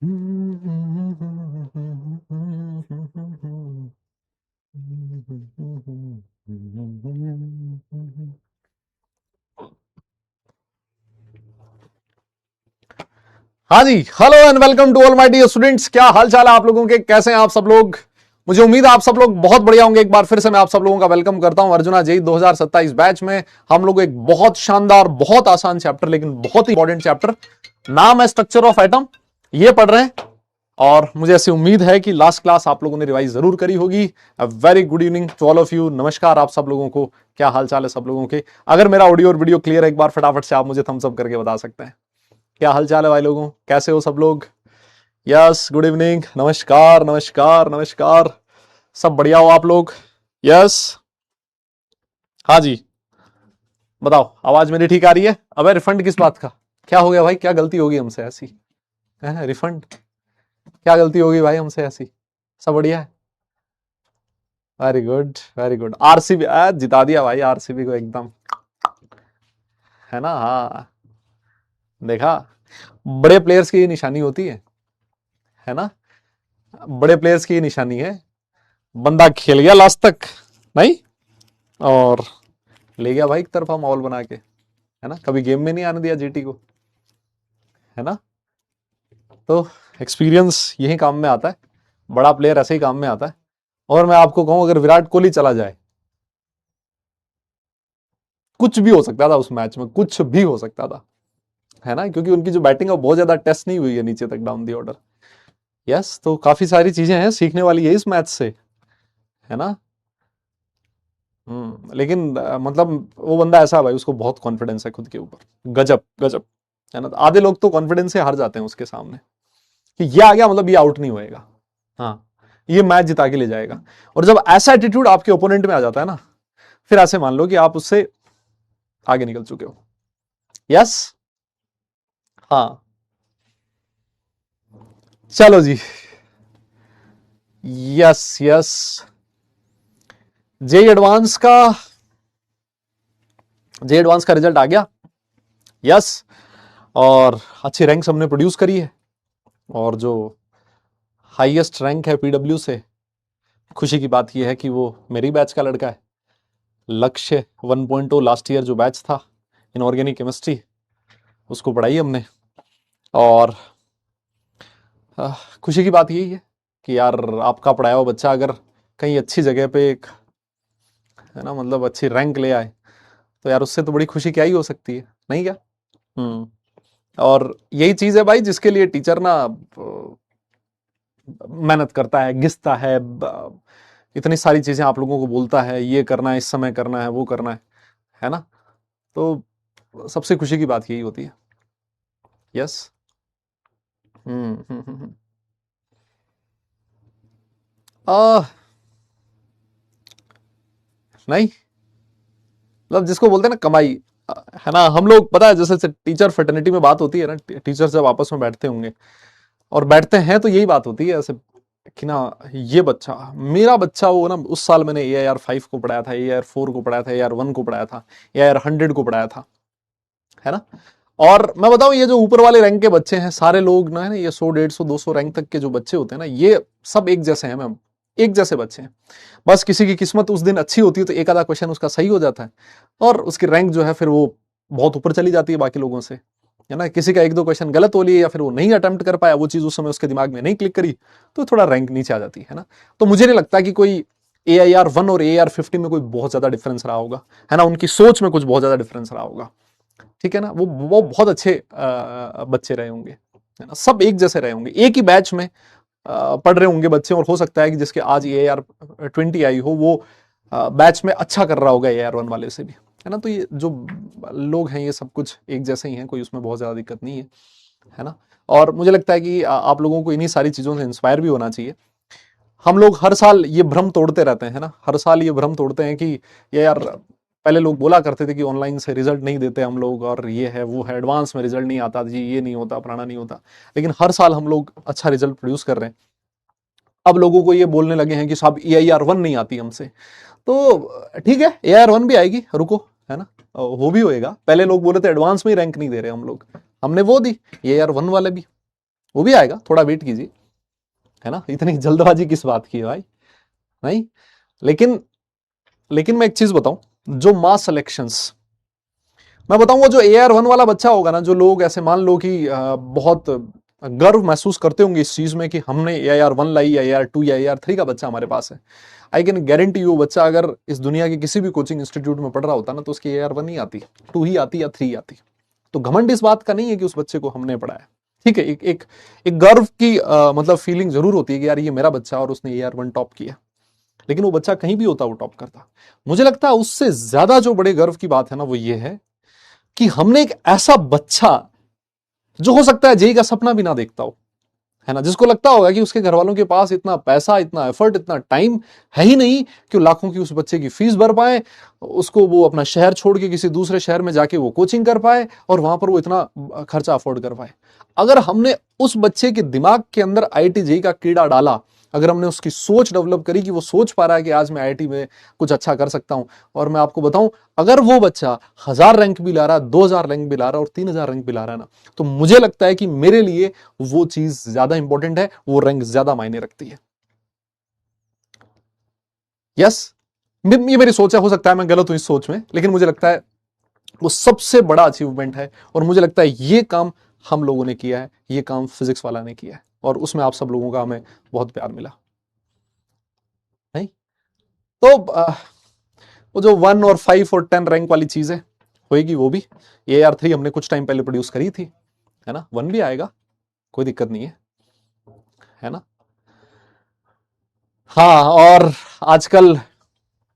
हाँ जी, hello and welcome to all my dear students. क्या हाल चाल है आप लोगों के, कैसे हैं आप सब लोग। मुझे उम्मीद है आप सब लोग बहुत बढ़िया होंगे। एक बार फिर से मैं आप सब लोगों का वेलकम करता हूं अर्जुना जेई 2027 बैच में। हम लोग एक बहुत शानदार, बहुत आसान चैप्टर, लेकिन बहुत ही इंपॉर्टेंट चैप्टर, नाम है स्ट्रक्चर ऑफ एटम, ये पढ़ रहे हैं। और मुझे ऐसी उम्मीद है कि लास्ट क्लास आप लोगों ने रिवाइज जरूर करी होगी। A very good evening to all of you. नमस्कार आप सब लोगों को, क्या हाल चाल है सब लोगों के। अगर मेरा ऑडियो और वीडियो क्लियर है, एक बार फटाफट से आप मुझे थम्स अप करके बता सकते हैं। क्या हाल चाल है भाई लोगों, कैसे हो सब लोग। यस, गुड इवनिंग, नमस्कार नमस्कार नमस्कार। सब बढ़िया हो आप लोग। यस, हाँ जी, बताओ आवाज मेरी ठीक आ रही है। अबे रिफंड किस बात का, क्या हो गया भाई, क्या गलती होगी हमसे ऐसी। रिफंड, क्या गलती होगी भाई हमसे ऐसी। सब बढ़िया है। Very good very good. RCB जिता दिया भाई, आरसीबी को एकदम, है ना। हाँ, देखा, बड़े प्लेयर्स की ये निशानी होती है ना। बड़े प्लेयर्स की ये निशानी है, बंदा खेल गया लास्ट तक, नहीं, और ले गया भाई एक तरफा माहौल बना के, है ना। कभी गेम में नहीं आने दिया जीटी को, है ना। तो एक्सपीरियंस यही काम में आता है, बड़ा प्लेयर ऐसे ही काम में आता है। और मैं आपको कहूं, अगर विराट कोहली चला जाए, कुछ भी हो सकता था उस मैच में, कुछ भी हो सकता था, है ना, क्योंकि उनकी जो बैटिंग है वो बहुत ज्यादा टेस्ट नहीं हुई है नीचे तक डाउन दी ऑर्डर। यस, तो काफी सारी चीजें हैं सीखने वाली है इस मैच से, है ना। लेकिन मतलब वो बंदा ऐसा है भाई, उसको बहुत कॉन्फिडेंस है खुद के ऊपर, गजब गजब, है ना। आधे लोग तो कॉन्फिडेंस से हार जाते हैं उसके सामने, कि ये आ गया मतलब ये आउट नहीं होएगा, हाँ, ये मैच जिता के ले जाएगा। और जब ऐसा एटीट्यूड आपके ओपोनेंट में आ जाता है ना, फिर ऐसे मान लो कि आप उससे आगे निकल चुके हो। यस, हाँ, चलो जी। यस यस, जे एडवांस का, जे एडवांस का रिजल्ट आ गया। यस, और अच्छी रैंक हमने प्रोड्यूस करी है, और जो हाईएस्ट रैंक है पीडब्ल्यू से, खुशी की बात यह है कि वो मेरी बैच का लड़का है। लक्ष्य 1.0 लास्ट ईयर जो बैच था इनऑर्गेनिक केमिस्ट्री, उसको पढ़ाई हमने। और खुशी की बात यही है कि यार आपका पढ़ाया हुआ बच्चा अगर कहीं अच्छी जगह पे एक, है ना, मतलब अच्छी रैंक ले आए, तो यार उससे तो बड़ी खुशी क्या ही हो सकती है, नहीं क्या। हम्म, और यही चीज है भाई जिसके लिए टीचर ना मेहनत करता है, घिसता है, इतनी सारी चीजें आप लोगों को बोलता है, ये करना है, इस समय करना है, वो करना है ना। तो सबसे खुशी की बात यही होती है। यस, हम्म हम्म हम्म हम्म। आ, नहीं, मतलब जिसको बोलते हैं ना कमाई, है ना। हम लोग पता है, जैसे टीचर फ्रेटर्निटी में बात होती है ना, टीचर जब आपस में बैठते होंगे और बैठते हैं, तो यही बात होती है ऐसे, कि ना ये बच्चा, मेरा बच्चा, वो ना उस साल मैंने AIR 5 को पढ़ाया था, AIR 4 को पढ़ाया था, AIR 1 को पढ़ाया था, AIR 100 को पढ़ाया था, है ना। और मैं बताऊं, ये जो ऊपर वाले रैंक के बच्चे हैं सारे लोग ना, है ना, ये 100 150 200 रैंक तक के जो बच्चे होते हैं ना, ये सब एक जैसे हैं मैम, एक जैसे बच्चे हैं। बस किसी की किस्मत उस दिन अच्छी होती है तो एक आधा क्वेश्चन उसका सही हो जाता है, और उसकी रैंक जो है फिर वो बहुत ऊपर चली जाती है बाकी लोगों से, है ना। किसी का एक दो क्वेश्चन गलत हो लिए, या फिर वो नहीं अटेम्प्ट कर पाया, वो चीज उस समय उसके दिमाग में नहीं क्लिक करी, तो थोड़ा रैंक नीचे आ जाती है ना। तो मुझे नहीं लगता कि कोई AIR 1 और AIR 50 में कोई बहुत ज्यादा डिफरेंस रहा होगा, है ना, उनकी सोच में कुछ बहुत ज्यादा डिफरेंस रहा होगा, ठीक है ना। वो बहुत अच्छे बच्चे रहे होंगे, है ना, सब एक जैसे रहे होंगे, एक ही बैच में पढ़ रहे होंगे बच्चे। और हो सकता है कि जिसके आज AIR 20 आई हो, वो बैच में अच्छा कर रहा होगा AIR 1 वाले से भी, है ना। तो ये जो लोग हैं ये सब कुछ एक जैसे ही हैं, कोई उसमें बहुत ज्यादा दिक्कत नहीं है ना। और मुझे लगता है कि आप लोगों को इन्हीं सारी चीजों से इंस्पायर भी होना चाहिए। हम लोग हर साल ये भ्रम तोड़ते रहते हैं ना, हर साल ये भ्रम तोड़ते हैं कि ये यार, पहले लोग बोला करते थे कि ऑनलाइन से रिजल्ट नहीं देते हम लोग, और ये है वो है, एडवांस में रिजल्ट नहीं आता जी, ये नहीं होता, पुराना नहीं होता। लेकिन हर साल हम लोग अच्छा रिजल्ट प्रोड्यूस कर रहे हैं। अब लोगों को ये बोलने लगे हैं कि साहब AIR 1 नहीं आती हमसे, तो ठीक है, AIR 1 भी आएगी, रुको, है ना, वो भी होएगा। पहले लोग बोले थे एडवांस में ही रैंक नहीं दे रहे हम लोग, हमने वो दी, AIR 1 वाले भी, वो भी आएगा, थोड़ा वेट कीजिए, है ना, इतनी जल्दबाजी किस बात की है भाई, नहीं। लेकिन लेकिन मैं एक चीज बताऊं, जो मास सिलेक्शंस मैं बताऊं, वो जो AR1 वाला बच्चा होगा ना, जो लोग ऐसे मान लो कि बहुत गर्व महसूस करते होंगे इस चीज में कि हमने AR1 लाई या AR2 या AR3 का बच्चा हमारे पास है, आई कैन गारंटी यू, बच्चा अगर इस दुनिया के किसी भी कोचिंग इंस्टीट्यूट में पढ़ रहा होता ना, तो उसकी AR1 ही आती, 2 ही आती या 3 आती। तो घमंड इस बात का नहीं है कि उस बच्चे को हमने पढ़ाया, ठीक है, एक गर्व की मतलब फीलिंग जरूर होती है कि यार ये मेरा बच्चा और उसने AR1 टॉप किया। लेकिन वो बच्चा कहीं भी होता वो टॉप करता। मुझे लगता है उससे ज्यादा जो बड़े गर्व की बात है ना, वो ये है कि हमने एक ऐसा बच्चा, जो हो सकता है जेई का सपना भी ना देखता हो, है ना, जिसको लगता होगा कि उसके घर वालों के पास इतना पैसा, इतना एफर्ट, इतना टाइम है ही नहीं कि लाखों की उस बच्चे की फीस भर पाए, उसको वो अपना शहर छोड़ के किसी दूसरे शहर में जाके वो कोचिंग कर पाए और वहां पर वो इतना खर्चा अफोर्ड कर पाए। अगर हमने उस बच्चे के दिमाग के अंदर IIT जेई का कीड़ा डाला, अगर हमने उसकी सोच डेवलप करी कि वो सोच पा रहा है कि आज मैं IIT में कुछ अच्छा कर सकता हूं, और मैं आपको बताऊं, अगर वो बच्चा 1000 रैंक भी ला रहा है, 2000 रैंक भी ला रहा है और 3000 रैंक भी ला रहा है ना, तो मुझे लगता है कि मेरे लिए वो चीज ज्यादा इंपॉर्टेंट है, वो रैंक ज्यादा मायने रखती है। यस, ये मेरी सोच है, हो सकता है मैं गलत हूं इस सोच में, लेकिन मुझे लगता है वो सबसे बड़ा अचीवमेंट है, और मुझे लगता है ये काम हम लोगों ने किया है, ये काम फिजिक्स वाला ने किया है, और उसमें आप सब लोगों का हमें बहुत प्यार मिला, नहीं। तो वो जो 1 और 5 और 10 रैंक वाली चीजें होएगी, वो भी AR3 हमने कुछ टाइम पहले प्रोड्यूस करी थी, है ना, 1 भी आएगा, कोई दिक्कत नहीं है ना। हाँ, और आजकल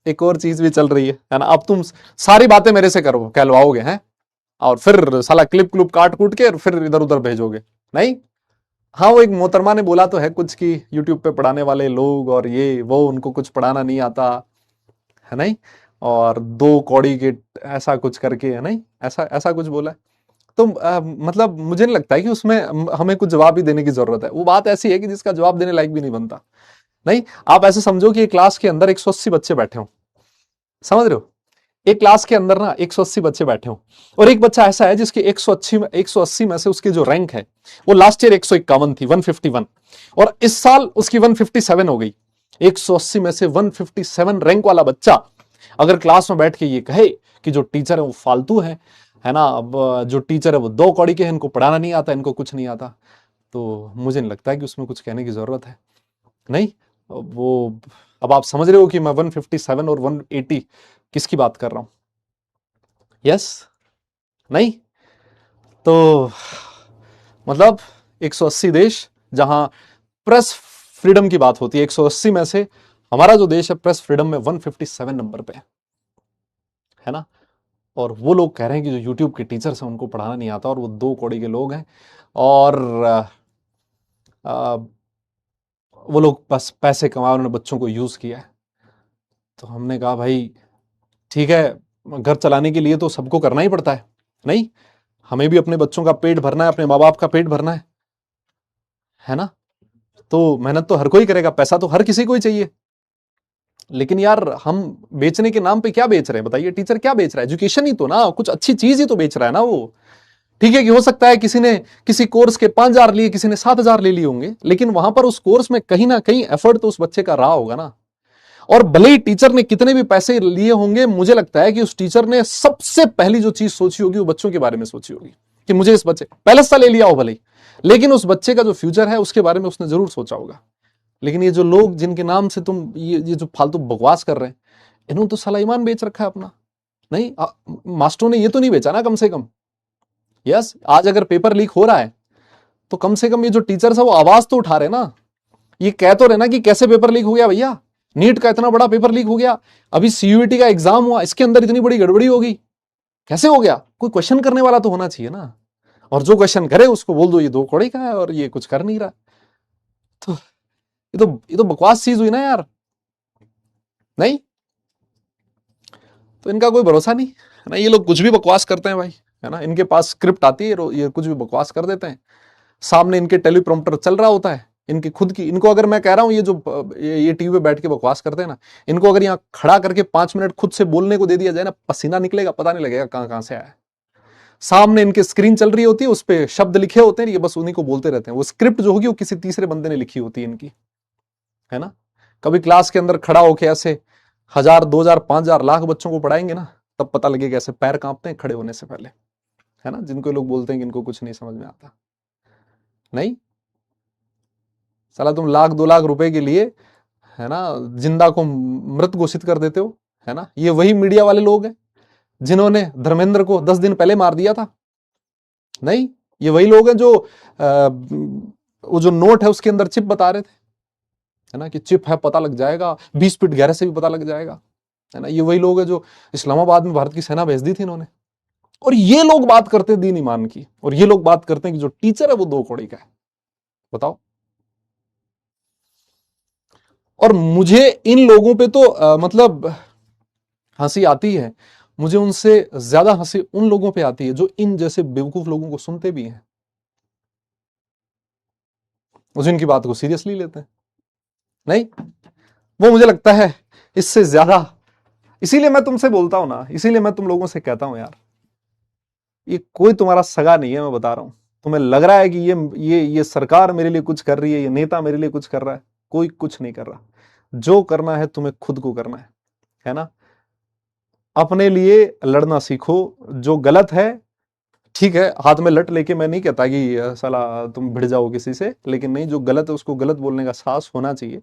एक और चीज भी चल रही है ना, अब तुम सारी बातें मेरे से करो कहलवाओगे हैं, और फिर साला क्लिप क्लुप काट कूट के फिर इधर उधर भेजोगे, नहीं। हाँ, वो एक मोहतरमा ने बोला तो है कुछ कि यूट्यूब पे पढ़ाने वाले लोग और ये वो, उनको कुछ पढ़ाना नहीं आता है, नहीं, और 2 कौड़ी के ऐसा कुछ करके, है नहीं, ऐसा ऐसा कुछ बोला है। तो मतलब मुझे नहीं लगता है कि उसमें हमें कुछ जवाब भी देने की जरूरत है। वो बात ऐसी है कि जिसका जवाब देने लायक भी नहीं बनता, नहीं। आप ऐसे समझो कि एक क्लास के अंदर 180 बच्चे बैठे हो, समझ रहे हो, एक क्लास के अंदर ना 180 बच्चे बैठे हो, और एक बच्चा ऐसा है जिसके 180 में से उसकी जो रैंक है वो लास्ट ईयर 151 थी, 151, और इस साल उसकी 157 हो गई। 180 में से 157 रैंक वाला बच्चा अगर क्लास में बैठ के ये कहे कि जो टीचर है वो फालतू है ना, अब जो टीचर है वो 2 कौड़ी के हैं, इनको पढ़ाना नहीं आता, इनको कुछ नहीं आता, तो मुझे नहीं लगता है कि उसमें कुछ कहने की जरूरत है, नहीं। वो अब आप समझ रहे हो कि मैं 157 और 180 किसकी बात कर रहा हूं, यस, नहीं। तो मतलब 180 देश जहां प्रेस फ्रीडम की बात होती है, 180 में से हमारा जो देश है प्रेस फ्रीडम में 157 नंबर पे है ना, और वो लोग कह रहे हैं कि जो यूट्यूब के टीचर्स हैं उनको पढ़ाना नहीं आता, और वो 2 कौड़ी के लोग हैं, और आ, वो लोग बस पैसे कमाए, उन्होंने बच्चों को यूज किया है। तो हमने कहा भाई ठीक है, घर चलाने के लिए तो सबको करना ही पड़ता है, नहीं, हमें भी अपने बच्चों का पेट भरना है, अपने माँ बाप का पेट भरना है ना, तो मेहनत तो हर कोई करेगा, पैसा तो हर किसी को ही चाहिए। लेकिन यार हम बेचने के नाम पे क्या बेच रहे हैं बताइए, टीचर क्या बेच रहा है, एजुकेशन ही तो ना, कुछ अच्छी चीज ही तो बेच रहा है ना वो। ठीक है कि हो सकता है किसी ने किसी कोर्स के 5,000 लिए, किसी ने 7,000 ले लिए होंगे, लेकिन वहां पर उस कोर्स में कहीं ना कहीं एफर्ट तो उस बच्चे का रहा होगा ना। और भले ही टीचर ने कितने भी पैसे लिए होंगे, मुझे लगता है कि उस टीचर ने सबसे पहली जो चीज सोची होगी वो बच्चों के बारे में सोची होगी, कि मुझे इस बच्चे पहले से ले लिया हो भले ही, लेकिन उस बच्चे का जो फ्यूचर है उसके बारे में उसने जरूर सोचा होगा। लेकिन ये जो लोग जिनके नाम से तुम ये जो फालतू बकवास कर रहे हैं, इन्होंने तो साला ईमान बेच रखा है अपना, नहीं। मास्टरों ने ये तो नहीं बेचा ना कम से कम। यस, आज अगर पेपर लीक हो रहा है तो कम से कम ये जो टीचर्स है वो आवाज तो उठा रहे ना, ये कह तो रहे ना कि कैसे पेपर लीक हो गया भैया, नीट का इतना बड़ा पेपर लीक हो गया, अभी CUET का एग्जाम हुआ, इसके अंदर इतनी बड़ी गड़बड़ी हो गई, कैसे हो गया, कोई क्वेश्चन करने वाला तो होना चाहिए ना। और जो क्वेश्चन करे उसको बोल दो ये 2 कौड़ी का है और ये कुछ कर नहीं रहा। तो ये तो बकवास चीज हुई ना यार, नहीं। तो इनका कोई भरोसा नहीं है ना, ये लोग कुछ भी बकवास करते हैं भाई, है ना, इनके पास स्क्रिप्ट आती है, ये कुछ भी बकवास कर देते हैं, सामने इनके टेलीप्रॉम्प्टर चल रहा होता है, इनकी खुद की, इनको अगर मैं कह रहा हूं ये जो ये टीवी पे बैठ के बकवास करते हैं ना, इनको अगर यहाँ खड़ा करके 5 मिनट खुद से बोलने को दे दिया जाए ना, पसीना निकलेगा, पता नहीं लगेगा कहां कहां से आया है। सामने इनके स्क्रीन चल रही होती है, उस पे शब्द लिखे होते हैं, ये बस उन्हीं को बोलते रहते हैं। वो स्क्रिप्ट जो होगी वो किसी तीसरे बंदे ने लिखी होती है इनकी, है ना। कभी क्लास के अंदर खड़ा होके ऐसे 1000, 2000, 5000, लाख बच्चों को पढ़ाएंगे ना, तब पता लगेगा ऐसे पैर कांपते हैं खड़े होने से पहले, है ना। जिनको लोग बोलते हैं कि इनको कुछ नहीं समझ में आता, नहीं साला तुम 1 लाख 2 लाख रुपए के लिए, है ना, जिंदा को मृत घोषित कर देते हो, है ना। ये वही मीडिया वाले लोग हैं जिन्होंने धर्मेंद्र को 10 दिन पहले मार दिया था, नहीं। ये वही लोग हैं जो वो जो नोट है उसके अंदर चिप बता रहे थे, है ना, कि चिप है पता लग जाएगा, 20 फीट गहरे से भी पता लग जाएगा, है ना। ये वही लोग हैं जो इस्लामाबाद में भारत की सेना भेज दी थी इन्होंने। और ये लोग बात करते हैं दीन ईमान की, और ये लोग बात करते हैं कि जो टीचर है वो 2 कौड़ी का है। बताओ। और मुझे इन लोगों पे तो मतलब हंसी आती है, मुझे उनसे ज्यादा हंसी उन लोगों पे आती है जो इन जैसे बेवकूफ लोगों को सुनते भी हैं, मुझे इनकी बात को सीरियसली लेते हैं, नहीं। वो मुझे लगता है इससे ज्यादा, इसीलिए मैं तुमसे बोलता हूं ना, इसीलिए मैं तुम लोगों से कहता हूं यार, ये कोई तुम्हारा सगा नहीं है, मैं बता रहा हूं। तुम्हें लग रहा है कि ये सरकार मेरे लिए कुछ कर रही है, ये नेता मेरे लिए कुछ कर रहा है, कोई कुछ नहीं कर रहा। जो करना है तुम्हें खुद को करना है ना। अपने लिए लड़ना सीखो, जो गलत है ठीक है, हाथ में लट लेके मैं नहीं कहता कि साला तुम भिड़ जाओ किसी से, लेकिन नहीं, जो गलत है उसको गलत बोलने का साहस होना चाहिए।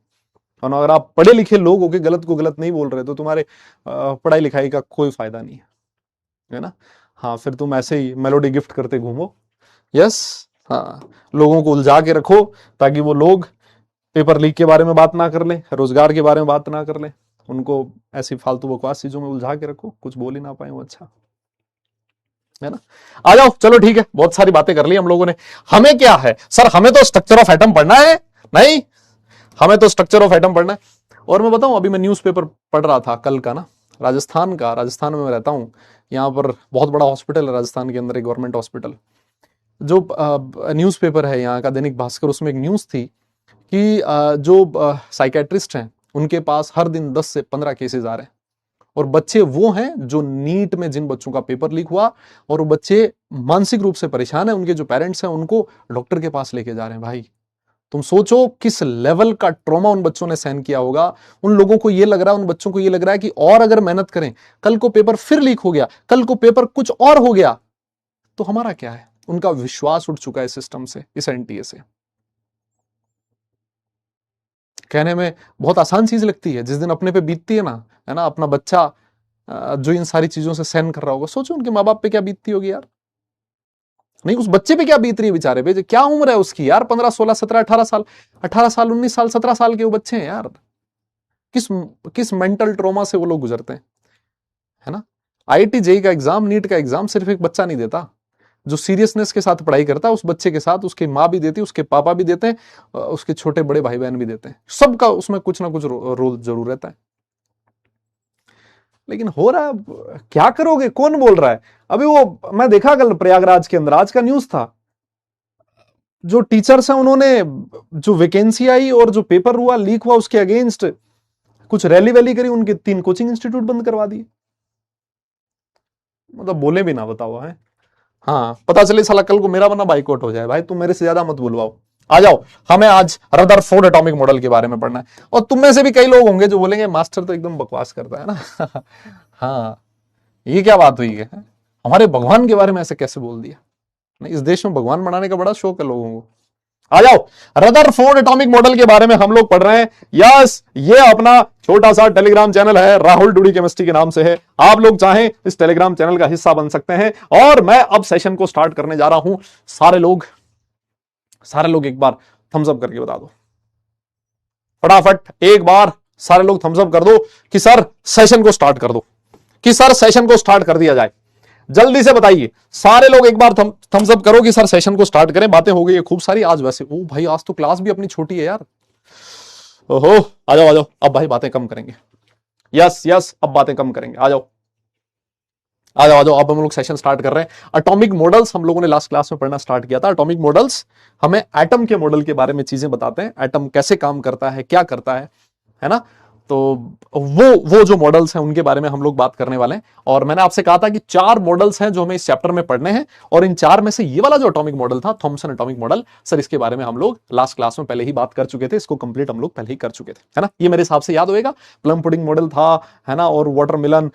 और अगर आप पढ़े लिखे लोग हो के गलत को गलत नहीं बोल रहे तो तुम्हारे पढ़ाई लिखाई का कोई फायदा नहीं है ना। हाँ, फिर तुम ऐसे ही मेलोडी गिफ्ट करते घूमो, यस, हाँ, लोगों को उलझा के रखो ताकि वो लोग पेपर लीक के बारे में बात ना कर ले, रोजगार के बारे में बात ना कर ले, उनको ऐसी फालतू बकवास चीजों में उलझा के रखो, कुछ बोल ही ना पाए वो, अच्छा, है ना। आ जाओ, चलो ठीक है, बहुत सारी बातें कर ली हम लोगों ने। हमें क्या है सर, हमें तो स्ट्रक्चर ऑफ एटम पढ़ना है, नहीं, हमें तो स्ट्रक्चर ऑफ एटम पढ़ना है। और मैं बताऊं, अभी मैं न्यूज़पेपर पढ़ रहा था कल का ना, राजस्थान का, राजस्थान में मैं रहता हूं, यहाँ पर बहुत बड़ा हॉस्पिटल है राजस्थान के अंदर, एक गवर्नमेंट हॉस्पिटल। जो न्यूज़पेपर है यहाँ का, दैनिक भास्कर, उसमें एक न्यूज़ थी कि जो साइकेट्रिस्ट हैं उनके पास हर दिन 10 से 15 केसेस आ रहे हैं, और बच्चे वो हैं जो नीट में जिन बच्चों का पेपर लीक हुआ, और वो बच्चे मानसिक रूप से परेशान हैं, उनके जो पेरेंट्स हैं उनको डॉक्टर के पास लेके जा रहे हैं। भाई तुम सोचो किस लेवल का ट्रॉमा उन बच्चों ने सहन किया होगा। उन लोगों को ये लग रहा है, उन बच्चों को ये लग रहा है कि और अगर मेहनत करें, कल को पेपर फिर लीक हो गया, कल को पेपर कुछ और हो गया तो हमारा क्या है। उनका विश्वास उठ चुका है सिस्टम से, इस एनटीए से। कहने में बहुत आसान चीज लगती है, जिस दिन अपने पे बीतती है ना, है ना, अपना बच्चा जो इन सारी चीजों से सहन कर रहा होगा, सोचो उनके माँ बाप पे क्या बीतती होगी यार। नहीं, उस बच्चे पे क्या बीत रही है बेचारे पे, क्या उम्र है उसकी यार, 15, 16, 17, 18 साल, 18 साल, 19 साल, 17 साल के वो बच्चे हैं यार। किस किस मेंटल ट्रॉमा से वो लोग गुजरते हैं, है ना। आईआईटी जेईई का एग्जाम, नीट का एग्जाम सिर्फ एक बच्चा नहीं देता, जो सीरियसनेस के साथ पढ़ाई करता है उस बच्चे के साथ उसकी माँ भी देती है, उसके पापा भी देते हैं, उसके छोटे बड़े भाई बहन भी देते हैं, सबका उसमें कुछ ना कुछ रोल जरूर रहता है। लेकिन हो रहा है, क्या करोगे, कौन बोल रहा है। अभी वो मैं देखा कल प्रयागराज के अंदर, आज का न्यूज था, जो टीचर्स हैं उन्होंने, जो वैकेंसी आई और जो पेपर हुआ लीक हुआ उसके अगेंस्ट कुछ रैली वैली करी, उनके 3 कोचिंग इंस्टीट्यूट बंद करवा दिए। मतलब बोले भी ना, बताओ है। हाँ, पता चले साला कल को मेरा बना बाइकआउट हो जाए, भाई तुम मेरे से ज्यादा मत बुलवाओ। आ जाओ, हमें आज रदरफोर्ड एटॉमिक मॉडल के बारे में पढ़ना है। और तुम में से भी कई लोग होंगे जो बोलेंगे मास्टर तो एकदम बकवास करता है ना। हाँ, ये क्या बात हुई है, हमारे भगवान के बारे में ऐसे कैसे बोल दिया। नहीं, इस देश में भगवान बनाने का बड़ा शौक है लोगों को। आ जाओ, रदरफोर्ड एटॉमिक मॉडल के बारे में हम लोग पढ़ रहे हैं। यस, ये अपना छोटा सा टेलीग्राम चैनल है, राहुल डूडी केमिस्ट्री के नाम से है। आप लोग चाहें इस टेलीग्राम चैनल का हिस्सा बन सकते हैं। और मैं अब सेशन को स्टार्ट करने जा रहा हूं। सारे लोग एक बार थम्स अप करके बता दो, फटाफट एक बार सारे लोग थम्स अप कर दो कि सर सेशन को स्टार्ट कर दो, कि सर सेशन को स्टार्ट कर दिया जाए। जल्दी से बताइए, सारे लोग एक बार थम्स अप करो कि सर सेशन को स्टार्ट करें। बातें हो गई है खूब सारी आज। वैसे ओ भाई, आज तो क्लास भी अपनी छोटी है यार। ओहो, आ जाओ, अब भाई बातें कम करेंगे। यस, अब बातें कम करेंगे। आ जाओ, अब हम लोग सेशन स्टार्ट कर रहे हैं। एटॉमिक मॉडल्स हम लोगों ने लास्ट क्लास में पढ़ना स्टार्ट किया था। एटॉमिक मॉडल्स हमें एटम के मॉडल के बारे में चीजें बताते हैं, एटम कैसे काम करता है, क्या करता है ना। तो वो जो मॉडल्स हैं उनके बारे में हम लोग बात करने वाले हैं। और मैंने आपसे कहा था कि 4 मॉडल्स हैं जो हमें इस चैप्टर में पढ़ने हैं, और इन 4 में से ये वाला जो एटॉमिक मॉडल था, थॉमसन एटॉमिक मॉडल, सर इसके बारे में हम लोग लास्ट क्लास में पहले ही बात कर चुके थे, इसको कंप्लीट हम लोग पहले ही कर चुके थे, है ना। ये मेरे हिसाब से याद होएगा, प्लम पुडिंग मॉडल था, है ना, और वाटरमेलन,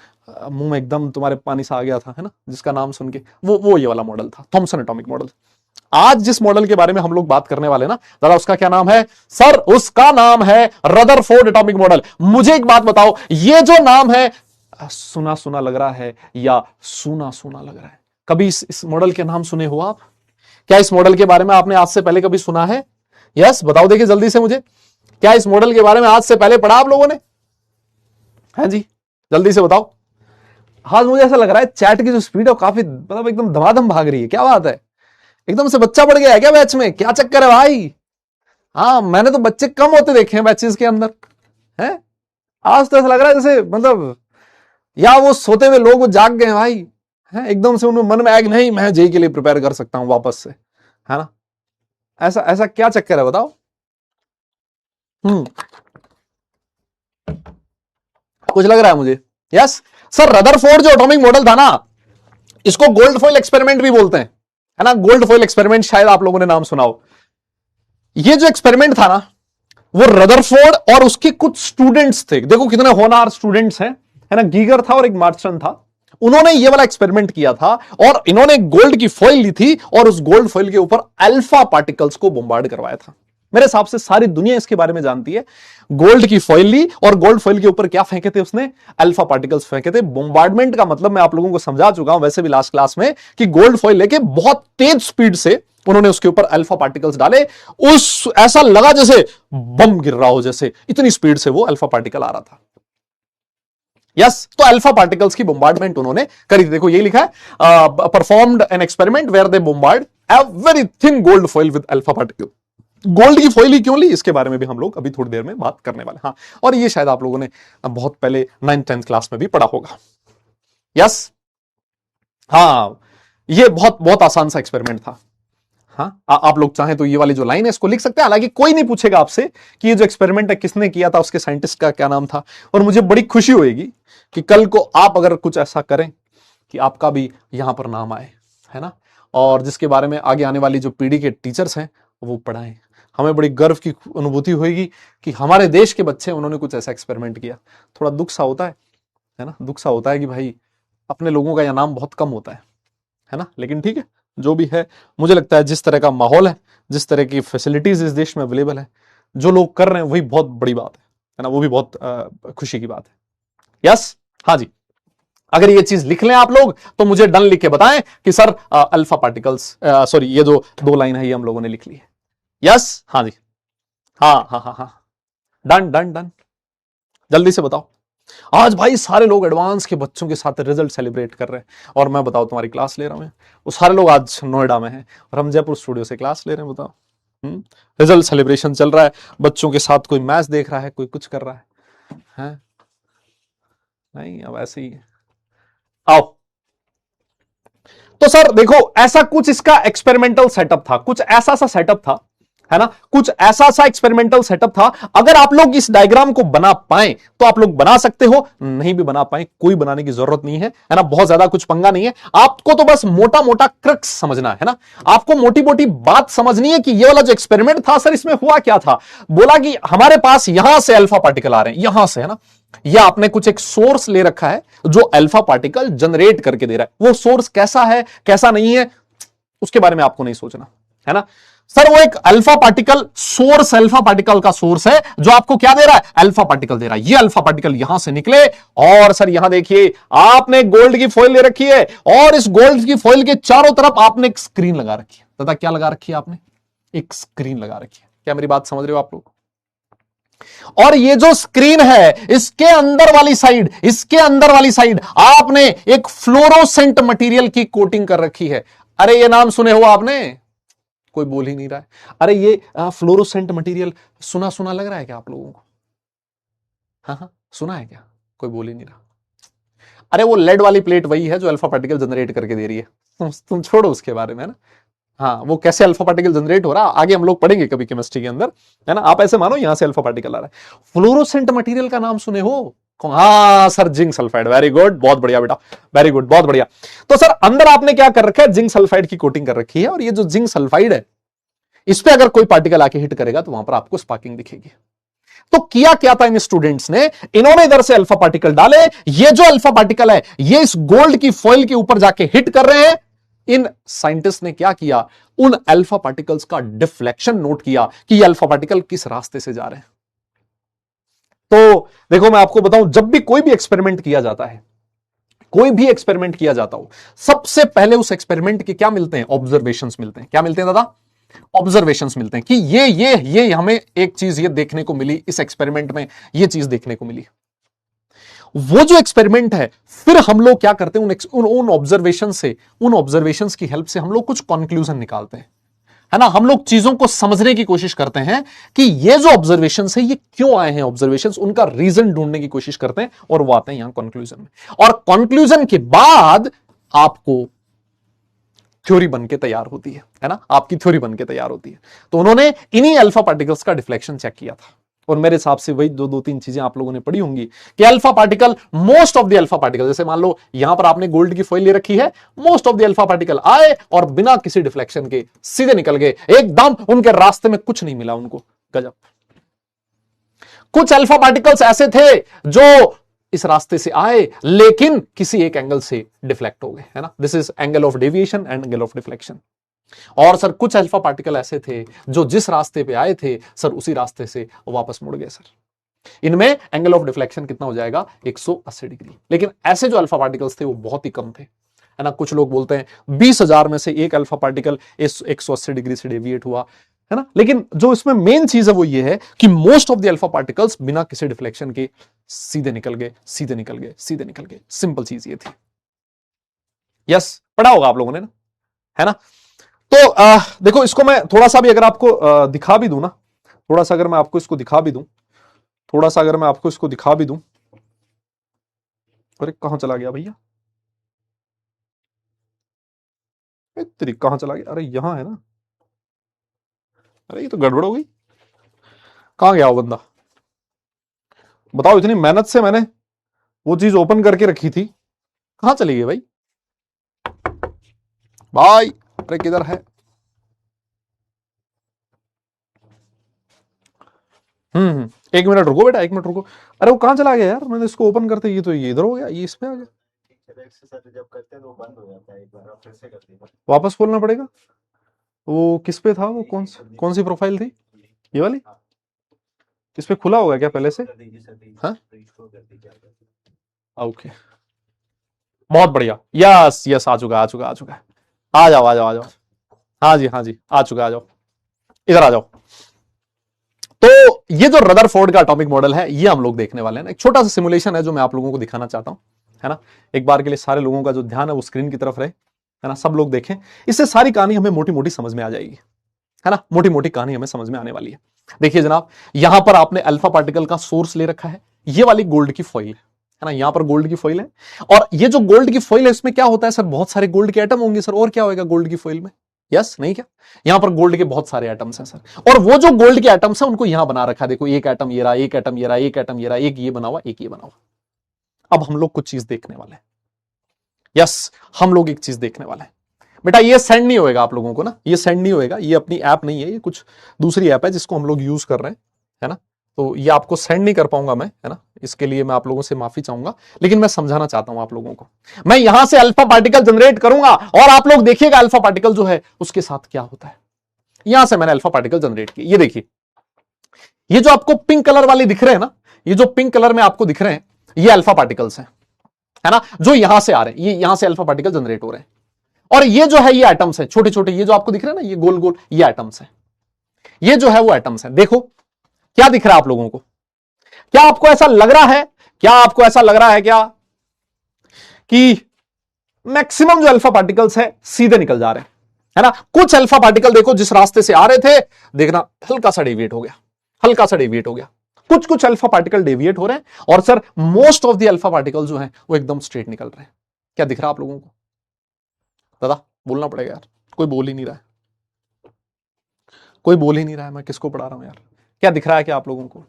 मुंह में एकदम तुम्हारे पानी सा आ गया था, है ना, जिसका नाम सुन के, वो ये वाला मॉडल था, थॉमसन एटॉमिक मॉडल। आज जिस मॉडल के बारे में हम लोग बात करने वाले ना, दादा उसका क्या नाम है? सर उसका नाम है रदरफोर्ड एटॉमिक मॉडल। मुझे एक बात बताओ, ये जो नाम है सुना सुना लग रहा है या सूना सूना लग रहा है? कभी इस मॉडल के नाम सुने हो आप? क्या इस मॉडल के बारे में आपने आज से पहले कभी सुना है? यस बताओ, देखिए जल्दी से मुझे, क्या इस मॉडल के बारे में आज से पहले पढ़ा आप लोगों ने? है जी, जल्दी से बताओ। आज मुझे ऐसा लग रहा है चैट की जो स्पीड है काफी, मतलब एकदम धमाधम भाग रही है, क्या बात है? एकदम से बच्चा बढ़ गया है क्या बैच में? क्या चक्कर है भाई? हाँ, मैंने तो बच्चे कम होते देखे हैं बैचेस के अंदर, हैं? आज तो ऐसा लग रहा है जैसे, मतलब या वो सोते हुए लोग वो जाग गए हैं भाई, हैं? एकदम से उनमें मन में आया कि नहीं मैं जेई के लिए प्रिपेयर कर सकता हूं वापस से, है ना। ऐसा ऐसा क्या चक्कर है बताओ? कुछ लग रहा है मुझे। यस सर, रदरफोर्ड जो एटॉमिक मॉडल था ना, इसको गोल्ड फॉइल एक्सपेरिमेंट भी बोलते हैं, है ना। गोल्ड फॉइल एक्सपेरिमेंट शायद आप लोगों ने नाम सुना हो। ये जो एक्सपेरिमेंट था ना, वो रदरफोर्ड और उसके कुछ स्टूडेंट्स थे, देखो कितने होनहार स्टूडेंट्स हैं, है ना। गीगर था और एक मार्चसन था, उन्होंने ये वाला एक्सपेरिमेंट किया था, और इन्होंने गोल्ड की फॉइल ली थी और उस गोल्ड फॉइल के ऊपर अल्फा पार्टिकल्स को बॉम्बार्ड करवाया था। मेरे हिसाब से सारी दुनिया इसके बारे में जानती है। गोल्ड की फॉइल ली और गोल्ड फॉइल के ऊपर क्या फेंके थे उसने? अल्फा पार्टिकल्स फेंके थे। बोम्बार्डमेंट का मतलब मैं आप लोगों को समझा चुका हूं वैसे भी लास्ट क्लास में, कि गोल्ड फॉइल लेके बहुत तेज स्पीड से उन्होंने उसके ऊपर अल्फा पार्टिकल्स डाले, उस ऐसा लगा जैसे बम गिर रहा हो, जैसे इतनी स्पीड से वो अल्फा पार्टिकल आ रहा था। यस तो अल्फा पार्टिकल्स की बोम्बार्डमेंट उन्होंने करी थी। देखो ये लिखा है, performed an experiment where they bombard a very thin gold foil with alpha particle. Gold की फॉइल ही क्यों ली, इसके बारे में भी हम लोग अभी थोड़ी देर में बात करने वाले। हाँ, और ये शायद आप लोगों ने बहुत पहले 9th-10th क्लास में भी पढ़ा होगा। यस हाँ, ये बहुत बहुत आसान सा एक्सपेरिमेंट था। हाँ, आप लोग चाहें तो ये वाली जो लाइन है इसको लिख सकते हैं, हालांकि कोई नहीं पूछेगा आपसे कि ये जो एक्सपेरिमेंट है किसने किया था, उसके साइंटिस्ट का क्या नाम था। और मुझे बड़ी खुशी होगी कि कल को आप अगर कुछ ऐसा करें कि आपका भी यहां पर नाम आए, है ना, और जिसके बारे में आगे आने वाली जो पीढ़ी के टीचर्स हैं वो पढ़ाएं। हमें बड़ी गर्व की अनुभूति होगी कि हमारे देश के बच्चे उन्होंने कुछ ऐसा एक्सपेरिमेंट किया। थोड़ा दुख सा होता है ना, दुख सा होता है कि भाई अपने लोगों का यह नाम बहुत कम होता है ना, लेकिन ठीक है जो भी है। मुझे लगता है जिस तरह का माहौल है, जिस तरह की फैसिलिटीज इस देश में अवेलेबल है, जो लोग कर रहे हैं वही बहुत बड़ी बात है ना, वो भी बहुत खुशी की बात है। यस हाँ जी, अगर ये चीज लिख लें आप लोग तो मुझे डन लिख के बताएं कि सर अल्फा पार्टिकल्स, सॉरी ये जो 2 लाइन है ये हम लोगों ने लिख ली है। यस हाँ जी, हाँ हाँ हाँ हाँ, डन डन डन, जल्दी से बताओ। आज भाई सारे लोग एडवांस के बच्चों के साथ रिजल्ट सेलिब्रेट कर रहे हैं, और मैं बताओ तुम्हारी क्लास ले रहा हूं, वो सारे लोग आज नोएडा में हैं और हम जयपुर स्टूडियो से क्लास ले रहे हैं। बताओ, रिजल्ट सेलिब्रेशन चल रहा है बच्चों के साथ, कोई मैच देख रहा है, कोई कुछ कर रहा है? नहीं, अब ऐसे ही आओ। तो सर देखो, ऐसा कुछ इसका एक्सपेरिमेंटल सेटअप था, कुछ ऐसा सा सेटअप था, है ना, कुछ ऐसा सा एक्सपेरिमेंटल सेटअप था। अगर आप लोग इस डायग्राम को बना पाए तो आप लोग बना सकते हो, नहीं भी बना पाए कोई बनाने की जरूरत नहीं है ना, बहुत ज्यादा कुछ पंगा नहीं है। आपको तो बस मोटा मोटा क्रक्स समझना है ना, आपको मोटी मोटी बात समझनी है कि ये वाला जो एक्सपेरिमेंट था सर, इसमें हुआ क्या था। बोला कि हमारे पास यहां से अल्फा पार्टिकल आ रहे हैं, यहां से, है ना, या आपने कुछ एक सोर्स ले रखा है जो अल्फा पार्टिकल जनरेट करके दे रहा है। वो सोर्स कैसा है कैसा नहीं है उसके बारे में आपको नहीं सोचना, है ना। सर वो एक alpha particle source, alpha particle का सोर्स है जो आपको क्या दे रहा है? अल्फा पार्टिकल दे रहा है। ये अल्फा पार्टिकल यहां से निकले, और सर यहां देखिए आपने गोल्ड की फॉइल ले रखी है, और इस गोल्ड की फॉइल के चारों तरफ आपने एक स्क्रीन लगा रखी है। दादा क्या लगा रखी है आपने? एक स्क्रीन लगा रखी है। क्या मेरी बात समझ रहे हो आप लोग? और ये जो स्क्रीन है इसके अंदर वाली साइड, इसके अंदर वाली साइड आपने एक फ्लोरोसेंट मटेरियल की कोटिंग कर रखी है। अरे ये नाम सुने हो आपने? कोई बोल ही नहीं रहा है। अरे ये फ्लोरोसेंट मटेरियल सुना सुना लग रहा है क्या आप लोगों को? हाँ हाँ सुना है क्या? कोई बोल ही नहीं रहा। अरे वो लेड वाली प्लेट वही है जो अल्फा पार्टिकल जनरेट करके दे रही है, तुम छोड़ो उसके बारे में, है ना। हाँ, वो कैसे अल्फा पार्टिकल जनरेट हो रहा है आगे हम लोग पढ़ेंगे कभी केमिस्ट्री के अंदर, है ना। आप ऐसे मानो यहां से अल्फा पार्टिकल आ रहा है। फ्लोरोसेंट मटेरियल का नाम सुने हो? हाँ sir, zinc sulphide, very good, बहुत बढ़िया बेटा, वेरी गुड, बहुत बढ़िया। तो सर अंदर आपने क्या कर रखा है, जिंक सल्फाइड की कोटिंग कर रखी है, और ये जो जिंक सल्फाइड है इस पे अगर कोई पार्टिकल आके हिट करेगा तो वहां पर आपको स्पार्किंग दिखेगी। तो किया क्या था इन स्टूडेंट्स ने, इन्होंने इधर से अल्फा पार्टिकल डाले, ये जो अल्फा पार्टिकल है ये इस गोल्ड की फॉइल के ऊपर जाके हिट कर रहे हैं। इन साइंटिस्ट ने क्या किया, उन अल्फा पार्टिकल्स का डिफ्लेक्शन नोट किया कि ये अल्फा पार्टिकल किस रास्ते से जा रहे हैं। तो देखो मैं आपको बताऊं, जब भी कोई भी एक्सपेरिमेंट किया जाता है, कोई भी एक्सपेरिमेंट किया जाता हो, सबसे पहले उस एक्सपेरिमेंट के क्या मिलते हैं, ऑब्जर्वेशंस मिलते हैं। क्या मिलते हैं दादा? ऑब्जर्वेशंस मिलते हैं कि ये हमें एक चीज ये देखने को मिली, इस एक्सपेरिमेंट में ये चीज देखने को मिली। वो जो एक्सपेरिमेंट है फिर हम लोग क्या करते हैं, उन ऑब्जर्वेशन से, उन ऑब्जर्वेशंस की हेल्प से हम लोग कुछ कंक्लूजन निकालते हैं, है ना। हम लोग चीजों को समझने की कोशिश करते हैं कि ये जो ऑब्जर्वेशंस है ये क्यों आए हैं ऑब्जर्वेशंस, उनका रीजन ढूंढने की कोशिश करते हैं, और वो आते हैं यहां कंक्लूजन में। और कंक्लूजन के बाद आपको थ्योरी बनके तैयार होती है ना, आपकी थ्योरी बनके तैयार होती है। तो उन्होंने इन्हीं अल्फा पार्टिकल्स का डिफ्लेक्शन चेक किया था, और मेरे हिसाब से वही दो तीन चीजें आप लोगों ने पढ़ी होंगी कि alpha particle, most of the alpha particle, जैसे मान लो यहां पर आपने गोल्ड की फॉइल ले रखी है, most of the alpha particle आए और बिना किसी डिफ्लेक्शन के सीधे निकल गए, एकदम उनके रास्ते में कुछ नहीं मिला उनको। गजब। कुछ अल्फा पार्टिकल्स ऐसे थे जो इस रास्ते से आए लेकिन किसी एक एंगल से डिफ्लेक्ट हो गए, है ना। This is angle of deviation and angle of deflection. और सर कुछ अल्फा पार्टिकल ऐसे थे जो जिस रास्ते पे आए थे सर उसी रास्ते से वापस मुड़ गए सर। इनमें एंगल ऑफ डिफ्लेक्शन कितना हो जाएगा, 180 डिग्री। लेकिन ऐसे जो अल्फा पार्टिकल्स थे वो बहुत ही कम थे, है ना। कुछ लोग बोलते हैं 20,000 में से एक अल्फा पार्टिकल इस 180 डिग्री से डेविएट हुआ, है ना। लेकिन जो इसमें मेन चीज है वो ये है कि most of the alpha particles बिना किसी डिफ्लेक्शन के सीधे निकल गए, सीधे निकल गए, सीधे निकल गए। सिंपल चीज ये थी। यस, पढ़ा होगा आप लोगों ने ना, है ना। तो देखो इसको मैं थोड़ा सा भी अगर आपको दिखा भी दूं ना, थोड़ा सा अगर मैं आपको इसको दिखा भी दूं, थोड़ा सा अगर मैं आपको इसको दिखा भी दूं, अरे कहां चला गया भैया, तेरी कहां चला गया, अरे यहां है ना, अरे ये तो गड़बड़ हो गई, कहां गया वो बंदा, बताओ। इतनी मेहनत से मैंने वो चीज ओपन करके रखी थी, कहां चली गई भाई, भाई अरे किधर है। एक मिनट रुको बेटा, एक मिनट रुको। अरे वो कहां चला गया यार, मैंने इसको ओपन करते ये तो ये इधर हो गया, ये इस पे आ गया। जब करते हैं तो बंद हो जाता है, एक बार फिर से कर दीजिए, वापस खोलना पड़ेगा। वो किस पे था, वो कौन सी प्रोफाइल थी, ये वाली, इस पे खुला होगा क्या पहले से? हाँ ओके, बहुत बढ़िया, यस यस, आ चुका, आ चुका, आ चुका है। आ जाओ, आ जाओ, आ जाओ। हाँ जी, हाँ जी, आ चुका, आ जाओ, इधर आ जाओ। तो ये जो रदरफोर्ड का एटॉमिक मॉडल है ये हम लोग देखने वाले हैं। एक छोटा सा सिमुलेशन है जो मैं आप लोगों को दिखाना चाहता हूं, है ना। एक बार के लिए सारे लोगों का जो ध्यान है वो स्क्रीन की तरफ रहे, है ना, सब लोग देखें। इससे सारी कहानी हमें मोटी मोटी समझ में आ जाएगी, है ना, मोटी मोटी कहानी हमें समझ में आने वाली है। देखिए जनाब, यहां पर आपने अल्फा पार्टिकल का सोर्स ले रखा है, ये वाली गोल्ड की फॉइल है ना, यहां पर गोल्ड की फॉइल है। और ये जो गोल्ड की फॉइल है इसमें क्या होता है सर, बहुत सारे गोल्ड के एटम होंगे सर, और क्या होगा गोल्ड की फॉइल में, यस नहीं क्या, यहां पर गोल्ड के बहुत सारे एटम्स हैं सर। और वो जो गोल्ड के एटम्स हैं उनको यहां बना रखा है, देखो एक एटम ये रहा, एक एटम ये रहा, एक एटम ये रहा, एक ये बना हुआ, एक ये बना हुआ। अब हम लोग कुछ चीज देखने वाले हैं, यस हम लोग एक चीज देखने वाले हैं। बेटा ये सेंड नहीं होएगा आप लोगों को ना, ये सेंड नहीं होएगा, ये अपनी ऐप नहीं है, ये कुछ दूसरी ऐप है जिसको हम लोग यूज कर रहे हैं, है ना। तो ये आपको सेंड नहीं कर पाऊंगा मैं, है ना, इसके लिए मैं आप लोगों से माफी चाहूंगा। लेकिन मैं समझाना चाहता हूं आप लोगों को, मैं यहां से अल्फा पार्टिकल जनरेट करूंगा और आप लोग देखिएगा अल्फा पार्टिकल जो है उसके साथ क्या होता है। यहां से मैंने अल्फा पार्टिकल जनरेट किए, ये देखिए, ये जो आपको पिंक कलर वाले दिख रहे हैं ना, ये जो पिंक कलर में आपको दिख रहे हैं ये अल्फा पार्टिकल्स हैं, है ना, जो यहां से आ रहे हैं, ये यहां से अल्फा पार्टिकल जनरेट हो रहे हैं। और ये जो है ये एटम्स है, छोटे छोटे, ये जो आपको दिख रहे हैं ना, ये गोल गोल, ये एटम्स है, ये जो है वो एटम्स है। देखो क्या दिख रहा है आप लोगों को, क्या आपको ऐसा लग रहा है, क्या आपको ऐसा लग रहा है क्या कि मैक्सिमम जो अल्फा पार्टिकल्स है सीधे निकल जा रहे हैं, है ना। कुछ अल्फा पार्टिकल देखो जिस रास्ते से आ रहे थे, देखना हल्का सा डेविएट हो गया, हल्का सा डेविएट हो गया, कुछ कुछ अल्फा पार्टिकल डेविएट हो रहे हैं, और sir most of the alpha particle जो है वो एकदम स्ट्रेट निकल रहे हैं। क्या दिख रहा है आप लोगों को दादा, बोलना पड़ेगा यार, कोई बोल ही नहीं रहा है। कोई बोल ही नहीं रहा है, मैं किसको पढ़ा रहा हूं यार? क्या दिख रहा है क्या आप लोगों को?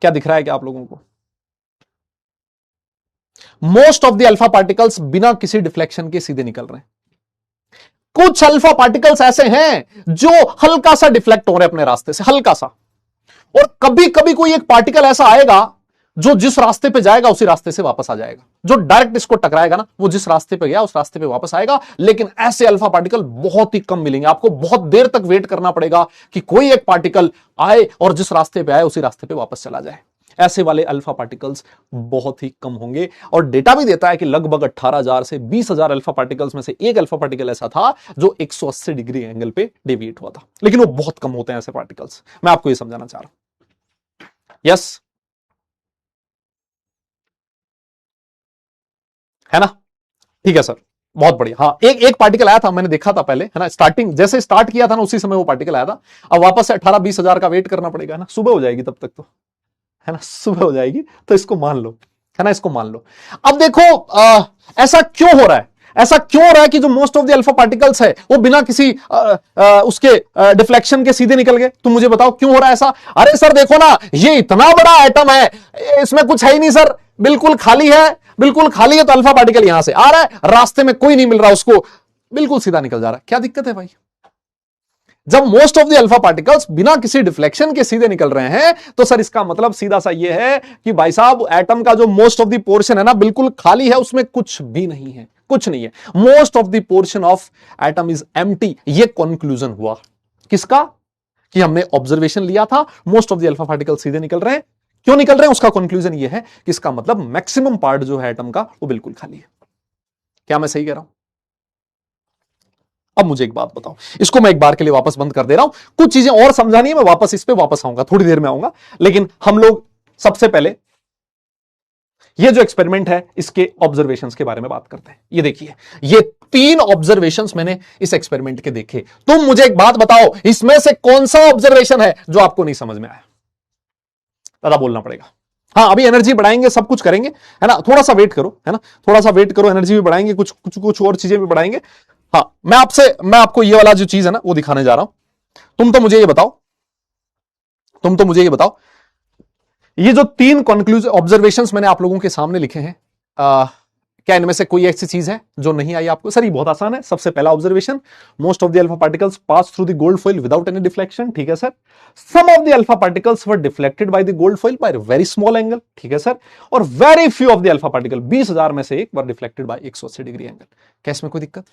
क्या दिख रहा है क्या आप लोगों को? Most of the alpha particles बिना किसी डिफ्लेक्शन के सीधे निकल रहे हैं। कुछ अल्फा पार्टिकल्स ऐसे हैं जो हल्का सा डिफ्लेक्ट हो रहे हैं अपने रास्ते से, हल्का सा। और कभी कभी कोई एक पार्टिकल ऐसा आएगा जो जिस रास्ते पे जाएगा उसी रास्ते से वापस आ जाएगा। जो डायरेक्ट इसको टकराएगा ना, वो जिस रास्ते पे गया उस रास्ते पे वापस आएगा। लेकिन ऐसे अल्फा पार्टिकल बहुत ही कम मिलेंगे। आपको बहुत देर तक वेट करना पड़ेगा कि कोई एक पार्टिकल आए और जिस रास्ते पे आए उसी रास्ते पे वापस चला जाए। ऐसे वाले अल्फा पार्टिकल्स बहुत ही कम होंगे। और डेटा भी देता है कि लगभग 18,000 से 20,000 अल्फा पार्टिकल्स में से एक अल्फा पार्टिकल ऐसा था जो 180 डिग्री एंगल पे डेविएट हुआ था। लेकिन वो बहुत कम होते हैं ऐसे पार्टिकल्स। मैं आपको ये समझाना चाह रहा हूं। यस, है ना? ठीक है सर, बहुत बढ़िया। हाँ, एक एक पार्टिकल आया था, मैंने देखा था पहले, है ना? स्टार्टिंग जैसे स्टार्ट किया था ना, उसी समय वो पार्टिकल आया था। अब वापस से 18-20 हजार का वेट करना पड़ेगा ना, सुबह हो जाएगी तब तक तो, है ना? सुबह हो जाएगी तो इसको मान लो, है ना? इसको मान लो। अब देखो ऐसा क्यों हो रहा है? ऐसा क्यों हो रहा है कि जो most of the alpha particles है वो बिना किसी उसके डिफ्लेक्शन के सीधे निकल गए? तुम मुझे बताओ क्यों हो रहा है ऐसा? अरे सर देखो ना, ये इतना बड़ा एटम है, इसमें कुछ है ही नहीं सर, बिल्कुल खाली है, बिल्कुल खाली है। तो अल्फा पार्टिकल यहां से आ रहा है, रास्ते में कोई नहीं मिल रहा उसको, बिल्कुल सीधा निकल जा रहा है। क्या दिक्कत है भाई? जब most of the alpha particles बिना किसी डिफ्लेक्शन के सीधे निकल रहे हैं तो सर इसका मतलब सीधा सा ये है कि भाई साहब एटम का जो मोस्ट ऑफ द पोर्शन है ना, बिल्कुल खाली है, उसमें कुछ भी नहीं है, कुछ नहीं है। Most of the portion of atom is empty. ये कंक्लूजन हुआ किसका? कि हमने ऑब्जर्वेशन लिया था, most of the alpha particle सीधे निकल रहे हैं। क्यों निकल रहे हैं? उसका कंक्लूजन ये है कि इसका मतलब मैक्सिमम पार्ट जो है एटम का वो बिल्कुल खाली है। क्या मैं सही कह रहा हूं? अब मुझे एक बात बताओ, इसको मैं एक बार के लिए वापस बंद कर दे रहा हूं, कुछ चीजें और समझानी है, मैं वापस इस पे वापस आऊंगा, थोड़ी देर में आऊंगा। लेकिन हम लोग सबसे पहले ये जो एक्सपेरिमेंट है इसके ऑब्जर्वेशंस के बारे में बात करते हैं। ये देखिए, ये 3 ऑब्जर्वेशंस मैंने इस एक्सपेरिमेंट के देखे। तुम मुझे एक बात बताओ, इसमें से कौन सा ऑब्जर्वेशन है जो आपको नहीं समझ में आया? दादा बोलना पड़ेगा। हाँ, अभी एनर्जी बढ़ाएंगे, सब कुछ करेंगे, है ना? थोड़ा सा वेट करो, है ना? थोड़ा सा वेट करो, एनर्जी भी बढ़ाएंगे, कुछ कुछ कुछ और चीजें भी बढ़ाएंगे। हाँ, मैं आपको ये वाला जो चीज है ना वो दिखाने जा रहा हूं। तुम तो मुझे ये बताओ, ये जो 3 कंक्लूजन ऑब्जर्वेशंस मैंने आप लोगों के सामने लिखे हैं, क्या इनमें से कोई ऐसी चीज है जो नहीं आई आपको? सर ये बहुत आसान है। सबसे पहला observation, most of the alpha particles pass through the gold foil without any deflection. ठीक है sir. Some of the alpha particles were deflected by the gold foil by very small angle. ठीक है सर। और very few of the alpha particle, 20,000 में से एक, were deflected by 180 degree angle. क्या इसमें कोई दिक्कत?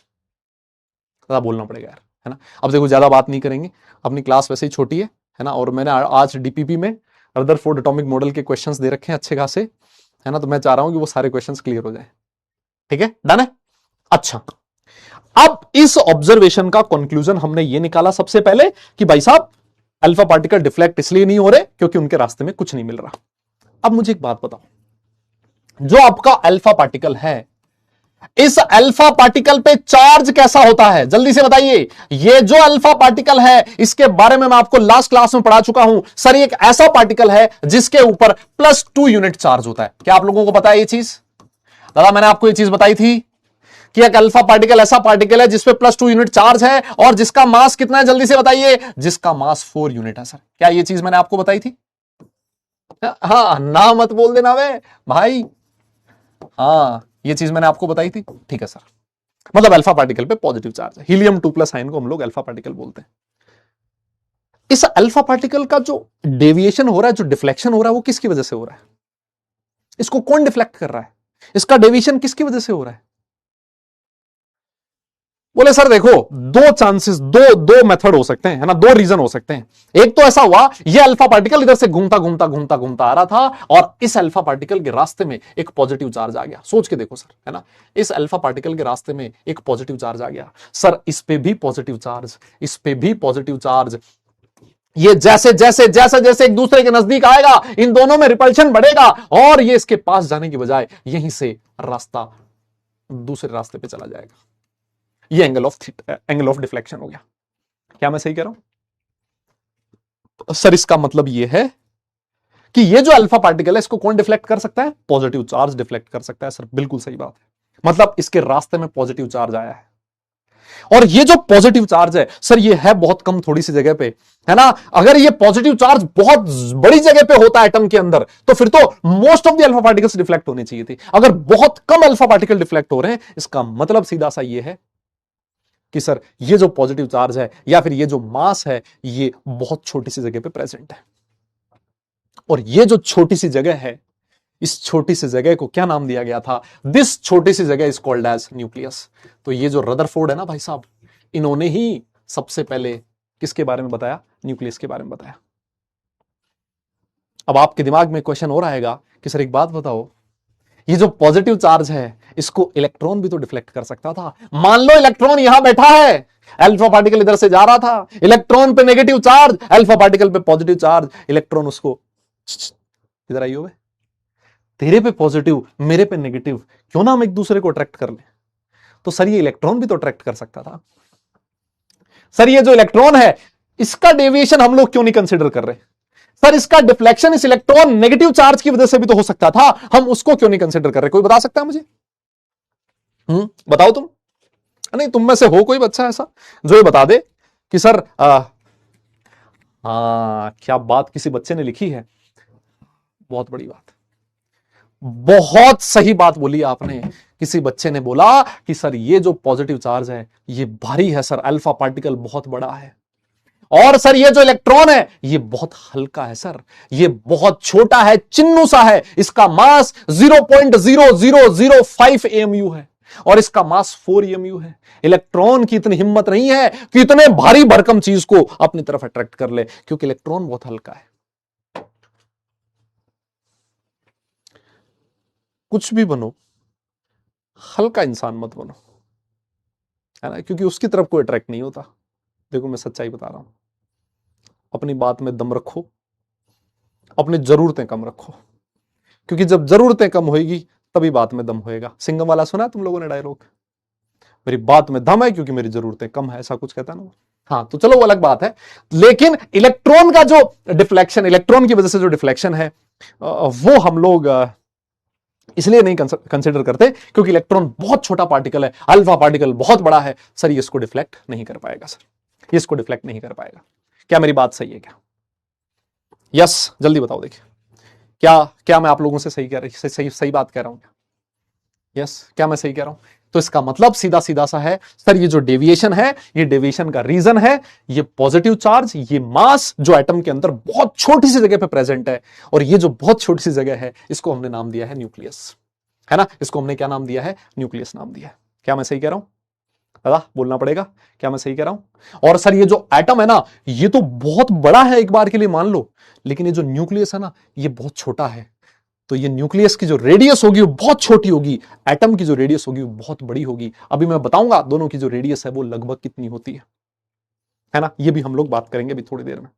ज्यादा बोलना पड़ेगा यार, है ना? अब देखो, ज्यादा बात नहीं करेंगे, अपनी क्लास वैसे ही छोटी है ना? और मैंने आज डीपीपी में रदरफोर्ड एटॉमिक मॉडल के क्वेश्चंस दे रखे हैं अच्छे खासे, है ना? तो मैं चाह रहा हूं कि वो सारे क्वेश्चंस क्लियर हो जाए। ठीक है, डन है? अच्छा, अब इस ऑब्जर्वेशन का कंक्लूजन हमने ये निकाला सबसे पहले कि भाई साहब अल्फा पार्टिकल डिफ्लेक्ट इसलिए नहीं हो रहे क्योंकि उनके रास्ते में कुछ नहीं मिल रहा। अब मुझे एक बात बताओ, जो आपका अल्फा पार्टिकल है, इस अल्फा पार्टिकल पे चार्ज कैसा होता है? जल्दी से बताइए। ये जो अल्फा पार्टिकल है इसके बारे में मैं आपको लास्ट क्लास में पढ़ा चुका हूं। सर ये एक ऐसा पार्टिकल है जिसके ऊपर +2 यूनिट चार्ज होता है। क्या आप लोगों को पता है ये चीज? दादा मैंने आपको ये चीज बताई थी कि एक अल्फा पार्टिकल ऐसा पार्टिकल है जिसपे +2 यूनिट चार्ज है और जिसका मास कितना है? जल्दी से बताइए। जिसका मास 4 यूनिट है। सर क्या ये चीज मैंने आपको बताई थी? हाँ, ना मत बोल देना वे भाई। हाँ, ये चीज मैंने आपको बताई थी। ठीक है सर। मतलब अल्फा पार्टिकल पे पॉजिटिव चार्ज है, हीलियम 2+ आयन को हम लोग अल्फा पार्टिकल बोलते हैं। इस अल्फा पार्टिकल का जो डेविएशन हो रहा है, जो डिफ्लेक्शन हो रहा है, वो किसकी वजह से हो रहा है? इसको कौन डिफ्लेक्ट कर रहा है? इसका डेविएशन किसकी वजह से हो रहा है? बोले सर देखो, दो चांसेस, दो मेथड हो सकते हैं, है ना? 2 रीजन हो सकते हैं। एक तो ऐसा हुआ, ये अल्फा पार्टिकल इधर से घूमता घूमता घूमता घूमता आ रहा था और इस अल्फा पार्टिकल के रास्ते में एक पॉजिटिव चार्ज आ गया। सोच के देखो सर, है ना? इस अल्फा पार्टिकल के रास्ते में एक पॉजिटिव चार्ज आ गया। सर इस पे भी पॉजिटिव चार्ज, इस पे भी पॉजिटिव चार्ज। ये जैसे जैसे जैसे जैसे एक दूसरे के नजदीक आएगा, इन दोनों में रिपल्शन बढ़ेगा और ये इसके पास जाने की बजाय यहीं से रास्ता दूसरे रास्ते पे चला जाएगा। ये एंगल ऑफ डिफ्लेक्शन हो गया। क्या मैं सही कह रहा हूं? सर इसका मतलब ये है कि ये जो अल्फा पार्टिकल है इसको कौन डिफ्लेक्ट कर सकता है? पॉजिटिव चार्ज डिफ्लेक्ट कर सकता है। सर बिल्कुल सही बात है। मतलब इसके रास्ते में पॉजिटिव चार्ज आया है। और ये जो पॉजिटिव चार्ज है सर, ये है बहुत कम थोड़ी सी जगह पे, है ना। अगर ये पॉजिटिव चार्ज बहुत बड़ी जगह पे होता है एटम के अंदर, तो फिर तो most of the alpha particles deflect होने चाहिए थे। अगर बहुत कम अल्फा पार्टिकल डिफ्लेक्ट हो रहे हैं, इसका मतलब सीधा सा ये है कि सर ये जो पॉजिटिव चार्ज है या फिर ये जो मास है, ये बहुत छोटी सी जगह पे प्रेजेंट है। और ये जो छोटी सी जगह है, इस छोटी सी जगह को क्या नाम दिया गया था? दिस छोटी सी जगह इज कॉल्ड एज न्यूक्लियस। तो ये जो रदरफोर्ड है ना भाई साहब, इन्होंने ही सबसे पहले किसके बारे में बताया? न्यूक्लियस के बारे में बताया। अब आपके दिमाग में क्वेश्चन और आएगा कि सर एक बात बताओ, ये जो पॉजिटिव चार्ज है इसको इलेक्ट्रॉन भी तो डिफ्लेक्ट कर सकता था। मान लो इलेक्ट्रॉन यहां बैठा है, अल्फा पार्टिकल इधर से जा रहा था, इलेक्ट्रॉन पे नेगेटिव चार्ज, अल्फा पार्टिकल पे पॉजिटिव चार्ज, इलेक्ट्रॉन उसको इधर आइयो, तेरे पे पॉजिटिव मेरे पे नेगेटिव, क्यों ना हम एक दूसरे को अट्रैक्ट कर ले। तो सर ये इलेक्ट्रॉन भी तो अट्रैक्ट कर सकता था। सर ये जो इलेक्ट्रॉन है इसका डेविएशन हम लोग क्यों नहीं कंसिडर कर रहे? सर इसका डिफ्लेक्शन इस इलेक्ट्रॉन नेगेटिव चार्ज की वजह से भी तो हो सकता था, हम उसको क्यों नहीं कंसिडर कर रहे? कोई बता सकता है मुझे? बताओ तुम। नहीं, तुम में से हो कोई बच्चा ऐसा जो ये बता दे कि सर क्या बात किसी बच्चे ने लिखी है, बहुत बड़ी बात, बहुत सही बात बोली आपने। किसी बच्चे ने बोला कि सर ये जो पॉजिटिव चार्ज है ये भारी है सर, अल्फा पार्टिकल बहुत बड़ा है, और सर ये जो इलेक्ट्रॉन है ये बहुत हल्का है सर, ये बहुत छोटा है, चिन्नू सा है, इसका मास 0.0005 एमयू है और इसका मास 4 एमयू है। इलेक्ट्रॉन की इतनी हिम्मत नहीं है कि इतने भारी भरकम चीज को अपनी तरफ अट्रैक्ट कर ले, क्योंकि इलेक्ट्रॉन बहुत हल्का है। कुछ भी बनो, हल्का इंसान मत बनो, है ना, क्योंकि उसकी तरफ कोई अट्रैक्ट नहीं होता। देखो मैं सच्चाई बता रहा हूं, अपनी बात में दम रखो, अपनी जरूरतें कम रखो, क्योंकि जब जरूरतें कम होगी तभी बात में दम होएगा। सिंघम वाला सुना तुम लोगों ने डायलॉग? मेरी बात में दम है क्योंकि मेरी जरूरतें कम है, ऐसा कुछ कहता ना। हाँ, तो चलो वो अलग बात है। लेकिन इलेक्ट्रॉन का जो डिफ्लेक्शन, इलेक्ट्रॉन की वजह से जो डिफ्लेक्शन है, वो हम लोग इसलिए नहीं कंसिडर करते क्योंकि इलेक्ट्रॉन बहुत छोटा पार्टिकल है, अल्फा पार्टिकल बहुत बड़ा है। सर ये इसको डिफ्लेक्ट नहीं कर पाएगा, सर ये इसको डिफ्लेक्ट नहीं कर पाएगा। क्या मेरी बात सही है क्या? यस, जल्दी बताओ। देखिए क्या मैं आप लोगों से सही कह रही, सही बात कह रहा हूं? यस, क्या मैं सही कह रहा हूं? तो इसका मतलब सीधा सीधा सा है सर, ये जो डेविएशन है, ये डेविएशन का रीजन है ये पॉजिटिव चार्ज, ये मास जो एटम के अंदर बहुत छोटी सी जगह पे प्रेजेंट है। और ये जो बहुत छोटी सी जगह है इसको हमने नाम दिया है न्यूक्लियस, है ना। इसको हमने क्या नाम दिया है? न्यूक्लियस नाम दिया है। क्या मैं सही कह रहा हूं? दादा बोलना पड़ेगा, क्या मैं सही कह रहा हूं? और सर ये जो एटम है ना, ये तो बहुत बड़ा है एक बार के लिए मान लो, लेकिन ये जो न्यूक्लियस है ना, ये बहुत छोटा है। तो ये न्यूक्लियस की जो रेडियस होगी वो बहुत छोटी होगी, एटम की जो रेडियस होगी वो बहुत बड़ी होगी। अभी मैं बताऊंगा दोनों की जो रेडियस है वो लगभग कितनी होती है ना। ये भी हम लोग बात करेंगे अभी थोड़ी देर में,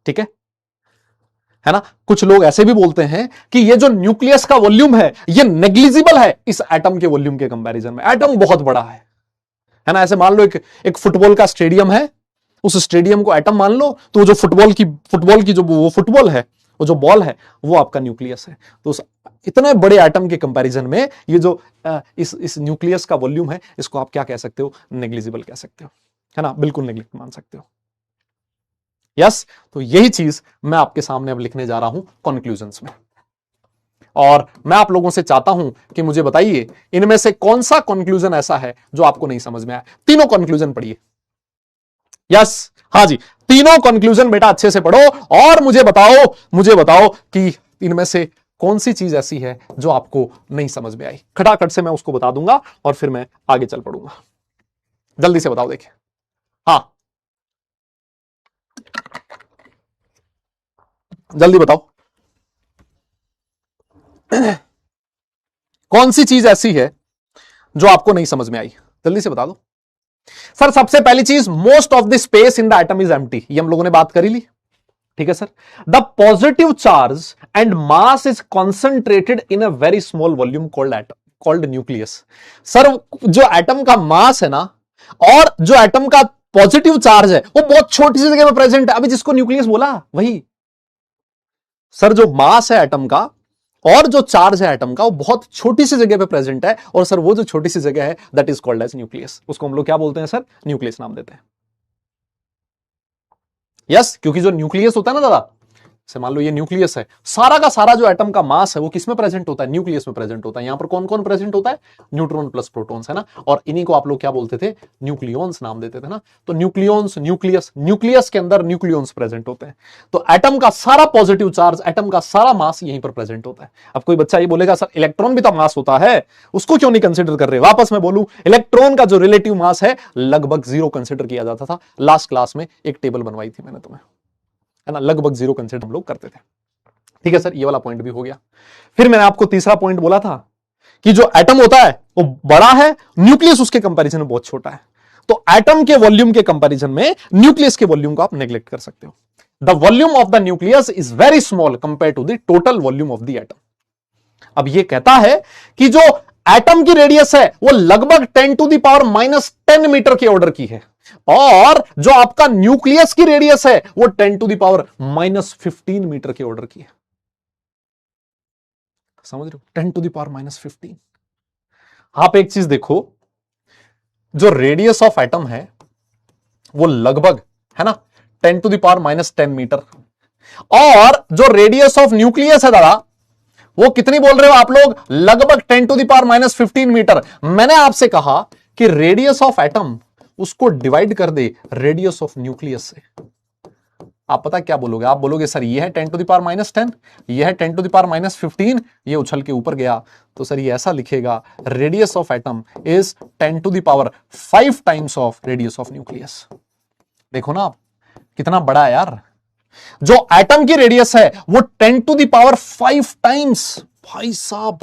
ठीक है ना। कुछ लोग ऐसे भी बोलते हैं कि ये जो न्यूक्लियस का वॉल्यूम है ये नेग्लिजिबल है इस एटम के वॉल्यूम के कंपैरिजन में, एटम बहुत बड़ा है ना। ऐसे मान लो एक फुटबॉल का स्टेडियम है, उस स्टेडियम को एटम मान लो, तो जो फुटबॉल की जो वो फुटबॉल है, वो जो बॉल है वो आपका न्यूक्लियस है। तो उस इतने बड़े एटम के कंपैरिजन में ये जो इस न्यूक्लियस का वॉल्यूम है, इसको आप क्या कह सकते हो? नेग्लिजिबल कह सकते हो, है ना, बिल्कुल नेग्लिजिबल मान सकते हो। यस, तो यही चीज मैं आपके सामने अब लिखने जा रहा हूं कंक्लूजन्स में। और मैं आप लोगों से चाहता हूं कि मुझे बताइए इनमें से कौन सा कंक्लूजन ऐसा है जो आपको नहीं समझ में आया। तीनों कंक्लूजन पढ़िए। यस, हाँ जी, तीनों कंक्लूजन बेटा अच्छे से पढ़ो और मुझे बताओ कि इनमें से कौन सी चीज ऐसी है जो आपको नहीं समझ में आई। खटाखट से मैं उसको बता दूंगा और फिर मैं आगे चल पड़ूंगा। जल्दी से बताओ। देखिए, हाँ जल्दी बताओ कौन सी चीज ऐसी है जो आपको नहीं समझ में आई, जल्दी से बता दो। सर सबसे पहली चीज, most of the space in the atom is empty, ये हम लोगों ने बात करी ली, ठीक है sir. The positive charge and mass is concentrated in a very small volume called nucleus. Sir जो एटम का मास है ना और जो एटम का पॉजिटिव चार्ज है वो बहुत छोटी सी जगह में प्रेजेंट है, अभी जिसको न्यूक्लियस बोला वही। सर जो मास है एटम का और जो चार्ज है एटम का वो बहुत छोटी सी जगह पे प्रेजेंट है, और सर वो जो छोटी सी जगह है that is called as nucleus. उसको हम लोग क्या बोलते हैं सर? न्यूक्लियस नाम देते हैं। यस, क्योंकि जो न्यूक्लियस होता है ना दादा, से मान लो ये न्यूक्लियस है, सारा का सारा जो एटम का मास है वो किसमें प्रेजेंट होता है? न्यूक्लियस में प्रेजेंट होता है। यहां पर कौन कौन प्रेजेंट होता है? न्यूट्रॉन प्लस प्रोटॉन्स, है ना। और इन्हीं को आप लोग क्या बोलते थे? न्यूक्लियॉन्स नाम देते थे ना। तो न्यूक्लियॉन्स, न्यूक्लियस, न्यूक्लियस के अंदर न्यूक्लियॉन्स प्रेजेंट होते हैं। तो एटम का सारा पॉजिटिव चार्ज, एटम का सारा मास यहीं पर प्रेजेंट होता है। अब कोई बच्चा ये बोलेगा सर इलेक्ट्रॉन भी तो मास होता है, उसको क्यों नहीं कंसिडर कर रहे? वापस मैं बोलूं, इलेक्ट्रॉन का जो रिलेटिव मास है लगभग 0 कंसिडर किया जाता था। लास्ट क्लास में एक टेबल बनवाई थी मैंने तुम्हें, है ना, लगभग 0 कंसिडर हम लोग करते थे। ठीक है सर, ये वाला पॉइंट भी हो गया। फिर मैंने आपको तीसरा पॉइंट बोला था कि जो एटम होता है वो बड़ा है, न्यूक्लियस उसके कंपैरिजन में बहुत छोटा है। तो एटम के वॉल्यूम के कंपैरिजन में न्यूक्लियस के वॉल्यूम को आप नेग्लेक्ट कर सकते हो। The volume of the nucleus is very small compare to the total volume of the atom. अब ये कहता है कि जो एटम की रेडियस है वो लगभग 10 टू द पावर -10 मीटर के ऑर्डर की है, और जो आपका न्यूक्लियस की रेडियस है वो 10 टू द पावर -15 मीटर के ऑर्डर की है। समझ रहे हो? 10 टू द पावर -15। आप एक चीज देखो, जो रेडियस ऑफ एटम है वो लगभग, है ना, 10 टू द पावर -10 मीटर, और जो रेडियस ऑफ न्यूक्लियस है दादा वो कितनी बोल रहे हो आप लोग? लगभग 10 टू द पावर -15 मीटर। मैंने आपसे कहा कि रेडियस ऑफ एटम उसको डिवाइड कर दे रेडियस ऑफ न्यूक्लियस से। आप पता क्या बोलोगे? आप बोलोगे सर ये है 10 टू द पावर -10, ये है 10 टू द पावर -15, ये उछल के ऊपर गया। तो सर ये ऐसा लिखेगा, radius of atom is 10 to the power 5 times of radius of nucleus. देखो ना आप, कितना बड़ा है यार। जो एटम की रेडियस है वो 10 टू द पावर 5 टाइम्स, भाई साहब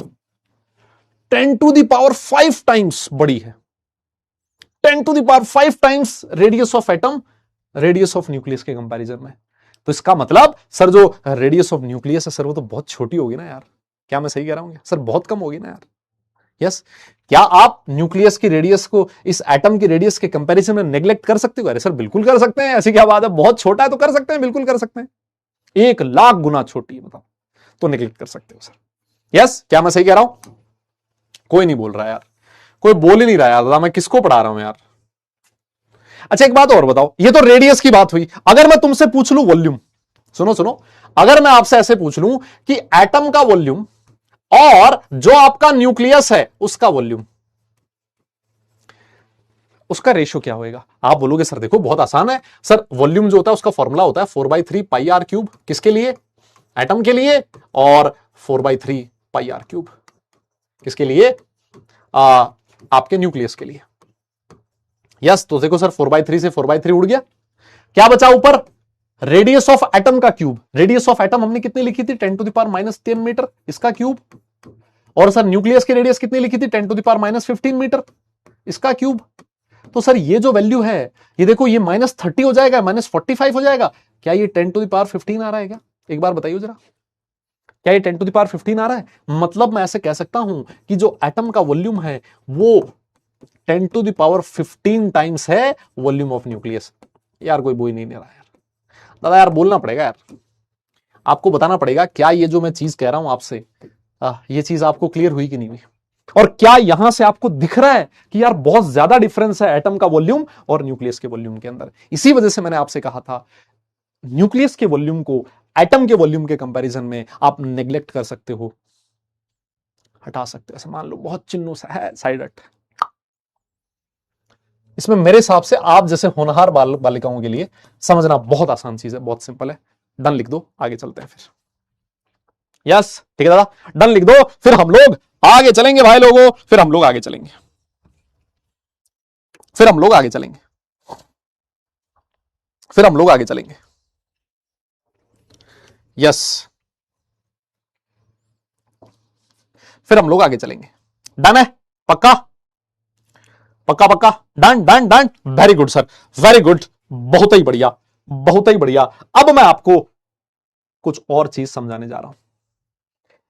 10 टू द पावर 5 टाइम्स बड़ी है। 10 to the power 5 times radius of atom radius of nucleus के कंपैरिजन में। तो इसका मतलब सर जो रेडियस ऑफ न्यूक्लियस है सर वो तो बहुत छोटी होगी ना यार। क्या मैं सही कह रहा हूं? सर बहुत कम होगी ना यार। यस, क्या आप न्यूक्लियस की रेडियस को इस एटम की रेडियस के कंपैरिजन में नेग्लेक्ट कर सकते हो? अरे सर बिल्कुल कर सकते हैं, ऐसी क्या बात है, बहुत छोटा है तो कर सकते हैं, बिल्कुल कर सकते हैं। 1,00,000 गुना छोटी है बताओ, तो नेग्लेक्ट कर सकते हो सर। यस, क्या मैं सही कह रहा हूं? कोई नहीं बोल रहा यार, कोई बोल ही नहीं रहा यार। दादा मैं किसको पढ़ा रहा हूं यार। अच्छा एक बात और बताओ, ये तो रेडियस की बात हुई, अगर मैं तुमसे पूछ लूं वॉल्यूम, सुनो सुनो, अगर मैं आपसे ऐसे पूछ लूं कि एटम का वॉल्यूम और जो आपका न्यूक्लियस है उसका वॉल्यूम, उसका रेशियो क्या होगा? आप बोलोगे सर देखो बहुत आसान है सर, वॉल्यूम जो होता है उसका फॉर्मूला होता है 4/3 पाई आर क्यूब। किसके लिए? एटम के लिए। और 4/3 पाई आर क्यूब किसके लिए? आपके न्यूक्लियस के लिए। यस, तो देखो सर 4/3 से 4/3 उड़ गया, क्या बचा ऊपर? रेडियस ऑफ एटम का क्यूब। रेडियस ऑफ एटम हमने कितनी लिखी थी? 10 टू द पावर -10 मीटर, इसका क्यूब। और सर न्यूक्लियस की रेडियस कितनी लिखी थी? 10 टू द पावर -15 मीटर, इसका क्यूब। तो सर ये जो वैल्यू है, ये देखो ये -30 हो जाएगा, -45 हो जाएगा। क्या ये 10 टू द पावर 15 आ रहा है क्या? एक बार बताइए जरा, क्या ये 10 टू द पावर 15 आ रहा है? मतलब मैं ऐसे कह सकता हूं कि जो एटम का वॉल्यूम है वो 10 टू द पावर 15 टाइम्स है वॉल्यूम ऑफ न्यूक्लियस। यार कोई बोल नहीं रहा यार दादा, यार बोलना पड़ेगा यार, आपको बताना पड़ेगा क्या ये जो मैं चीज कह रहा हूं आपसे, ये चीज आपको क्लियर हुई कि नहीं हुई? और क्या यहां से आपको दिख रहा है कि यार बहुत ज्यादा डिफरेंस है एटम का वॉल्यूम और न्यूक्लियस के वॉल्यूम के अंदर? इसी वजह से मैंने आपसे कहा था न्यूक्लियस के वॉल्यूम को एटम के वॉल्यूम के कंपैरिजन में आप नेग्लेक्ट कर सकते हो, हटा सकते हो। ऐसे मान लो बहुत चिन्हों से है साइड हट, इसमें मेरे हिसाब से आप जैसे होनहार बालिकाओं के लिए समझना बहुत आसान चीज है, बहुत सिंपल है। डन लिख दो, आगे चलते हैं फिर। यस ठीक है दादा, डन लिख दो, फिर हम लोग आगे चलेंगे भाई लोगों, फिर हम लोग आगे चलेंगे, फिर हम लोग आगे चलेंगे, फिर हम लोग आगे चलेंगे। यस, फिर हम लोग आगे चलेंगे। डन है? पक्का पक्का पक्का, done done done, very good sir, very good, बहुत ही बढ़िया, बहुत ही बढ़िया। अब मैं आपको कुछ और चीज समझाने जा रहा हूं।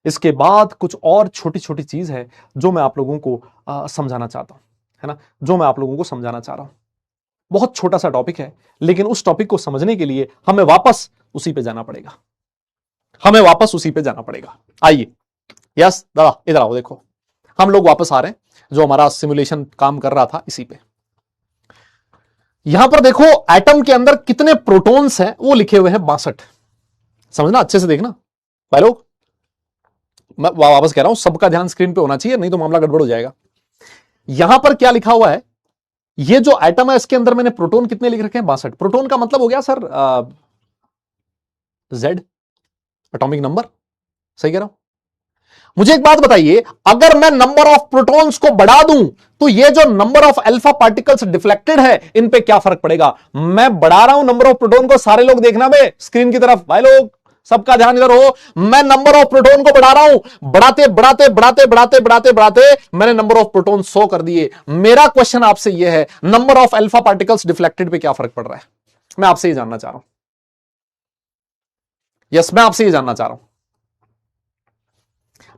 इसके बाद कुछ और छोटी छोटी चीज है जो मैं आप लोगों को समझाना चाहता हूं, है ना, जो मैं आप लोगों को समझाना चाह रहा हूं। बहुत छोटा सा टॉपिक है, लेकिन उस टॉपिक को समझने के लिए हमें वापस उसी पे जाना पड़ेगा, हमें वापस उसी पे जाना पड़ेगा। आइए यस दादा इधर आओ, देखो हम लोग वापस आ रहे हैं, जो हमारा सिमुलेशन काम कर रहा था इसी पे। यहां पर देखो एटम के अंदर कितने प्रोटॉन्स हैं, वो लिखे हुए हैं 62। समझना, अच्छे से देखना भाई लोग, मैं वापस कह रहा हूं, सबका ध्यान स्क्रीन पे होना चाहिए, नहीं तो मामला गड़बड़ हो जाएगा। यहां पर क्या लिखा हुआ है, ये जो एटम है इसके अंदर मैंने प्रोटॉन कितने लिख रखे हैं, 62। प्रोटॉन का मतलब हो गया सर जेड, एटॉमिक नंबर, सही कह रहा हूं। मुझे एक बात बताइए, अगर मैं नंबर ऑफ प्रोटॉन्स को बढ़ा दूं तो ये जो number of alpha particles deflected है इन पे क्या फर्क पड़ेगा। मैं बढ़ा रहा हूं नंबर ऑफ प्रोटॉन को, सारे लोग देखना बे स्क्रीन की तरफ, भाई लोग सबका ध्यान इधर हो। मैं नंबर ऑफ प्रोटॉन को बढ़ा रहा हूं, बढ़ाते बढ़ाते बढ़ाते बढ़ाते बढ़ाते बढ़ाते मैंने नंबर ऑफ प्रोटॉन 100 कर दिए। मेरा क्वेश्चन आपसे यह है, number of alpha particles deflected पे क्या फर्क पड़ रहा है, मैं आपसे ये जानना चाह रहा हूं। यस, मैं आपसे ये जानना चाह रहा हूं,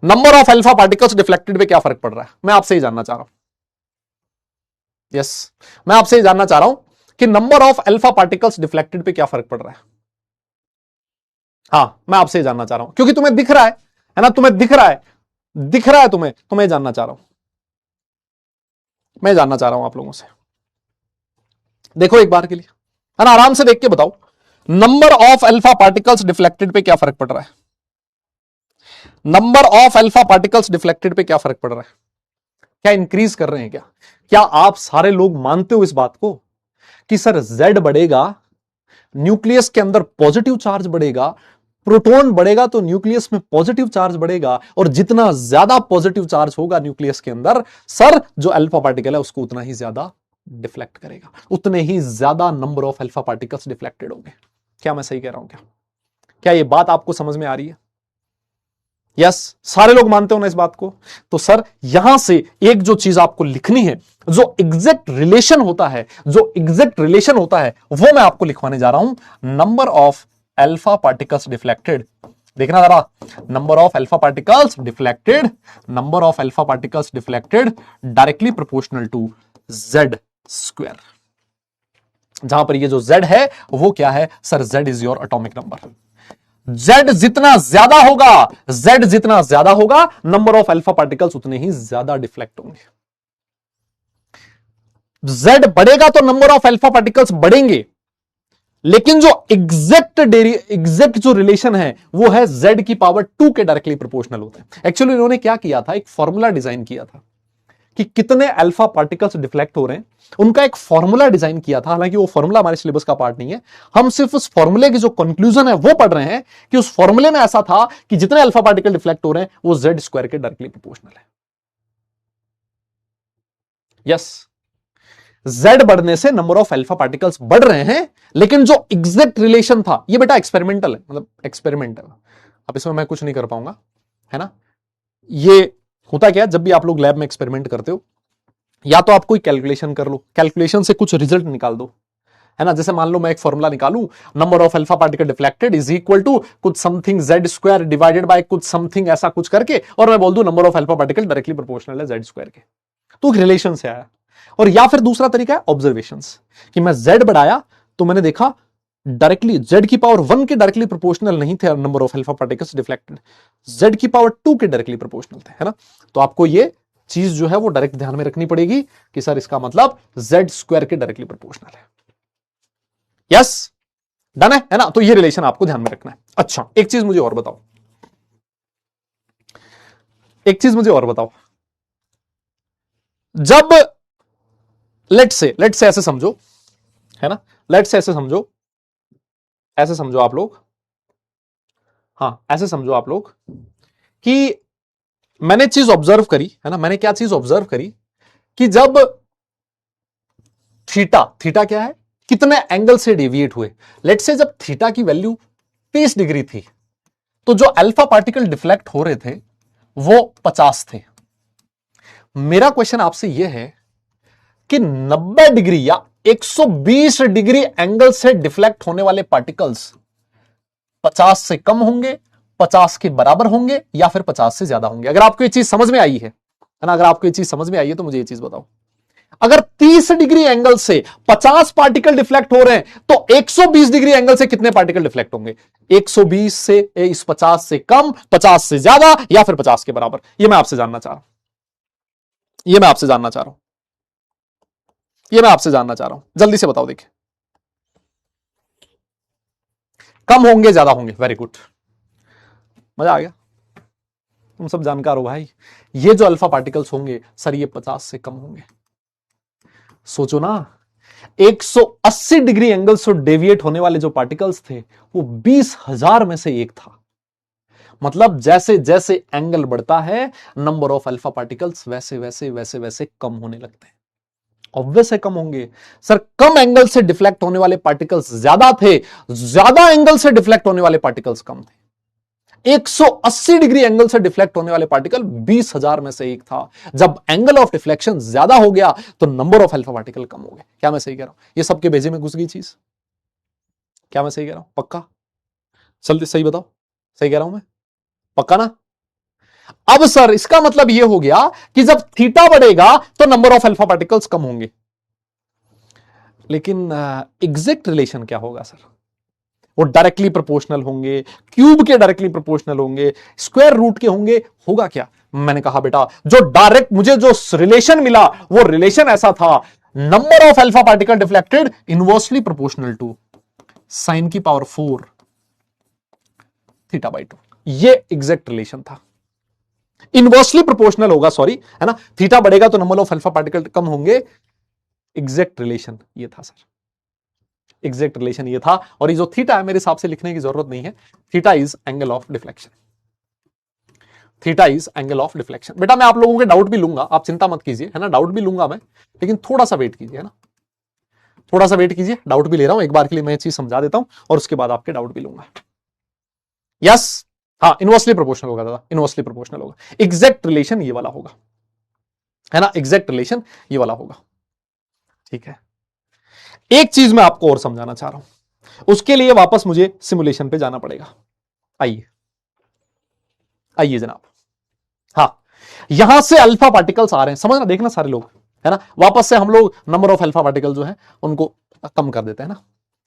number of alpha particles deflected पे क्या फर्क पड़ रहा है, मैं आपसे ही जानना चाह रहा हूं। यस, मैं आपसे ही जानना चाह रहा हूं कि number of alpha particles deflected पे क्या फर्क पड़ रहा है। हां, मैं आपसे ही जानना चाह रहा हूं, क्योंकि तुम्हें दिख रहा है ना, तुम्हें दिख रहा है, दिख रहा है तुम्हें जानना चाह रहा हूं, मैं जानना चाह रहा हूं आप लोगों से। देखो एक बार के लिए, है ना, आराम से देख के बताओ, number of alpha particles deflected पे क्या फर्क पड़ रहा है, number of alpha particles deflected पे क्या फर्क पड़ रहा है, क्या इंक्रीज कर रहे हैं क्या। क्या आप सारे लोग मानते हो इस बात को कि सर Z बढ़ेगा, न्यूक्लियस के अंदर पॉजिटिव चार्ज बढ़ेगा, प्रोटॉन बढ़ेगा तो न्यूक्लियस में पॉजिटिव चार्ज बढ़ेगा, और जितना ज्यादा पॉजिटिव चार्ज होगा न्यूक्लियस के अंदर, सर जो अल्फा पार्टिकल है उसको उतना ही ज्यादा डिफ्लेक्ट करेगा, उतने ही ज्यादा number of alpha particles deflected होंगे। क्या मैं सही कह रहा हूं क्या ये बात आपको समझ में आ रही है। यस, सारे लोग मानते हो ना इस बात को। तो सर यहां से एक जो चीज आपको लिखनी है, जो एग्जैक्ट रिलेशन होता है, वो मैं आपको लिखवाने जा रहा हूं, number of alpha particles deflected. देखना जरा, number of alpha particles deflected, number of alpha particles deflected directly proportional to Z square. जहां पर ये जो Z है वो क्या है sir, Z is your atomic number. Z जितना ज्यादा होगा, नंबर ऑफ अल्फा पार्टिकल्स उतने ही ज्यादा डिफ्लेक्ट होंगे। Z बढ़ेगा तो नंबर ऑफ अल्फा पार्टिकल्स बढ़ेंगे, लेकिन जो एग्जैक्ट जो रिलेशन है वो है Z की पावर 2 के डायरेक्टली प्रोपोर्शनल होते हैं। एक्चुअली इन्होंने क्या किया था, एक फॉर्मूला डिजाइन किया था कि कितने अल्फा पार्टिकल्स डिफ्लेक्ट हो रहे हैं, उनका एक फॉर्मूला डिजाइन किया था। हालांकि वो फॉर्मूला हमारे सिलेबस का पार्ट नहीं है, हम सिर्फ उस फॉर्मूले की जो कंक्लूजन है वो पढ़ रहे हैं कि उस फॉर्मूले में ऐसा था कि जितने अल्फा पार्टिकल डिफ्लेक्ट हो रहे हैं वो Z स्क्वायर के डायरेक्टली प्रोपोर्शनल है। यस, Z बढ़ने से नंबर ऑफ अल्फा पार्टिकल्स बढ़ रहे हैं, लेकिन जो एग्जैक्ट रिलेशन था, ये बेटा एक्सपेरिमेंटल है, मतलब एक्सपेरिमेंटल, अब इसमें मैं कुछ नहीं कर पाऊंगा, है ना। ये होता क्या है, जब भी आप लोग लैब में एक्सपेरिमेंट करते हो, या तो आप कोई कैलकुलेशन कर लो, कैलकुलेशन से कुछ रिजल्ट निकाल दो, है ना। जैसे मान लो मैं एक फॉर्मूला निकालूं, number of alpha particle deflected is equal to कुछ something Z square divided by कुछ समथिंग ऐसा कुछ करके, और मैं बोल दूं number of alpha particle directly proportional है Z स्क्वायर के, तो एक रिलेशन से आया। और या फिर दूसरा तरीका है ऑब्जर्वेशंस, कि मैं Z बढ़ाया तो मैंने देखा डायरेक्टली Z की पावर 1 के डायरेक्टली प्रोपोर्शनल नहीं थे number of alpha particles deflected, Z की पावर 2 के डायरेक्टली प्रोपोर्शनल थे, है ना। तो आपको ये चीज जो है वो डायरेक्ट ध्यान में रखनी पड़ेगी कि सर इसका मतलब Z स्क्वायर के डायरेक्टली प्रोपोर्शनल है। यस, डन है ना। तो ये रिलेशन आपको ध्यान में रखना है। अच्छा, एक चीज मुझे और बताओ, जब लेट से ऐसे समझो, है ना, लेट से ऐसे समझो आप लोग, हां ऐसे समझो आप लोग कि मैंने चीज ऑब्जर्व करी, है ना। मैंने क्या चीज ऑब्जर्व करी कि जब थीटा क्या है, कितने एंगल से डेविएट हुए। लेट से जब थीटा की वैल्यू 30 डिग्री थी, तो जो अल्फा पार्टिकल डिफ्लेक्ट हो रहे थे वो 50 थे। मेरा क्वेश्चन आपसे यह है कि 90 डिग्री या 120 डिग्री एंगल से डिफ्लेक्ट होने वाले पार्टिकल्स 50 से कम होंगे, 50 के बराबर होंगे, या फिर 50 से ज्यादा होंगे। अगर आपको ये चीज समझ में आई है ना, अगर आपको ये चीज समझ में आई है तो मुझे ये चीज बताओ। अगर 30 डिग्री एंगल से 50 पार्टिकल डिफ्लेक्ट हो रहे हैं तो 120 डिग्री एंगल से कितने पार्टिकल डिफ्लेक्ट होंगे? 120 से इस 50 से कम, 50 से ज्यादा, या फिर 50 के बराबर? ये मैं आपसे जानना चाह रहा हूं, ये मैं आपसे जानना चाह रहा हूं, ये मैं आपसे जानना चाह रहा हूं, जल्दी से बताओ। देखिए, कम होंगे ज्यादा होंगे? वेरी गुड, मजा आ गया, तुम सब जानकार हो भाई। ये जो अल्फा पार्टिकल्स होंगे सर, ये 50 से कम होंगे। सोचो ना, 180 डिग्री एंगल से डेविएट होने वाले जो पार्टिकल्स थे वो 20,000 में से एक था। मतलब जैसे जैसे एंगल बढ़ता है, नंबर ऑफ अल्फा पार्टिकल्स वैसे वैसे वैसे वैसे कम होने लगते हैं। ऑब्वियस है कम होंगे सर, कम एंगल से डिफ्लेक्ट होने वाले पार्टिकल्स ज्यादा थे, ज्यादा एंगल से डिफ्लेक्ट होने वाले पार्टिकल्स कम थे। 180 डिग्री एंगल से डिफ्लेक्ट होने वाले पार्टिकल 20,000 में से एक था। जब एंगल ऑफ डिफ्लेक्शन ज्यादा हो गया तो नंबर ऑफ अल्फा पार्टिकल कम हो गए। क्या मैं सही कह रहा हूं? ये सबके भेजे में घुस गई चीज। क्या मैं सही कह रहा हूं? पक्का? जल्दी सही बताओ, सही कह रहा हूं मैं? पक्का ना? अब सर इसका मतलब यह हो गया कि जब थीटा बढ़ेगा तो नंबर ऑफ अल्फा पार्टिकल्स कम होंगे। लेकिन एग्जैक्ट रिलेशन क्या होगा सर? वो डायरेक्टली प्रोपोर्शनल होंगे, क्यूब के डायरेक्टली प्रोपोर्शनल होंगे, स्क्वायर रूट के होंगे? होगा क्या? मैंने कहा बेटा, जो डायरेक्ट मुझे जो रिलेशन मिला वो रिलेशन ऐसा था, number of alpha particle deflected inversely proportional to sine की पावर 4 थीटा बाई 2। ये एग्जैक्ट रिलेशन था। इनवर्सली प्रोपोर्शनल होगा, सॉरी, है ना, थीटा बढ़ेगा तो नंबर ऑफ अल्फा पार्टिकल कम होंगे। एग्जैक्ट रिलेशन ये था सर, एग्जैक्ट रिलेशन ये था। और ये जो थीटा है मेरे हिसाब से लिखने की जरूरत नहीं है। Theta is angle of deflection, theta is angle of deflection. बेटा मैं आप लोगों के डाउट भी लूंगा, आप चिंता मत कीजिए, है ना, डाउट भी लूंगा मैं, लेकिन थोड़ा सा वेट कीजिए, है ना, थोड़ा सा वेट कीजिए। डाउट भी ले रहा हूं, एक बार के लिए मैं चीज समझा देता हूं और उसके बाद आपके डाउट भी लूंगा। यस, हाँ, इनवर्सली प्रोपोर्शनल होगा दादा, इनवर्सली प्रोपोर्शनल होगा। एग्जैक्ट रिलेशन ये वाला होगा, है ना, एग्जैक्ट रिलेशन ये वाला होगा। ठीक है, एक चीज मैं आपको और समझाना चाह रहा हूं, उसके लिए वापस मुझे सिमुलेशन पे जाना पड़ेगा। आइए आइए जनाब, हाँ, यहां से अल्फा पार्टिकल्स आ रहे हैं, समझना, देखना सारे लोग, है ना। वापस से हम लोग नंबर ऑफ अल्फा पार्टिकल जो है उनको कम कर देते हैं ना,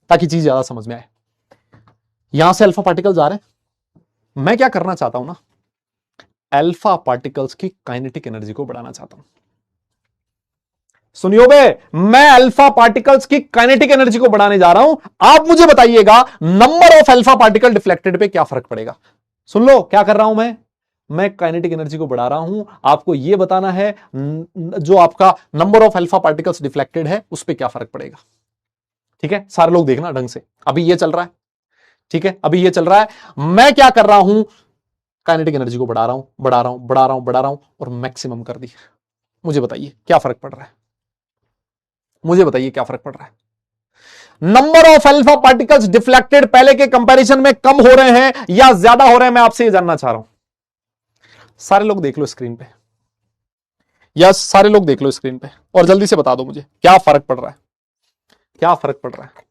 ताकि चीज ज्यादा समझ में आए। यहां से अल्फा पार्टिकल्स आ रहे हैं, मैं क्या करना चाहता हूं ना, अल्फा पार्टिकल्स की काइनेटिक एनर्जी को बढ़ाना चाहता हूं। सुनियो बे, मैं अल्फा पार्टिकल्स की काइनेटिक एनर्जी को बढ़ाने जा रहा हूं। आप मुझे बताइएगा number of alpha particle deflected पे क्या फर्क पड़ेगा। सुन लो क्या कर रहा हूं मैं काइनेटिक एनर्जी को बढ़ा रहा हूं। आपको यह बताना है जो आपका number of alpha particles deflected है उस पर क्या फर्क पड़ेगा। ठीक है, सारे लोग देखना ढंग से, अभी यह चल रहा है, ठीक है, अभी यह चल रहा है। मैं क्या कर रहा हूं, काइनेटिक एनर्जी को बढ़ा रहा हूं, बढ़ा रहा हूं, बढ़ा रहा हूं, बढ़ा रहा हूं और मैक्सिमम कर दी। मुझे बताइए क्या फर्क पड़ रहा है, मुझे बताइए क्या फर्क पड़ रहा है। Number of alpha particles deflected पहले के कंपैरिजन में कम हो रहे हैं या ज्यादा हो रहे हैं, मैं आपसे ये जानना चाह रहा हूं। सारे लोग देख लो स्क्रीन पे, यस, सारे लोग देख लो स्क्रीन पे और जल्दी से बता दो मुझे क्या फर्क पड़ रहा है, क्या फर्क पड़ रहा है।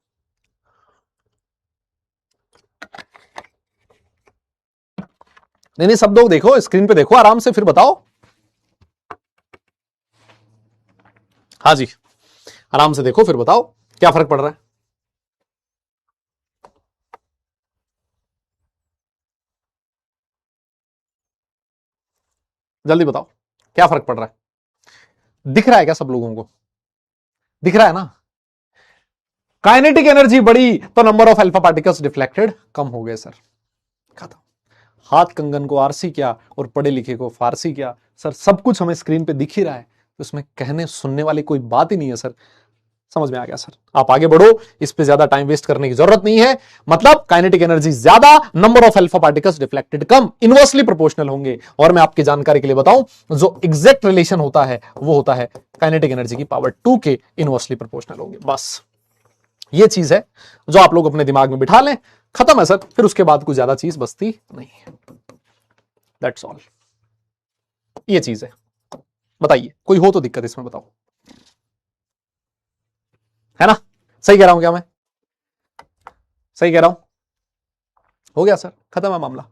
नहीं सब लोग देखो, स्क्रीन पे देखो आराम से, फिर बताओ। हाँ जी, आराम से देखो फिर बताओ क्या फर्क पड़ रहा है। जल्दी बताओ क्या फर्क पड़ रहा है। दिख रहा है क्या सब लोगों को? दिख रहा है ना? काइनेटिक एनर्जी बढ़ी तो number of alpha particles deflected कम हो गए सर, खत्म। हाथ कंगन को आरसी क्या और पढ़े लिखे को फारसी क्या सर, सब कुछ हमें स्क्रीन पे दिख ही रहा है, तो इसमें कहने सुनने वाली कोई बात ही नहीं है सर। समझ में आ गया सर, आप आगे बढ़ो, इस पे ज्यादा टाइम वेस्ट करने की जरूरत नहीं है। मतलब काइनेटिक एनर्जी ज्यादा, number of alpha particles deflected come, inversely proportional होंगे। और मैं आपकी जानकारी के लिए बताऊं, जो एग्जैक्ट रिलेशन होता है वो होता है काइनेटिक एनर्जी की पावर 2 के इनवर्सली प्रोपोर्शनल होंगे। बस ये चीज है जो आप लोग अपने दिमाग में बिठा लें, खत्म है सर, फिर उसके बाद कुछ ज्यादा चीज बचती नहीं है। दैट्स ऑल, ये चीज है। बताइए कोई हो तो दिक्कत इसमें बताओ, है ना? सही कह रहा हूं क्या मैं? सही कह रहा हूं? हो गया सर, खत्म है मामला।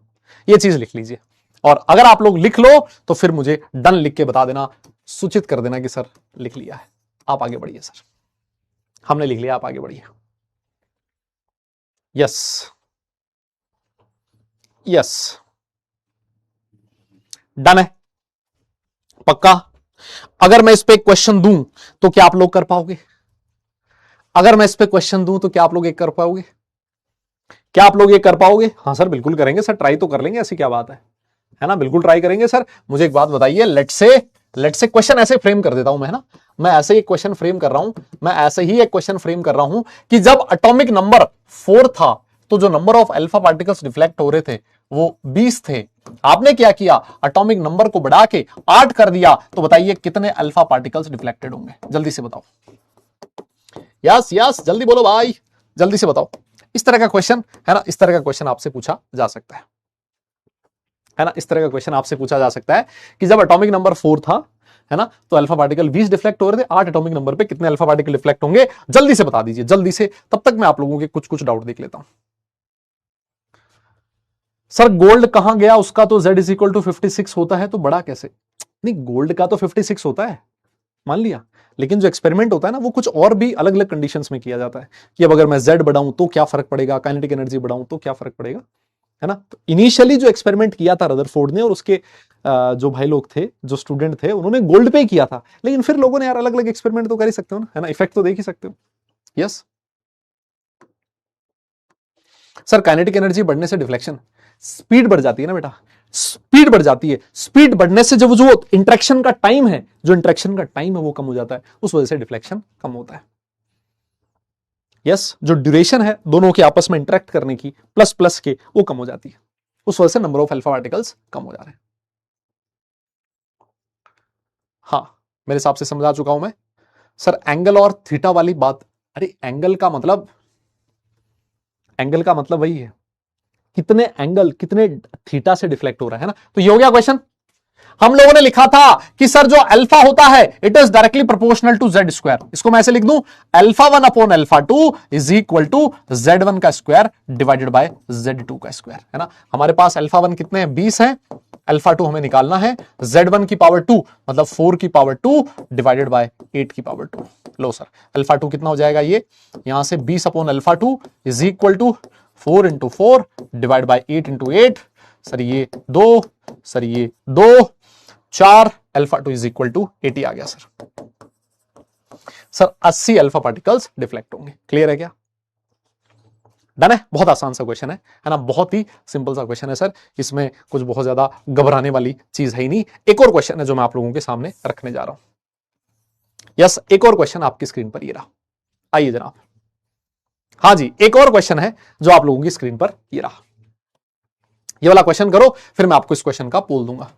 ये चीज लिख लीजिए और अगर आप लोग लिख लो तो फिर मुझे डन लिख के बता देना, सूचित कर देना कि सर लिख लिया है। आप आगे बढ़िए सर, हमने लिख लिया, आप आगे बढ़िए। यस यस, डन है, पक्का। अगर मैं इस पे एक क्वेश्चन दूं तो क्या आप लोग कर पाओगे? अगर मैं इस पे क्वेश्चन दूं तो क्या आप लोग एक कर पाओगे? क्या आप लोग ये कर पाओगे? हाँ सर बिल्कुल करेंगे सर, ट्राई तो कर लेंगे, ऐसी क्या बात है ना, बिल्कुल ट्राई करेंगे सर। मुझे एक बात बताइए, लेट से क्वेश्चन ऐसे फ्रेम कर देता हूं मैं, है ना, मैं ऐसे ही क्वेश्चन फ्रेम कर रहा हूं, मैं ऐसे ही एक क्वेश्चन फ्रेम कर रहा हूं कि जब एटॉमिक नंबर 4 था तो जो number of alpha particles reflect हो रहे थे वो 20 थे। आपने क्या किया, एटॉमिक नंबर को बढ़ा के 8 कर दिया, तो बताइए कितने अल्फा पार्टिकल्स रिफ्लेक्टेड होंगे? जल्दी से बताओ। यस यस, जल्दी बोलो भाई, जल्दी से बताओ। इस तरह का क्वेश्चन, है ना, इस तरह का क्वेश्चन आपसे पूछा जा सकता है ना, इस तरह का क्वेश्चन आपसे पूछा जा सकता है कि जब एटॉमिक नंबर 4 था, है ना, तो अल्फा पार्टिकल 20 डिफ्लेक्ट हो रहे थे, 8 एटॉमिक नंबर पे कितने अल्फा पार्टिकल डिफ्लेक्ट होंगे? जल्दी से बता दीजिए, जल्दी से। तब तक मैं आप लोगों के कुछ कुछ डाउट देख लेता हूं। सर गोल्ड कहां गया, उसका तो Z इज इक्वल टू 56 होता है, तो बड़ा कैसे? नहीं, गोल्ड का तो 56 होता है, मान लिया, लेकिन जो एक्सपेरिमेंट होता है ना वो कुछ और भी अलग अलग कंडीशंस में किया जाता है कि अब अगर मैं Z बढ़ाऊं तो क्या फर्क पड़ेगा, काइनेटिक एनर्जी बढ़ाऊं तो क्या फर्क पड़ेगा, है ना। तो इनिशियली जो एक्सपेरिमेंट किया था रदरफोर्ड ने और उसके जो भाई लोग थे, जो स्टूडेंट थे, उन्होंने गोल्ड पे किया था, लेकिन फिर लोगों ने यार अलग अलग एक्सपेरिमेंट तो कर ही सकते हो ना, है ना, इफेक्ट तो देख ही सकते हो। यस सर, काइनेटिक एनर्जी बढ़ने से डिफ्लेक्शन स्पीड बढ़ जाती है ना बेटा, स्पीड बढ़ जाती है। स्पीड बढ़ने से जब जो इंटरेक्शन का टाइम है, जो इंटरेक्शन का टाइम है वो कम हो जाता है, उस वजह से डिफ्लेक्शन कम होता है। यस, जो ड्यूरेशन है दोनों के आपस में इंटरेक्ट करने की प्लस प्लस के, वो कम हो जाती है, उस वजह से नंबर ऑफ अल्फा पार्टिकल्स कम हो जा रहे हैं। हाँ, मेरे हिसाब से समझा चुका हूं मैं। सर एंगल और थीटा वाली बात, अरे एंगल का मतलब, एंगल का मतलब वही है कितने एंगल, कितने थीटा से डिफ्लेक्ट हो रहा है ना। तो ये हो गया क्वेश्चन। हम लोगों ने लिखा था कि सर जो अल्फा होता है it is directly proportional to Z square, इसको मैं ऐसे लिख दूं, alpha 1 upon alpha 2 is equal to Z1 का स्क्वायर डिवाइडेड बाय Z2 का स्क्वायर, है ना। हमारे पास अल्फा 1 कितने हैं, 20 है, अल्फा 2 हमें निकालना है, Z1 की पावर 2 मतलब 4 की पावर 2 डिवाइडेड बाय 8 की पावर 2। लो सर, अल्फा 2 कितना हो जाएगा, ये यहां से 20 upon alpha 2 is equal to 4 into 4 divide by 8 into 8, sir ये 2, सर ये 2, 4, अल्फा 2 इज इक्वल टू 80 आ गया सर। सर 80 अल्फा पार्टिकल्स डिफ्लेक्ट होंगे। क्लियर है क्या? डन है। बहुत आसान सा क्वेश्चन है ना, बहुत ही सिंपल सा क्वेश्चन है सर, इसमें कुछ बहुत ज्यादा घबराने वाली चीज है ही नहीं। एक और क्वेश्चन है जो मैं आप लोगों के सामने रखने जा रहा हूं। यस, एक और क्वेश्चन आपकी स्क्रीन पर ये रहा, आइए जनाब। हाँ जी, एक और क्वेश्चन है जो आप लोगों की स्क्रीन पर ये रहा। ये वाला क्वेश्चन करो, फिर मैं आपको इस क्वेश्चन का पोल दूंगा।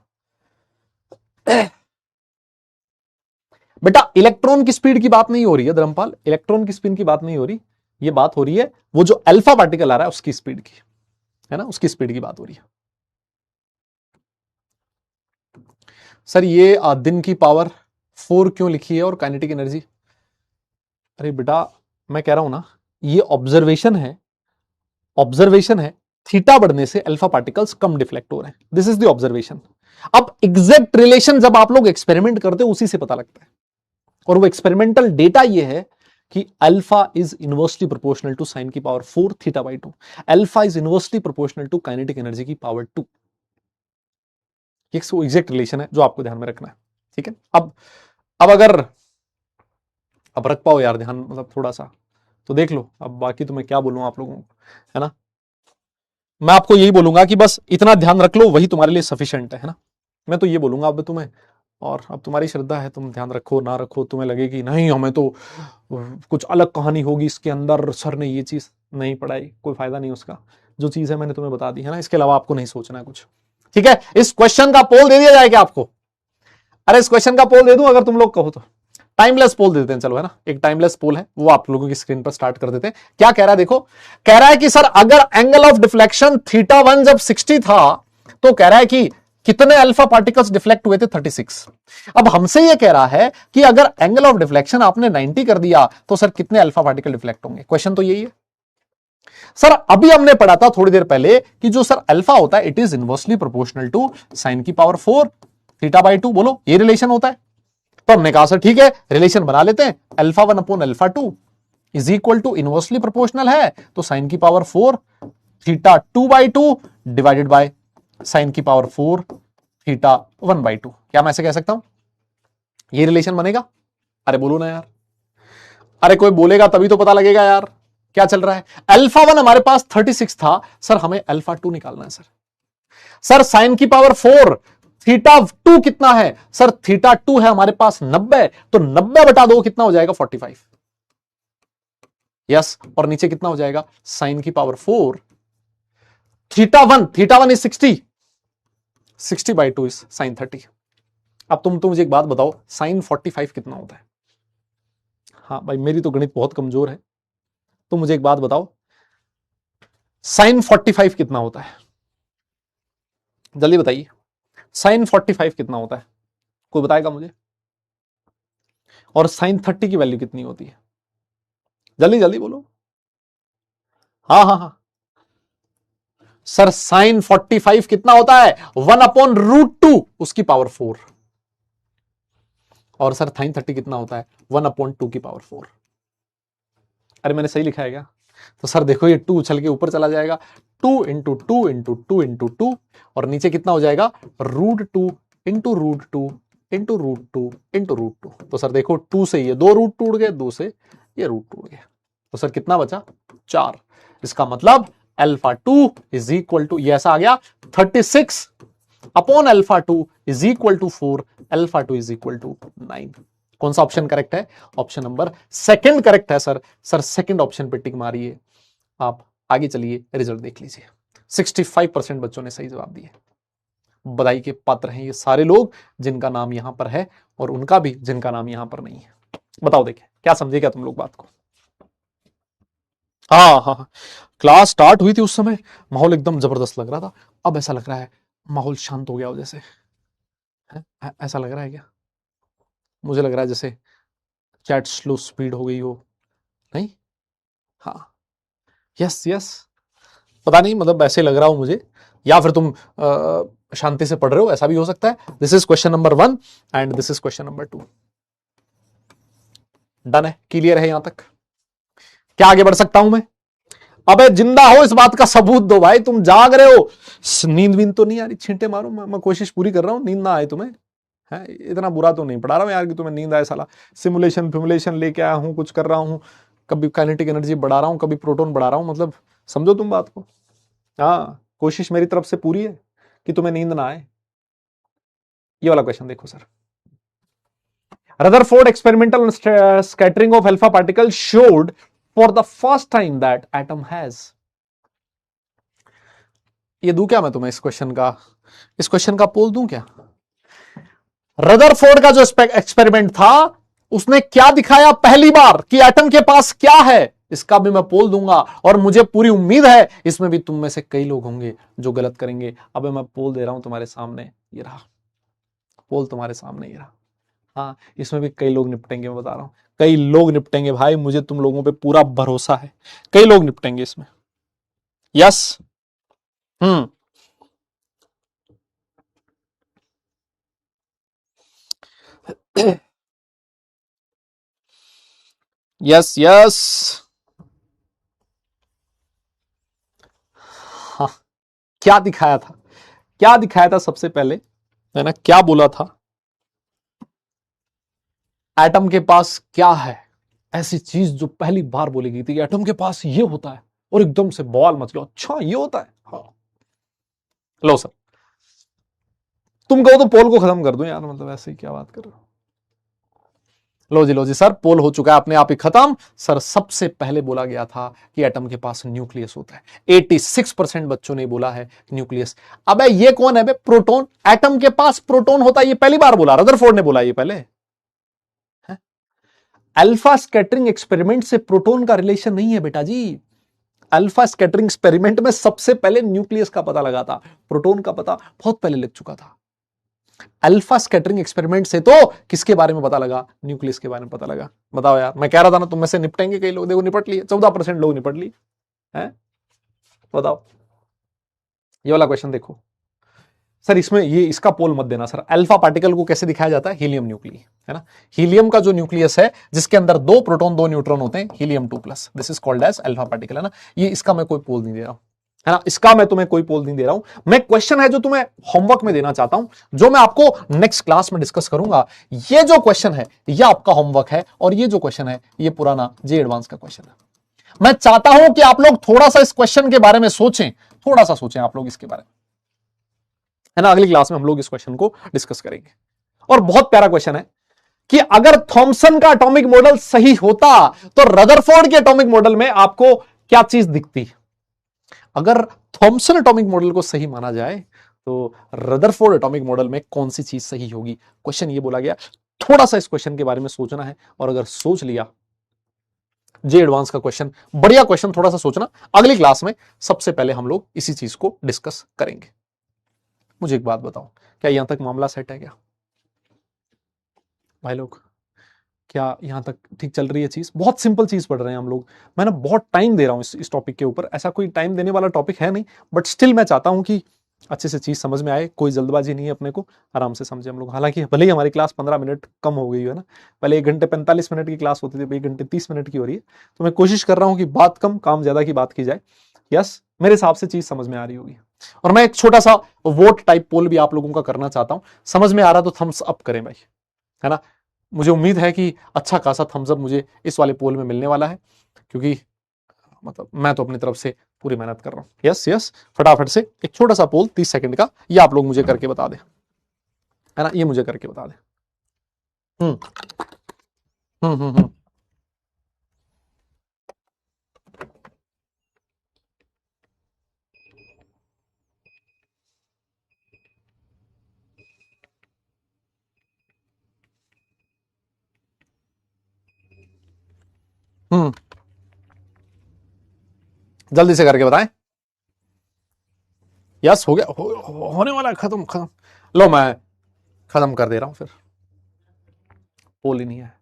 बेटा इलेक्ट्रॉन की स्पीड की बात नहीं हो रही है धर्मपाल, इलेक्ट्रॉन की स्पीड की बात नहीं हो रही, ये बात हो रही है वो जो अल्फा पार्टिकल आ रहा है उसकी स्पीड की, है ना, उसकी स्पीड की बात हो रही है। सर ये दिन की पावर 4 क्यों लिखी है और काइनेटिक एनर्जी? अरे बेटा मैं कह रहा हूं ना, ये ऑब्जर्वेशन है, ऑब्जर्वेशन है, थीटा बढ़ने से अल्फा पार्टिकल्स कम डिफ्लेक्ट हो रहे हैं, दिस इज द ऑब्जर्वेशन। अब एग्जैक्ट रिलेशन जब आप लोग एक्सपेरिमेंट करते हो उसी से पता लगता है, और वो एक्सपेरिमेंटल डेटा ये है कि alpha is inversely proportional to sine की power 4 theta by 2, alpha is inversely proportional to kinetic energy की पावर 2। ये एग्जैक्ट रिलेशन है जो आपको ध्यान में रखना है, ठीक है। अब अगर अब रख पाओ यार ध्यान, मतलब थोड़ा सा तो देख लो, अब बाकी तो मैं क्या बोलूं आप लोगों को, है ना। मैं आपको यही बोलूंगा कि बस इतना ध्यान रख लो, वही तुम्हारे लिए सफिशिएंट है ना। मैं तो ये बोलूंगा अब तुम्हें, और अब तुम्हारी श्रद्धा है, तुम ध्यान रखो ना रखो, तुम्हें लगे कि नहीं हमें तो कुछ अलग कहानी होगी इसके अंदर, सर ने ये चीज नहीं पढ़ाई, कोई फायदा नहीं उसका, जो चीज है मैंने तुम्हें बता दी है ना, इसके अलावा आपको नहीं सोचना है कुछ, ठीक है। इस क्वेश्चन का पोल दे दिया जाए क्या आपको? अरे इस क्वेश्चन का पोल दे दूं अगर तुम लोग कहो तो, टाइमलेस पोल देते हैं चलो, है ना, एक टाइमलेस पोल है वो आप लोगों की स्क्रीन पर स्टार्ट कर देते हैं। क्या कह रहा है देखो, कह रहा है कि सर अगर एंगल ऑफ डिफ्लेक्शन थीटा 1 जब 60 था तो कह रहा है कि कितने अल्फा पार्टिकल्स डिफ्लेक्ट हुए थे, 36। अब हमसे ये कह रहा है कि अगर एंगल ऑफ डिफ्लेक्शन आपने 90 कर दिया तो सर कितने अल्फा पार्टिकल डिफ्लेक्ट होंगे? क्वेश्चन तो यही है सर। अभी हमने पढ़ा था थोड़ी देर पहले कि जो सर अल्फा होता है it is inversely proportional to sine की पावर 4 थीटा बाई 2, बोलो ये रिलेशन होता है। तो हमने कहा सर ठीक है, रिलेशन बना लेते हैं, alpha 1 upon alpha 2 is equal to inversely proportional है, तो साइन की power 4 theta 2/2 divided by sine की पावर 4 थीटा 1/2। क्या मैं ऐसे कह सकता हूं ये रिलेशन बनेगा? अरे बोलो ना यार, अरे कोई बोलेगा तभी तो पता लगेगा यार क्या चल रहा है। अल्फा 1 हमारे पास 36 था सर, हमें अल्फा 2 निकालना है सर। सर साइन की पावर 4 थीटा 2 कितना है सर? थीटा 2 है हमारे पास 90, तो 90 बटा 2 कितना हो जाएगा? 45। यस, और नीचे कितना हो जाएगा? साइन की power 4 theta 1 is 60/2 is sine 30। अब तुम मुझे एक बात बताओ, साइन 45 कितना होता है? हाँ भाई, मेरी तो गणित बहुत कमजोर है, तो मुझे एक बात बताओ, साइन 45 कितना होता है? जल्दी बताइए, साइन 45 कितना होता है? कोई बताएगा मुझे? और साइन 30 की वैल्यू कितनी होती है? जल्दी जल्दी बोलो। हाँ हाँ हाँ सर, साइन 45 कितना होता है? 1/√2 उसकी पावर 4। और सर साइन 30 कितना होता है? 1/2 की पावर 4। अरे मैंने सही लिखा है क्या? तो सर देखो, ये 2 उछल के ऊपर चला जाएगा, 2 इंटू 2 इंटू 2 इंटू 2, और नीचे कितना हो जाएगा? √2 इंटू √2 इंटू √2 इंटू √2। तो सर देखो, 2 से ये 2 रूट टूट गए, 2 से ये रूट टूट गए, तो सर कितना बचा? 4। इसका मतलब अल्फा 2 इज इक्वल टू, ये ऐसा आ गया 36 upon alpha 2 is equal to 4, alpha 2 is equal to 9। कौन सा ऑप्शन करेक्ट है? ऑप्शन नंबर सेकंड करेक्ट है सर। सर सेकंड ऑप्शन पे टिक मारिए। आप आगे चलिए, रिजल्ट देख लीजिए। 65% बच्चों ने सही जवाब दिए। बधाई के पात्र हैं ये सारे लोग जिनका नाम यहां पर है, और उनका भी जिनका नाम यहां पर नहीं है। बताओ देखिए, क्या समझे क्या तुम लोग बात को? हाँ हाँ, क्लास स्टार्ट हुई थी उस समय माहौल एकदम जबरदस्त लग रहा था, अब ऐसा लग रहा है माहौल शांत हो गया हो जैसे। है? ऐसा लग रहा है क्या? मुझे लग रहा है जैसे चैट स्लो स्पीड हो गई हो। नहीं? हाँ, यस यस, पता नहीं, मतलब ऐसे लग रहा हो मुझे, या फिर तुम शांति से पढ़ रहे हो, ऐसा भी हो सकता है। This is question number 1 and this is question number 2। Done है, क्लियर है यहां तक? क्या आगे बढ़ सकता हूं मैं? अबे जिंदा हो इस बात का सबूत दो भाई, तुम जाग रहे हो, नींद वींद तो नहीं आ रही? छींटे मारो, मैं कोशिश पूरी कर रहा हूं, नींद ना आए तुम्हें। है, इतना बुरा तो नहीं पढ़ा रहा हूं यार कि तुम्हें नींद आए साला। सिमुलेशन फिमुलेशन लेके आया हूं, कुछ कर रहा हूं, कभी काइनेटिक एनर्जी बढ़ा रहा हूं, कभी प्रोटॉन बढ़ा रहा हूं, मतलब समझो तुम बात को। हाँ, कोशिश मेरी तरफ से पूरी है कि तुम्हें नींद ना आए। ये वाला क्वेश्चन देखो sir, Rutherford experimental scattering of alpha particle showed for the first time that atom has. ये दूं क्या मैं तुम्हें इस क्वेश्चन का पोल दूं क्या? रदरफोर्ड का जो एक्सपेरिमेंट था उसने क्या दिखाया पहली बार कि एटम के पास क्या है, इसका भी मैं पोल दूंगा, और मुझे पूरी उम्मीद है इसमें भी तुम में से कई लोग होंगे जो गलत करेंगे। अब मैं पोल दे रहा हूं तुम्हारे सामने, ये रहा पोल तुम्हारे सामने, ये रहा। हाँ, इसमें भी कई लोग निपटेंगे, मैं बता रहा हूं, कई लोग निपटेंगे भाई, मुझे तुम लोगों पे पूरा भरोसा है, कई लोग निपटेंगे इसमें। यस। हम्म। Yes yes. हाँ, क्या दिखाया था? क्या दिखाया था सबसे पहले? मैंने क्या बोला था? एटम के पास क्या है, ऐसी चीज जो पहली बार बोली गई थी कि एटम के पास ये होता है, और एकदम से बवाल मच गया, अच्छा ये होता है। हाँ, लो सर, तुम कहो तो पोल को खत्म कर दो यार, मतलब ऐसे ही क्या बात कर रहे हो। लो जी सर, पोल हो चुका है अपने आप ही खत्म। सर सबसे पहले बोला गया था कि एटम के पास न्यूक्लियस होता है। 86% बच्चों ने बोला है न्यूक्लियस। अबे ये कौन है बे? प्रोटॉन। एटम के पास प्रोटॉन होता है, ये पहली बार बोला, रदरफोर्ड ने बोला ये पहले। अल्फा स्कैटरिंग एक्सपेरिमेंट से प्रोटॉन का रिलेशन नहीं है बेटा जी। अल्फा स्कैटरिंग एक्सपेरिमेंट में सबसे पहले न्यूक्लियस का पता लगा था, प्रोटॉन का पता बहुत पहले लग चुका था। अल्फा स्कैटरिंग एक्सपेरिमेंट से तो किसके बारे में पता लगा? न्यूक्लियस के बारे में पता लगा। बताओ यार, मैं कह रहा था ना तुम में से निपटेंगे कई लोग, देखो निपट लिए, 14% लोग निपट लिए हैं। बताओ, ये वाला क्वेश्चन देखो, सर इसमें ये इसका पोल मत देना सर। अल्फा पार्टिकल को कैसे दिखाया जाता है? हीलियम न्यूक्ली, है ना। हीलियम का जो न्यूक्लियस है जिसके अंदर 2 प्रोटॉन 2 न्यूट्रॉन होते हैं, helium 2+, this is called as alpha particle, है ना। ये इसका मैं कोई पोल नहीं दे रहा हूं, है ना, इसका मैं तुम्हें कोई पोल नहीं दे रहा हूं। मैं क्वेश्चन है जो तुम्हें होमवर्क में देना चाहता हूं, जो मैं आपको नेक्स्ट क्लास में डिस्कस करूंगा। ये जो क्वेश्चन है ये आपका होमवर्क है, और ये जो क्वेश्चन है ये पुराना जे एडवांस का क्वेश्चन है। मैं चाहता हूं कि आप लोग थोड़ा सा इस क्वेश्चन के बारे में सोचें, थोड़ा सा सोचें आप लोग इसके बारे में, है ना। अगली क्लास में हम लोग इस क्वेश्चन को डिस्कस करेंगे। और बहुत प्यारा क्वेश्चन है कि अगर थॉमसन का एटॉमिक मॉडल सही होता तो रदरफोर्ड के एटॉमिक मॉडल में आपको क्या चीज दिखती? अगर थॉमसन एटॉमिक मॉडल को सही माना जाए तो रदरफोर्ड एटॉमिक मॉडल में कौन सी चीज सही होगी? क्वेश्चन ये बोला गया। थोड़ा सा इस क्वेश्चन के बारे में सोचना है, और अगर सोच लिया, जे एडवांस का क्वेश्चन, बढ़िया क्वेश्चन, थोड़ा सा सोचना। अगली क्लास में सबसे पहले हम लोग इसी चीज को डिस्कस करेंगे। मुझे एक बात बताओ, क्या यहां तक मामला सेट है क्या भाई लोग? क्या यहां तक ठीक चल रही है चीज? बहुत सिंपल चीज पढ़ रहे हैं हम लोग। मैं ना बहुत टाइम दे रहा हूं इस टॉपिक के ऊपर, ऐसा कोई टाइम देने वाला टॉपिक है नहीं, बट स्टिल मैं चाहता हूं कि अच्छे से चीज समझ में आए। कोई जल्दबाजी नहीं है अपने को, आराम से समझे हम लोग। हालांकि भले ही हमारी क्लास 15 मिनट कम हो गई है ना, पहले 1 घंटे 45 मिनट की क्लास होती थी, 1 घंटे 30 मिनट की हो रही है। तो मैं कोशिश कर रहा हूं कि बात कम काम ज्यादा की बात की जाए। यस, मेरे हिसाब से चीज समझ में आ रही होगी। और मैं एक छोटा सा वोट टाइप पोल भी आप लोगों का करना चाहता हूं। समझ में आ रहा तो थम्स अप करें भाई, है ना। मुझे उम्मीद है कि अच्छा खासा थम्स अप मुझे इस वाले पोल में मिलने वाला है, क्योंकि मतलब मैं तो अपनी तरफ से पूरी मेहनत कर रहा हूं। यस यस, फटाफट से एक छोटा सा पोल 30 सेकंड का, ये आप लोग मुझे करके बता दें, है ना, ये मुझे करके बता दें। हम्म हम्म हम्म हम्म हम्म, जल्दी से करके बताएं। यस, हो गया, होने वाला है, खत्म खत्म। लो मैं खत्म कर दे रहा हूं फिर, पोल ही नहीं है।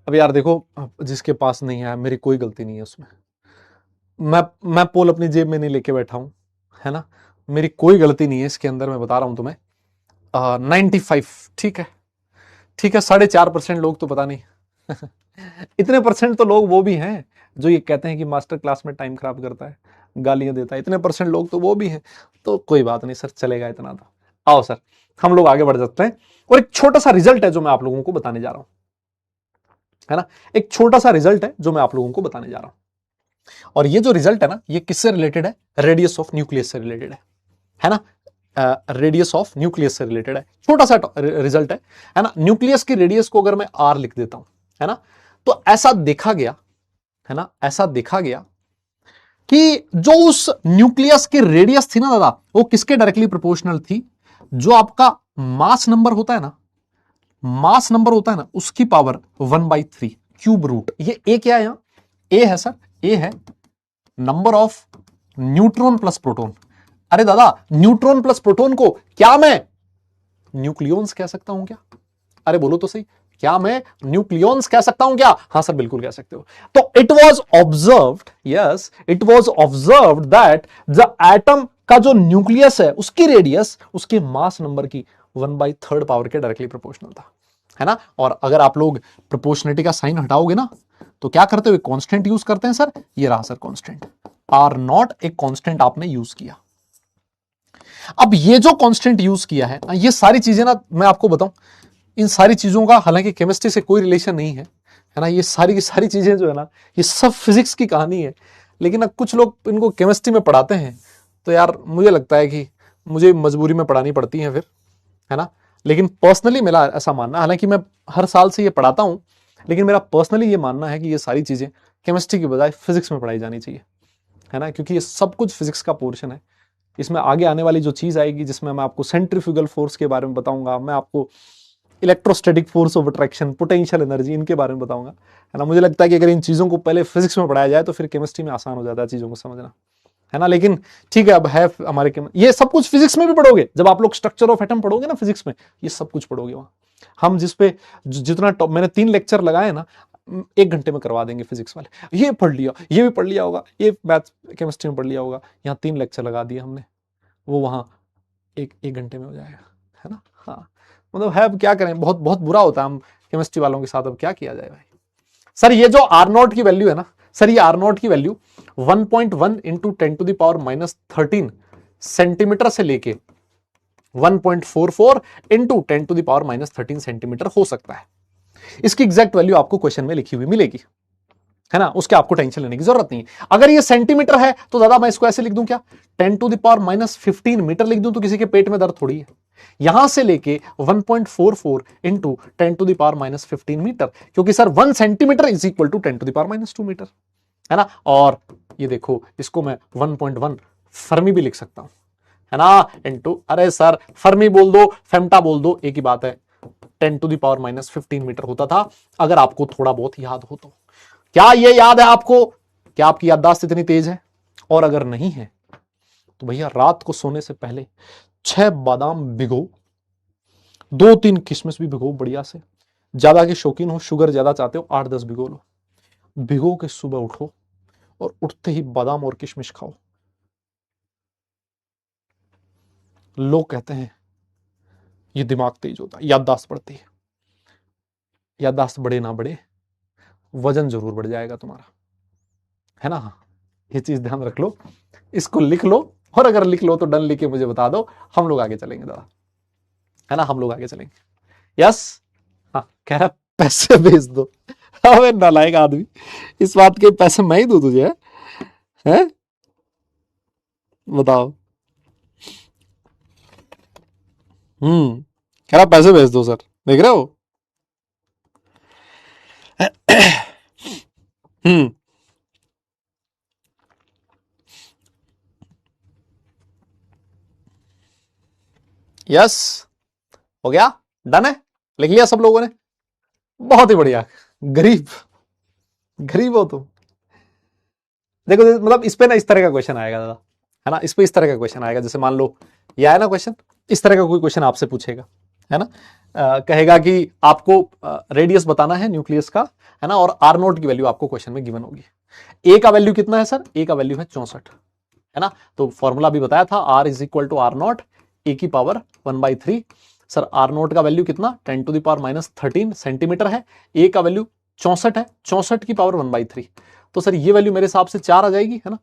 अब यार देखो, जिसके पास नहीं है मेरी कोई गलती नहीं है उसमें। मैं पोल अपनी जेब में नहीं लेके बैठा हूं, है ना। मेरी कोई गलती नहीं है इसके अंदर, मैं बता रहा हूं तुम्हें। 95, ठीक है, ठीक है। 4.5% लोग तो पता नहीं इतने परसेंट तो लोग वो भी हैं जो ये कहते हैं कि मास्टर क्लास में टाइम खराब करता है, गालियां देता है। इतने परसेंट लोग तो वो भी हैं। तो कोई बात नहीं सर, चलेगा इतना तो। आओ सर, हम लोग आगे बढ़ जाते हैं। और एक छोटा सा रिजल्ट है जो मैं आप लोगों को बताने जा रहा हूं, है ना। एक छोटा सा रिजल्ट है जो मैं आप लोगों को बताने जा रहा हूं। और ये जो रिजल्ट है ना, ये किससे रिलेटेड है? रेडियस ऑफ न्यूक्लियस से रिलेटेड है ना। रेडियस ऑफ न्यूक्लियस से रिलेटेड है, छोटा सा रिजल्ट है ना। न्यूक्लियस की रेडियस को अगर मैं आर लिख देता हूं, है ना, तो ऐसा देखा गया, है ना, ऐसा देखा गया कि जो उस न्यूक्लियस की रेडियस थी ना दादा, वो किसके डायरेक्टली प्रोपोर्शनल थी? जो आपका मास नंबर होता है ना, मास नंबर होता है ना, उसकी पावर 1/3 क्यूब रूट। ये ए क्या है यहां? ए है सर, ए है number of neutron plus proton. अरे दादा, न्यूट्रॉन प्लस प्रोटॉन को क्या मैं न्यूक्लियॉन्स कह सकता हूं क्या? अरे बोलो तो सही, क्या मैं न्यूक्लियॉन्स कह सकता हूं क्या? हाँ सर, बिल्कुल कह सकते हो। तो it was observed, yes, it was observed that the atom का जो न्यूक्लियस है उसकी रेडियस उसके मास नंबर की 1/3 पावर के डायरेक्टली प्रोपोर्शनल था, है ना। और अगर आप लोग प्रोपोर्शनलिटी का साइन हटाओगे ना, तो क्या करते हो? कांस्टेंट यूज करते हैं सर। ये रहा सर कांस्टेंट, आर नॉट, एक कांस्टेंट आपने यूज किया। अब ये जो कांस्टेंट यूज किया है, ये सारी चीजें ना, मैं आपको बताऊं, इन सारी चीजों का हालांकि केमिस्ट्री से कोई रिलेशन नहीं है ना। ये सारी की सारी चीजें जो है ना, ये सब फिजिक्स की कहानी है। लेकिन अब कुछ लोग इनको केमिस्ट्री में पढ़ाते हैं, तो यार मुझे लगता है कि मुझे मजबूरी में पढ़ानी पड़ती है फिर, है ना। लेकिन पर्सनली मेरा ऐसा मानना, हालांकि मैं हर साल से ये पढ़ाता हूं, लेकिन मेरा पर्सनली ये मानना है कि ये सारी चीजें केमिस्ट्री की बजाय फिजिक्स में पढ़ाई जानी चाहिए, है ना। क्योंकि ये सब कुछ फिजिक्स का पोर्शन है। इसमें आगे आने वाली जो चीज आएगी, जिसमें मैं आपको सेंट्रीफ्यूगल फोर्स के बारे में बताऊंगा, मैं आपको electrostatic force of attraction, potential energy, इनके बारे में बताऊंगा, है ना। मुझे लगता है कि अगर इन चीजों को पहले फिजिक्स में पढ़ाया जाए तो फिर केमिस्ट्री में आसान हो जाता है चीजों को समझना, है ना। लेकिन ठीक है, अब है हमारे ये सब कुछ फिजिक्स में भी पढ़ोगे। जब आप लोग स्ट्रक्चर ऑफ एटम पढ़ोगे ना फिजिक्स में, ये सब कुछ पढ़ोगे वहां। हम जिस पे जितना मैंने 3 लेक्चर लगाए ना, 1 घंटे में करवा देंगे फिजिक्स वाले। ये पढ़ लिया, ये भी पढ़ लिया होगा, ये मैथ केमिस्ट्री में पढ़ लिया होगा, यहाँ 3 लेक्चर लगा दिए हमने। वो वहां एक घंटे में हो जाएगा, है ना। हाँ मतलब है, अब क्या करें, बहुत बहुत बुरा होता है हम केमिस्ट्री वालों के साथ, अब क्या किया जाए भाई। सर ये जो आर नॉट की वैल्यू है ना सर, ये आर नॉट की वैल्यू 1.1 इंटू 10⁻⁻13 सेंटीमीटर से लेके 1.44 इंटू 10⁻⁻13 सेंटीमीटर हो सकता है। इसकी एग्जैक्ट वैल्यू आपको क्वेश्चन में लिखी हुई मिलेगी, है ना, उसके आपको टेंशन लेने की जरूरत नहीं है। अगर ये सेंटीमीटर है तो दादा मैं इसको ऐसे लिख दूं क्या, 10⁻⁻15 मीटर लिख दूं तो किसी के पेट में दर्द थोड़ी है। यहां से लेके 1.44 इंटू 10⁻⁻15 मीटर, क्योंकि sir 1 centimetre is equal to 10⁻⁻2 metre, है ना। और ये देखो इसको मैं 1.1 फर्मी भी लिख सकता हूं, है ना, इंटू, अरे सर फर्मी बोल दो फेम्टा बोल दो एक ही बात है, 10⁻⁻15 मीटर होता था, अगर आपको थोड़ा बहुत याद हो तो। क्या ये याद है आपको? क्या आपकी याददाश्त इतनी तेज है? और अगर नहीं है तो भैया रात को सोने से पहले 6 बादाम भिगो, 2-3 किशमिश भी भिगो बढ़िया से, ज्यादा के शौकीन हो, शुगर ज्यादा चाहते हो 8-10 भिगो लो, भिगो के सुबह उठो और उठते ही बादाम और किशमिश खाओ। लोग कहते हैं ये दिमाग तेज होता है, याददाश्त बढ़ती है। याददाश्त बढ़े ना बढ़े, वजन जरूर बढ़ जाएगा तुम्हारा, है ना। ये चीज ध्यान रख लो, इसको लिख लो, और अगर लिख लो तो डन लिख के मुझे बता दो, हम लोग आगे चलेंगे दादा, है ना, हम लोग आगे चलेंगे। यस, हाँ कह रहा पैसे भेज दो। अबे नालायक आदमी, इस बात के पैसे मैं ही दूं तुझे, है बताओ। कह रहा पैसे भेज दो सर, देख रहे हो। हम्म यस, हो गया, डन है, लिख लिया सब लोगों ने, बहुत ही बढ़िया। गरीब, गरीब हो तुम। देखो मतलब इस पे ना इस तरह का क्वेश्चन आएगा दादा, है ना, इस पे इस तरह का क्वेश्चन आएगा, जैसे मान लो ये आया ना क्वेश्चन, इस तरह का कोई क्वेश्चन आपसे पूछेगा, है ना, कहेगा कि आपको रेडियस बताना है न्यूक्लियस का, है ना, और आर नोट की वैल्यू आपको क्वेश्चन में गिवन होगी। ए का वैल्यू कितना है सर, ए का वैल्यू है 64, है ना, तो फॉर्मूला भी बताया था, R is equal to R naught A की पावर 1/3। सर आर नोट का वैल्यू कितना, 10⁻⁻13 सेंटीमीटर है, ए का वैल्यू 64 है, 64 की पावर 1/3, तो सर ये वैल्यू मेरे हिसाब से 4 आ जाएगी, है ना।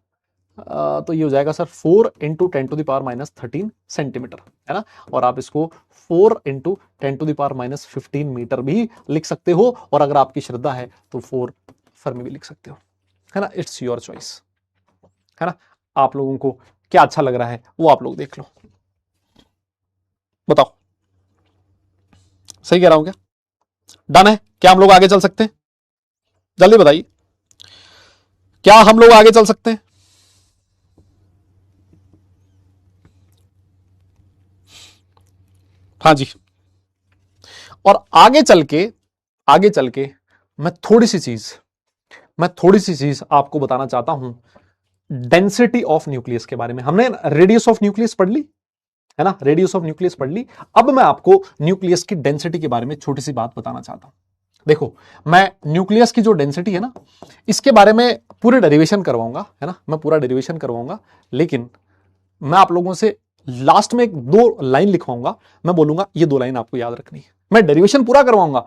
तो ये हो जाएगा सर 4 इंटू 10⁻⁻13 सेंटीमीटर, है ना, और आप इसको 4 इंटू 10⁻⁻15 मीटर भी लिख सकते हो, और अगर आपकी श्रद्धा है तो 4 फर्मी भी लिख सकते हो, है ना, इट्स योर चॉइस, है ना। आप लोगों को क्या अच्छा लग रहा है वो आप लोग देख लो, बताओ सही कह रहा हूं क्या, डन है क्या, हम लोग आगे चल सकते हैं, जल्दी बताइए, क्या हम लोग आगे चल सकते हैं। हाँ जी, और आगे चल के, आगे चल के मैं थोड़ी सी चीज आपको बताना चाहता हूं, डेंसिटी ऑफ न्यूक्लियस के बारे में। हमने रेडियस ऑफ न्यूक्लियस पढ़ ली, है ना, रेडियस ऑफ न्यूक्लियस पढ़ ली। अब मैं आपको न्यूक्लियस की डेंसिटी के बारे में छोटी सी बात बताना चाहता हूं। देखो मैं न्यूक्लियस की जो डेंसिटी है ना, इसके बारे में पूरे डेरिवेशन करवाऊंगा, है ना, मैं पूरा डेरिवेशन करवाऊंगा, लेकिन मैं आप लोगों से लास्ट में एक 2 लाइन लिखवाऊंगा, मैं बोलूंगा ये 2 लाइन आपको याद रखनी है, मैं डेरिवेशन पूरा करवाऊंगा।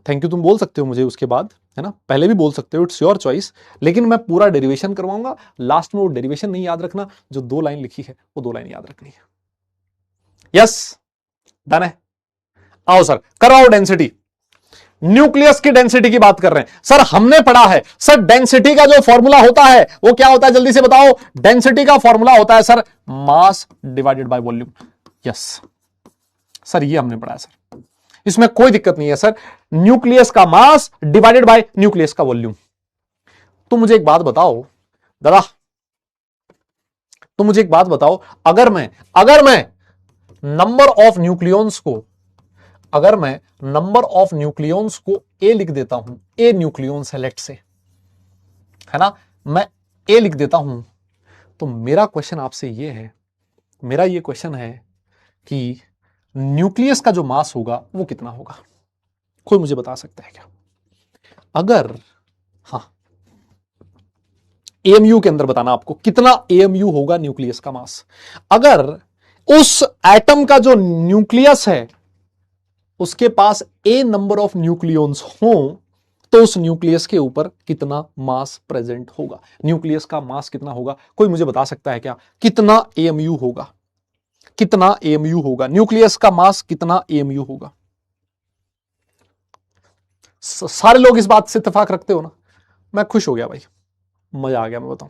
थैंक यू तुम बोल सकते हो मुझे उसके बाद, है ना, पहले भी बोल सकते हो, इट्स योर चॉइस, लेकिन मैं पूरा डेरिवेशन करवाऊंगा। लास्ट में वो डेरिवेशन नहीं याद रखना, जो 2 लाइन लिखी है वो 2 लाइन याद रखनी है। यस, डन है, आओ सर करवाओ डेंसिटी, न्यूक्लियस की डेंसिटी की बात कर रहे हैं सर, हमने पढ़ा है सर डेंसिटी का जो फॉर्मूला होता है वो क्या होता है, जल्दी से बताओ। डेंसिटी का फॉर्मूला होता है sir mass divided by volume. Yes sir, ये हमने पढ़ा है सर, इसमें कोई दिक्कत नहीं है सर, न्यूक्लियस का मास डिवाइडेड बाय न्यूक्लियस का वॉल्यूम। तो मुझे एक बात बताओ दादा, तो मुझे एक बात बताओ, अगर मैं नंबर ऑफ न्यूक्लियॉन्स को, अगर मैं नंबर ऑफ न्यूक्लियॉन्स को ए लिख देता हूं, ए न्यूक्लियॉन्स है लेट से, है ना, मैं ए लिख देता हूं, तो मेरा क्वेश्चन आपसे ये है, मेरा ये क्वेश्चन है कि न्यूक्लियस का जो मास होगा वो कितना होगा, कोई मुझे बता सकता है क्या? अगर, हाँ, एएमयू के अंदर बताना आपको कितना एएमयू होगा न्यूक्लियस का मास। अगर उस एटम का जो न्यूक्लियस है उसके पास ए नंबर ऑफ न्यूक्लियॉन्स हो तो उस न्यूक्लियस के ऊपर कितना मास प्रेजेंट होगा। न्यूक्लियस का मास कितना होगा, कोई मुझे बता सकता है क्या? कितना एएमयू होगा, कितना एएमयू होगा, न्यूक्लियस का मास कितना एएमयू होगा? सारे लोग इस बात से इत्तेफाक रखते हो ना? मैं खुश हो गया भाई, मजा आ गया। मैं बताऊं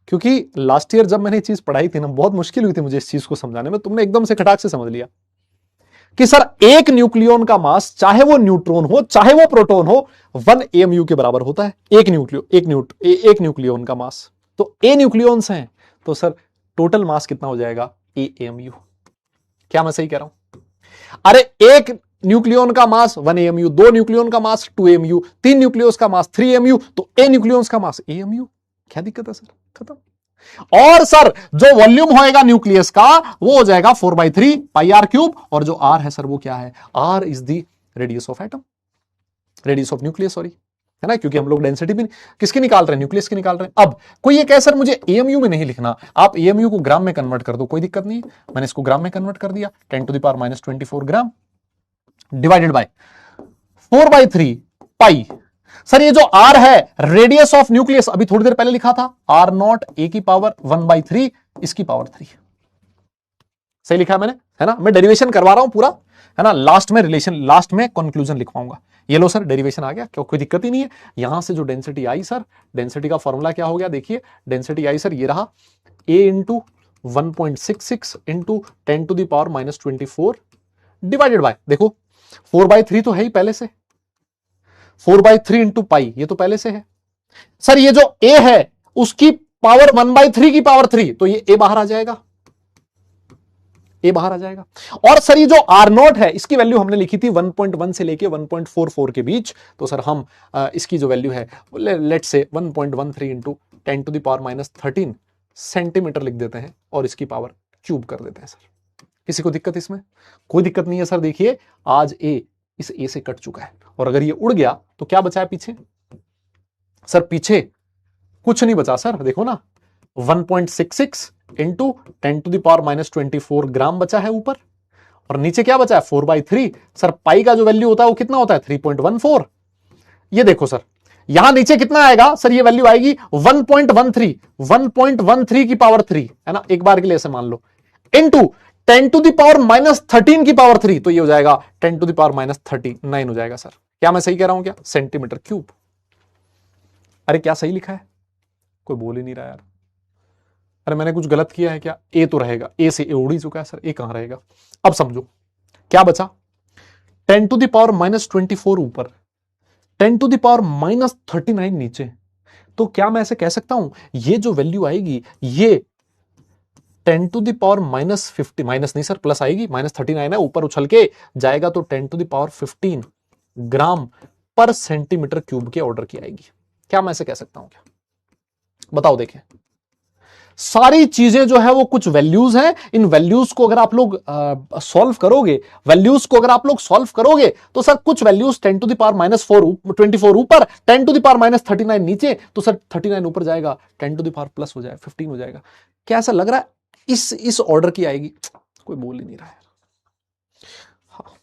क्योंकि लास्ट ईयर जब मैंने ये चीज पढ़ाई थी ना, बहुत मुश्किल हुई थी मुझे इस चीज को समझाने में। तुमने एकदम से खटाक से समझ लिया कि सर एक न्यूक्लियन का मास, चाहे वो न्यूट्रॉन हो चाहे वो प्रोटॉन हो, 1 एएमयू के बराबर होता है। एक न्यूक्लियन का मास, तो ए न्यूक्लियंस हैं तो सर टोटल मास कितना हो जाएगा? ए एएमयू। क्या मैं सही कह रहा हूं? अरे एक न्यूक्लियन का मास 1 एएमयू, 2 न्यूक्लियन का मास 2 एएमयू, 3 न्यूक्लियस का मास 3 एएमयू, तो ए न्यूक्लियंस का मास एएमयू। क्या दिक्कत है सर? खत्म। और सर जो वॉल्यूम होएगा न्यूक्लियस का वो हो जाएगा 4/3 पाई आर क्यूब, और जो आर है सर वो क्या है? R is the radius of atom, radius of nucleus, sorry, है ना, क्योंकि हम लोग डेंसिटी भी किसकी निकाल रहे हैं? न्यूक्लियस की निकाल रहे हैं। अब कोई ये कहे सर मुझे एएमयू में नहीं लिखना, आप एएमयू को ग्राम में कन्वर्ट कर दो, कोई दिक्कत नहीं है। मैंने इसको ग्राम में कन्वर्ट कर दिया, 10⁻⁻24 gram divided by 4/3 pi. Sir ये जो आर है रेडियस ऑफ न्यूक्लियस, अभी थोड़ी देर पहले लिखा था R0 ए की पावर 1/3 इसकी पावर 3। सही लिखा है मैंने, है ना? मैं डेरिवेशन करवा रहा हूं पूरा, है ना, लास्ट में रिलेशन, लास्ट में कंक्लूजन लिखवाऊंगा। ये लो सर, डेरिवेशन आ गया, क्यों? कोई दिक्कत ही नहीं है। यहां से जो डेंसिटी आई सर, डेंसिटी का फॉर्मूला क्या हो गया? देखिए डेंसिटी आई सर, ये रहा A into 1.66 into 10⁻⁻24 divided by, देखो 4/3 तो है ही पहले से, 4/3 इंटू पाई ये तो पहले से है। सर ये जो A है उसकी पावर 1/3 की पावर 3, तो ये A बाहर आ जाएगा, A बाहर आ जाएगा। और सर ये जो R0 है इसकी वैल्यू हमने लिखी थी 1.1 से लेके 1.44 के बीच, तो सर हम इसकी जो वैल्यू है लेट्स से 1.13 इंटू 10⁻⁻13 सेंटीमीटर लिख देते हैं और इसकी पावर क्यूब कर देते हैं। सर किसी को दिक्कत इसमें? कोई दिक्कत नहीं है सर। देखिए आज A इस A से कट चुका है, और अगर ये उड़ गया तो क्या बचा है पीछे? सर पीछे कुछ नहीं बचा सर, देखो ना 1.66 इंटू 10⁻⁻24 ग्राम बचा है ऊपर, और नीचे क्या बचा है? 4/3। सर पाई का जो वैल्यू होता है वो कितना होता है? 3.14। ये देखो सर यहां नीचे कितना आएगा? सर ये वैल्यू आएगी 1.13 की पावर 3, है ना, एक बार के लिए ऐसे मान लो, इंटू 10⁻⁻13 की पावर 3, तो ये हो जाएगा 10⁻⁻39 हो जाएगा। सर क्या मैं सही कह रहा हूं क्या? Centimetre cube. अरे क्या सही लिखा है? कोई बोल ही नहीं रहा यार। अरे मैंने कुछ गलत किया है क्या? ए तो रहेगा, ए से ए उड़ ही चुका है सर, ए कहां रहेगा? अब समझो क्या बचा? 10⁻⁻24 ऊपर, 10⁻⁻39 नीचे। तो क्या मैं ऐसे कह सकता हूं ये जो वैल्यू आएगी ये 10⁻⁻50, माइनस नहीं सर प्लस आएगी, -39 है, ऊपर उछल के जाएगा तो 10⁻15 ग्राम पर सेंटीमीटर क्यूब के ऑर्डर की आएगी। क्या मैं ऐसे कह सकता हूं क्या? बताओ। देखें सारी चीजें जो है वो कुछ वैल्यूज हैं, इन वैल्यूज को अगर आप लोग सॉल्व करोगे, वैल्यूज को अगर आप लोग सॉल्व करोगे तो सर कुछ वैल्यूज 10⁻⁻24 ऊपर, 10⁻⁻39 नीचे, तो सर 39 ऊपर जाएगा, 10⁻+ हो जाएगा, 15 हो जाएगा। क्या ऐसा लग रहा है इस ऑर्डर की आएगी? कोई बोल ही नहीं रहा है। हाँ।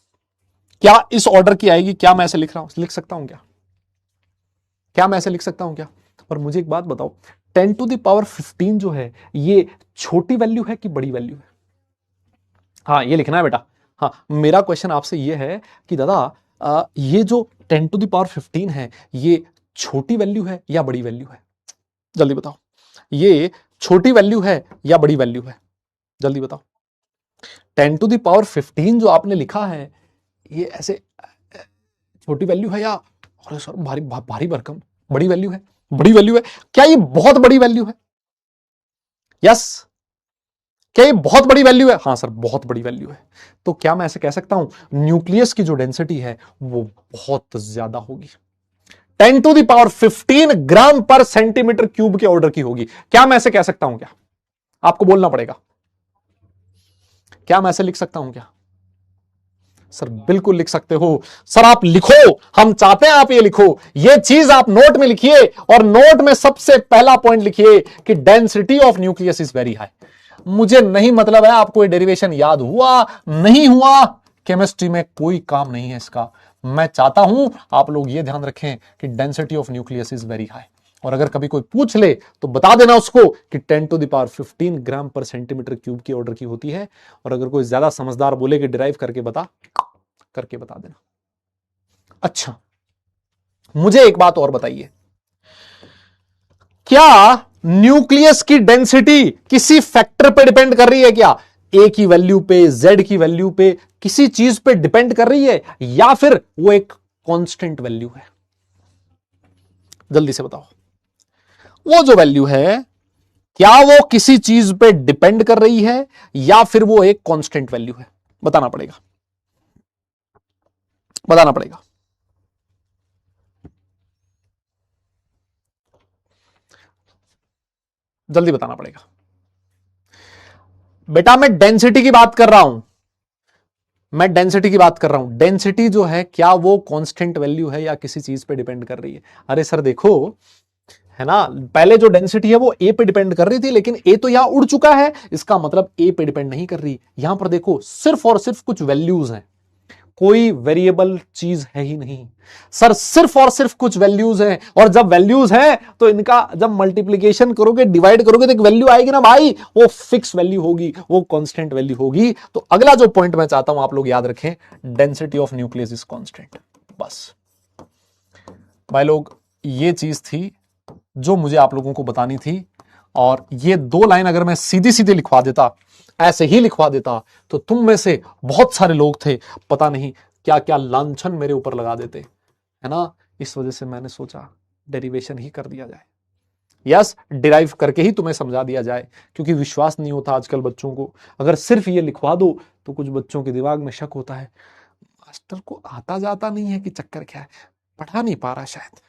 क्या इस ऑर्डर की आएगी? क्या मैं ऐसे लिख रहा हूं, लिख सकता हूं क्या? क्या मैं ऐसे लिख सकता हूं क्या? और मुझे एक बात बताओ, 10⁻15 जो है ये छोटी वैल्यू है कि बड़ी वैल्यू है? हाँ ये लिखना है बेटा। हाँ मेरा क्वेश्चन आपसे ये है कि दादा ये जो 10⁻15 है ये छोटी वैल्यू है या बड़ी वैल्यू है? जल्दी बताओ, ये छोटी वैल्यू है या बड़ी वैल्यू है? जल्दी बताओ। 10⁻15 जो आपने लिखा है ये ऐसे छोटी वैल्यू है या अरे सर भारी भरकम बड़ी वैल्यू है? बड़ी वैल्यू है। क्या ये बहुत बड़ी वैल्यू है? यस। क्या ये बहुत बड़ी वैल्यू है? हाँ सर बहुत बड़ी वैल्यू है। तो क्या मैं ऐसे कह सकता हूं न्यूक्लियस की जो डेंसिटी है वो बहुत ज्यादा होगी, 10⁻15 ग्राम पर सेंटीमीटर क्यूब के ऑर्डर की होगी? क्या मैं ऐसे कह सकता हूं क्या? आपको बोलना पड़ेगा। क्या मैं ऐसे लिख सकता हूं क्या? सर बिल्कुल लिख सकते हो सर, आप लिखो, हम चाहते हैं आप ये लिखो, ये चीज आप नोट में लिखिए, और नोट में सबसे पहला पॉइंट लिखिए कि density of nucleus is very high. मुझे नहीं मतलब है आपको ये डेरिवेशन याद हुआ नहीं हुआ, केमिस्ट्री में कोई काम नहीं है इसका। मैं चाहता हूं आप लोग ये ध्यान रखें कि density of nucleus is very high, और अगर कभी कोई पूछ ले तो बता देना उसको कि 10⁻15 ग्राम पर सेंटीमीटर क्यूब की ऑर्डर की होती है। और अगर कोई ज्यादा समझदार बोले कि डिराइव करके बता देना। अच्छा, मुझे एक बात और बताइए, क्या न्यूक्लियस की डेंसिटी किसी फैक्टर पे डिपेंड कर रही है क्या? ए की वैल्यू पे, जेड की वैल्यू पे, किसी चीज पे डिपेंड कर रही है, या फिर वो एक कांस्टेंट वैल्यू है? जल्दी से बताओ, वो जो वैल्यू है क्या वो किसी चीज पे डिपेंड कर रही है या फिर वो एक कांस्टेंट वैल्यू है? बताना पड़ेगा, बताना पड़ेगा। जल्दी बताना पड़ेगा। बेटा मैं डेंसिटी की बात कर रहा हूं, मैं डेंसिटी की बात कर रहा हूं। डेंसिटी जो है क्या वो कांस्टेंट वैल्यू है या किसी चीज पे डिपेंड कर रही है? अरे सर देखो, है ना, पहले जो डेंसिटी है वो ए पे डिपेंड कर रही थी, लेकिन ए तो यहां उड़ चुका है, इसका मतलब ए पे डिपेंड नहीं कर रही। यहां पर देखो सिर्फ और सिर्फ कुछ वैल्यूज हैं, कोई वेरिएबल चीज है ही नहीं सर, सिर्फ और सिर्फ कुछ वैल्यूज हैं। और जब वैल्यूज हैं तो इनका जब मल्टीप्लीकेशन करोगे, डिवाइड करोगे, तो एक वैल्यू आएगी ना भाई, वो फिक्स वैल्यू होगी, वो कांस्टेंट वैल्यू होगी। तो अगला जो पॉइंट मैं चाहता हूं आप लोग याद रखें, density of nucleus is constant. बस भाई लोग, ये चीज थी जो मुझे आप लोगों को बतानी थी। और ये 2 लाइन अगर मैं सीधी सीधी लिखवा देता, ऐसे ही लिखवा देता, तो तुम में से बहुत सारे लोग थे, पता नहीं क्या क्या लांछन मेरे ऊपर लगा देते, है ना। इस वजह से मैंने सोचा डेरिवेशन ही कर दिया जाए, यस, डिराइव करके ही तुम्हें समझा दिया जाए, क्योंकि विश्वास नहीं होता आजकल बच्चों को। अगर सिर्फ ये लिखवा दो तो कुछ बच्चों के दिमाग में शक होता है, मास्टर को आता जाता नहीं है कि चक्कर क्या है, पढ़ा नहीं पा रहा शायद,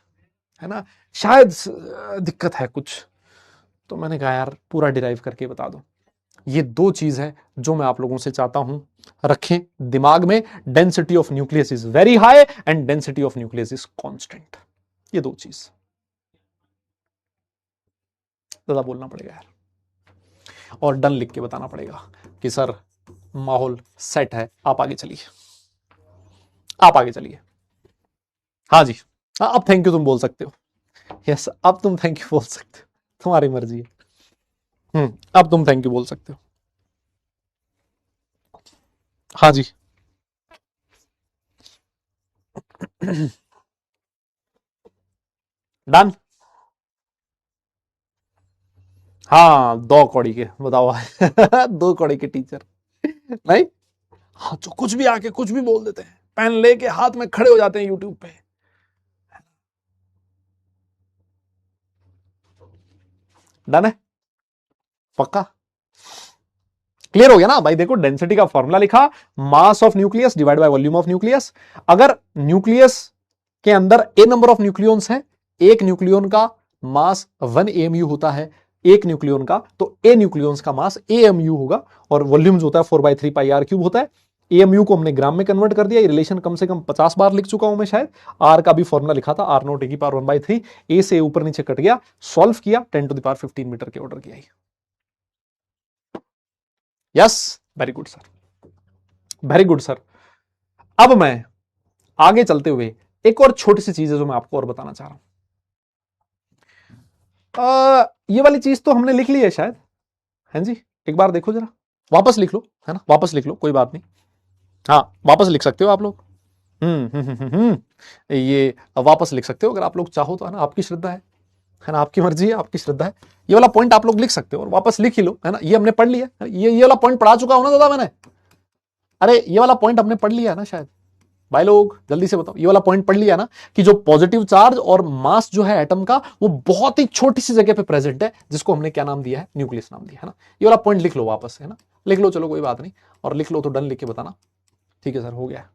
है ना, शायद दिक्कत है कुछ। तो मैंने कहा यार पूरा डिराइव करके बता दो। ये 2 चीज है जो मैं आप लोगों से चाहता हूं रखें दिमाग में, density of nucleus is very high and density of nucleus is constant. ये 2 चीज ज्यादा बोलना पड़ेगा यार, और डन लिख के बताना पड़ेगा कि सर माहौल सेट है, आप आगे चलिए, आप आगे चलिए। हाँ जी, हाँ, अब थैंक यू तुम बोल सकते हो, यस, अब तुम थैंक यू बोल सकते हो, तुम्हारी मर्जी है। अब तुम थैंक यू बोल सकते हो। हाँ जी। डन। हाँ 2 कौड़ी के बताओ। 2 कौड़ी के टीचर नहीं, हाँ, जो कुछ भी आके कुछ भी बोल देते हैं, पेन लेके हाथ में खड़े हो जाते हैं यूट्यूब पे। डन है, पक्का क्लियर हो गया ना भाई। देखो डेंसिटी का फॉर्मूला लिखा, mass of nucleus divide by volume of nucleus. अगर न्यूक्लियस के अंदर ए नंबर ऑफ न्यूक्लियॉन्स है, एक न्यूक्लियॉन का मास 1 AMU होता है, एक न्यूक्लियॉन का, तो ए न्यूक्लियॉन्स का मास AMU होगा, और वॉल्यूम जो होता है 4/3 पाई आर क्यूब होता है। AMU को हमने ग्राम में कन्वर्ट कर दिया, ये रिलेशन कम से कम 50 बार लिख चुका हूं मैं शायद। आर का भी फॉर्मूला लिखा था, R नॉट की पावर 1/3, ए से ऊपर नीचे कट गया, सॉल्व किया, 10⁻15 मीटर के ऑर्डर किया। Yes, very good sir, very good sir. अब मैं आगे चलते हुए एक और छोटी सी चीज है जो मैं आपको और बताना चाह रहा हूं। ये वाली चीज तो हमने लिख ली है शायद, है जी, एक बार देखो जरा, वापस लिख लो, है ना, वापस लिख लो, कोई बात नहीं, हाँ वापस लिख सकते हो आप लोग। ये वापस लिख सकते हो अगर आप लोग चाहो तो, है ना, आपकी श्रद्धा है ना, आपकी मर्जी है, आपकी श्रद्धा है। ये वाला पॉइंट आप लोग लिख सकते हो और वापस लिख ही लो, है ना, ये हमने पढ़ लिया, ये वाला पॉइंट पढ़ा चुका हूं ना दादा मैंने, अरे ये वाला पॉइंट हमने पढ़ लिया है ना शायद। भाई लोग जल्दी से बताओ, ये वाला पॉइंट पढ़ लिया ना कि जो पॉजिटिव चार्ज और मास जो है एटम का, वो बहुत ही छोटी सी जगह पे प्रेजेंट है, जिसको हमने क्या नाम दिया है, न्यूक्लियस नाम दिया है ना। ये वाला पॉइंट लिख लो वापस, है ना, लिख लो, चलो कोई बात नहीं, और लिख लो तो डन लिख के बताना। ठीक है सर, हो गया।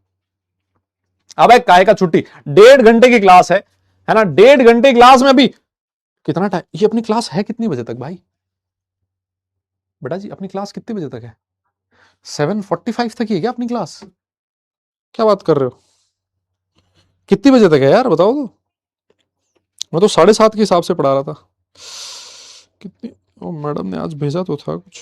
अब एक काहे का छुट्टी, 1.5 घंटे की क्लास है ना, 1.5 घंटे क्लास में अभी कितना टाइम, ये अपनी क्लास है कितनी बजे तक भाई, बेटा जी अपनी क्लास कितने बजे तक है? 7:45 तक ही है क्या अपनी क्लास? क्या बात कर रहे हो, कितनी बजे तक है यार बताओ तो, मैं तो 7:30 के हिसाब से पढ़ा रहा था। कितनी, ओ मैडम ने आज भेजा तो था कुछ,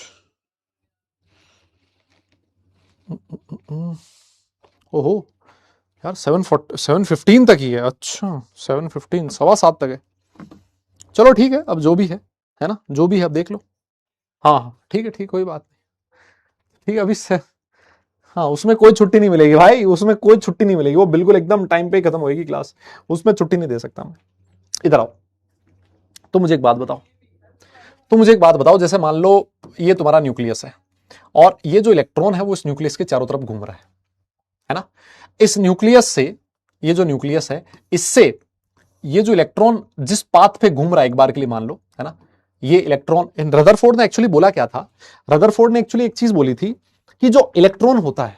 ओहो यार 7:15 तक ही है। अच्छा 7:15, 7:15 तक है। चलो ठीक है, अब जो भी है ना, जो भी है अब देख लो। हाँ हाँ ठीक है, ठीक, कोई बात नहीं। ठीक है अभी से। हाँ उसमें कोई छुट्टी नहीं मिलेगी भाई, उसमें कोई छुट्टी नहीं मिलेगी, वो बिल्कुल एकदम टाइम पे ही खत्म होगी क्लास। उसमें छुट्टी नहीं दे सकता मैं। इधर आओ। तो मुझे एक बात बताओ, जैसे मान लो ये तुम्हारा न्यूक्लियस है, और ये जो इलेक्ट्रॉन है वो इस न्यूक्लियस के चारों तरफ घूम रहा है ना। इस न्यूक्लियस से, ये जो न्यूक्लियस है, इससे ये जो इलेक्ट्रॉन जिस पाथ पे घूम रहा है, एक बार के लिए मान लो, है ना, ये इलेक्ट्रॉन, रदरफोर्ड ने एक्चुअली बोला क्या था, रदरफोर्ड ने एक्चुअली एक चीज बोली थी कि जो इलेक्ट्रॉन होता है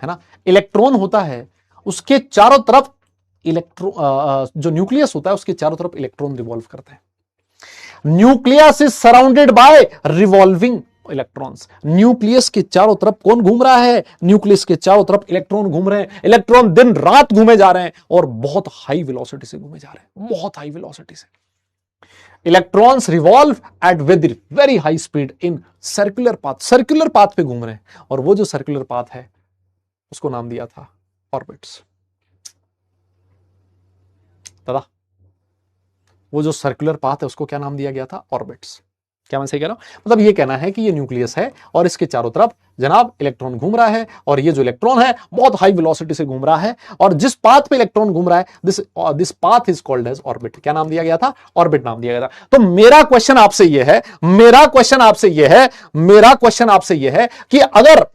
ना, इलेक्ट्रॉन होता है उसके चारों तरफ जो न्यूक्लियस होता है उसके चारों तरफ इलेक्ट्रॉन रिवॉल्व करते हैं। Nucleus is surrounded by revolving electrons. Nucleus के चारों तरफ कौन घूम रहा है? न्यूक्लियस के चारों तरफ इलेक्ट्रॉन घूम रहे हैं। इलेक्ट्रॉन दिन रात घूमे जा रहे हैं और बहुत हाई वेलोसिटी से घूमे जा रहे हैं, बहुत हाई वेलोसिटी से। Electrons revolve at with very high speed in circular path, circular path पे घूम रहे हैं। और वो जो सर्कुलर पाथ है उसको नाम दिया था ऑर्बिट्स। दादा वो जो सर्कुलर पाथ है उसको क्या नाम दिया गया था? ऑर्बिट्स। क्या मैं सही कह रहा हूं? मतलब ये कहना है कि ये न्यूक्लियस है और इसके चारों तरफ जनाब इलेक्ट्रॉन घूम रहा है, और ये जो इलेक्ट्रॉन है बहुत हाई वेलोसिटी से घूम रहा है, और जिस पाथ पे इलेक्ट्रॉन घूम रहा है this path is called as orbit. क्या नाम दिया गया था? ऑर्बिट नाम दिया गया था। तो मेरा क्वेश्चन आपसे यह है, कि अगर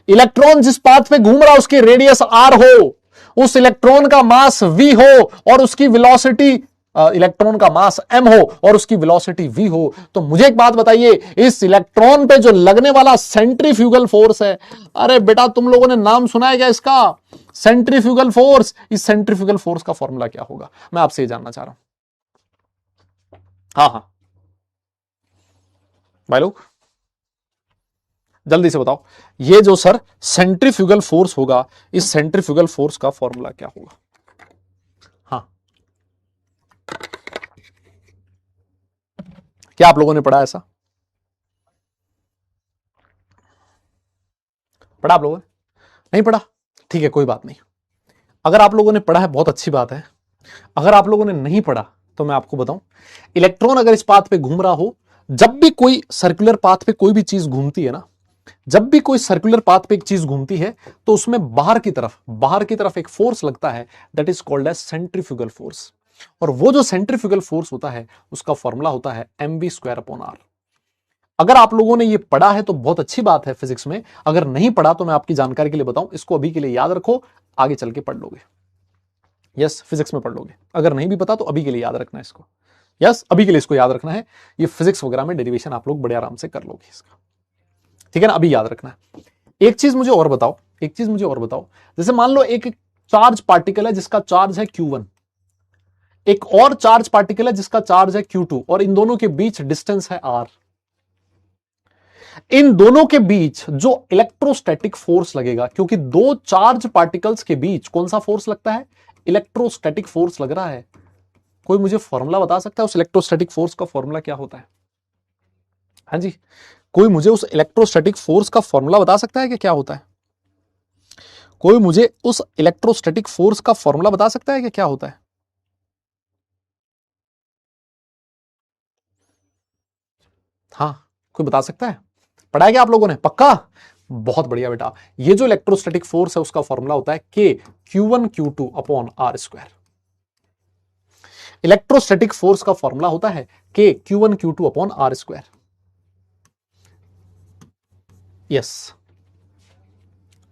इलेक्ट्रॉन जिस पाथ पे घूम रहा है उसकी रेडियस आर हो, उस इलेक्ट्रॉन का मास v हो, और उसकी वेलोसिटी, इलेक्ट्रॉन का मास m हो और उसकी वेलोसिटी v हो, तो मुझे एक बात बताइए, इस इलेक्ट्रॉन पे जो लगने वाला सेंट्रीफ्यूगल फोर्स है, अरे बेटा तुम लोगों ने नाम सुना है क्या इसका? Centrifugal force. इस सेंट्रीफ्यूगल फोर्स का फॉर्मूला क्या होगा? मैं आपसे ये जानना चाह रहा हूं। हाँ हाँ भाई लोग जल्दी से बताओ, ये जो सर सेंट्रीफ्यूगल फोर्स होगा, इस सेंट्रीफ्यूगल फोर्स का फॉर्मूला क्या होगा? हाँ क्या आप लोगों ने पढ़ा ऐसा? पढ़ा आप लोगों ने? नहीं पढ़ा? ठीक है कोई बात नहीं। अगर आप लोगों ने पढ़ा है बहुत अच्छी बात है, अगर आप लोगों ने नहीं पढ़ा तो मैं आपको बताऊं, इलेक्ट्रॉन अगर इस पाथ पे घूम रहा हो, जब भी कोई सर्कुलर पाथ पे कोई भी चीज घूमती है ना, जब भी कोई सर्कुलर पाथ पे एक चीज घूमती है तो उसमें बाहर की तरफ एक फोर्स लगता है, that is called as centrifugal force. और वो जो सेंट्रीफ्यूगल फोर्स होता है उसका फॉर्मूला होता है mv²/r। अगर आप लोगों ने ये पढ़ा है तो बहुत अच्छी बात है फिजिक्स में, अगर नहीं पढ़ा तो मैं आपकी जानकारी के लिए बताऊं, इसको अभी के लिए याद रखो, आगे चल के पढ़ लोगे। यस फिजिक्स में पढ़ लोगे। अगर नहीं भी पता तो अभी के लिए याद रखना है इसको। यस अभी के लिए इसको याद रखना है, ये फिजिक्स वगैरह में डेरिवेशन आप लोग बड़े आराम से कर लोगे इसका, ठीक है ना? अभी याद रखना है। एक चीज मुझे और बताओ, जैसे मान लो एक चार्ज पार्टिकल है जिसका चार्ज है Q1, एक और चार्ज पार्टिकल है जिसका चार्ज है Q2, और इन दोनों के बीच डिस्टेंस है R। इन दोनों के बीच जो इलेक्ट्रोस्टैटिक फोर्स लगेगा, क्योंकि दो चार्ज पार्टिकल्स के बीच कौन सा फोर्स लगता है? इलेक्ट्रोस्टैटिक फोर्स लग रहा है। कोई मुझे फॉर्मूला बता सकता है उस इलेक्ट्रोस्टैटिक फोर्स का? फॉर्मूला क्या होता है? हाँ जी, कोई मुझे उस इलेक्ट्रोस्टैटिक फोर्स का फॉर्मूला बता सकता है कि क्या होता है? कोई मुझे उस इलेक्ट्रोस्टैटिक फोर्स का फॉर्मूला बता सकता है कि क्या होता है? हाँ कोई बता सकता है? पढ़ा है क्या आप लोगों ने? पक्का? बहुत बढ़िया बेटा। ये जो इलेक्ट्रोस्टैटिक फोर्स है उसका फॉर्मूला होता है K Q1 Q2/R²। Electrostatic force का फॉर्मूला होता है K Q1 Q2/R²। यस,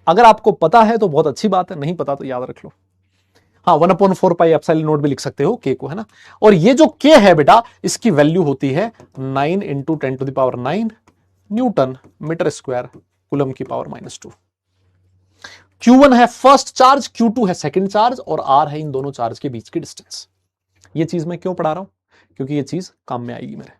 अगर आपको पता है तो बहुत अच्छी बात है, नहीं पता तो याद रख लो। हाँ 1/4πε0 भी लिख सकते हो K को, है ना? और ये जो K है बेटा, इसकी वैल्यू होती है 9 × 10⁹ न्यूटन मीटर स्क्वायर कूलम की पावर -2। Q1 है फर्स्ट चार्ज, Q2 है सेकंड चार्ज, और R है इन दोनों चार्ज के बीच की डिस्टेंस। ये चीज मैं क्यों पढ़ा रहा हूं? क्योंकि ये चीज काम में आएगी मेरे।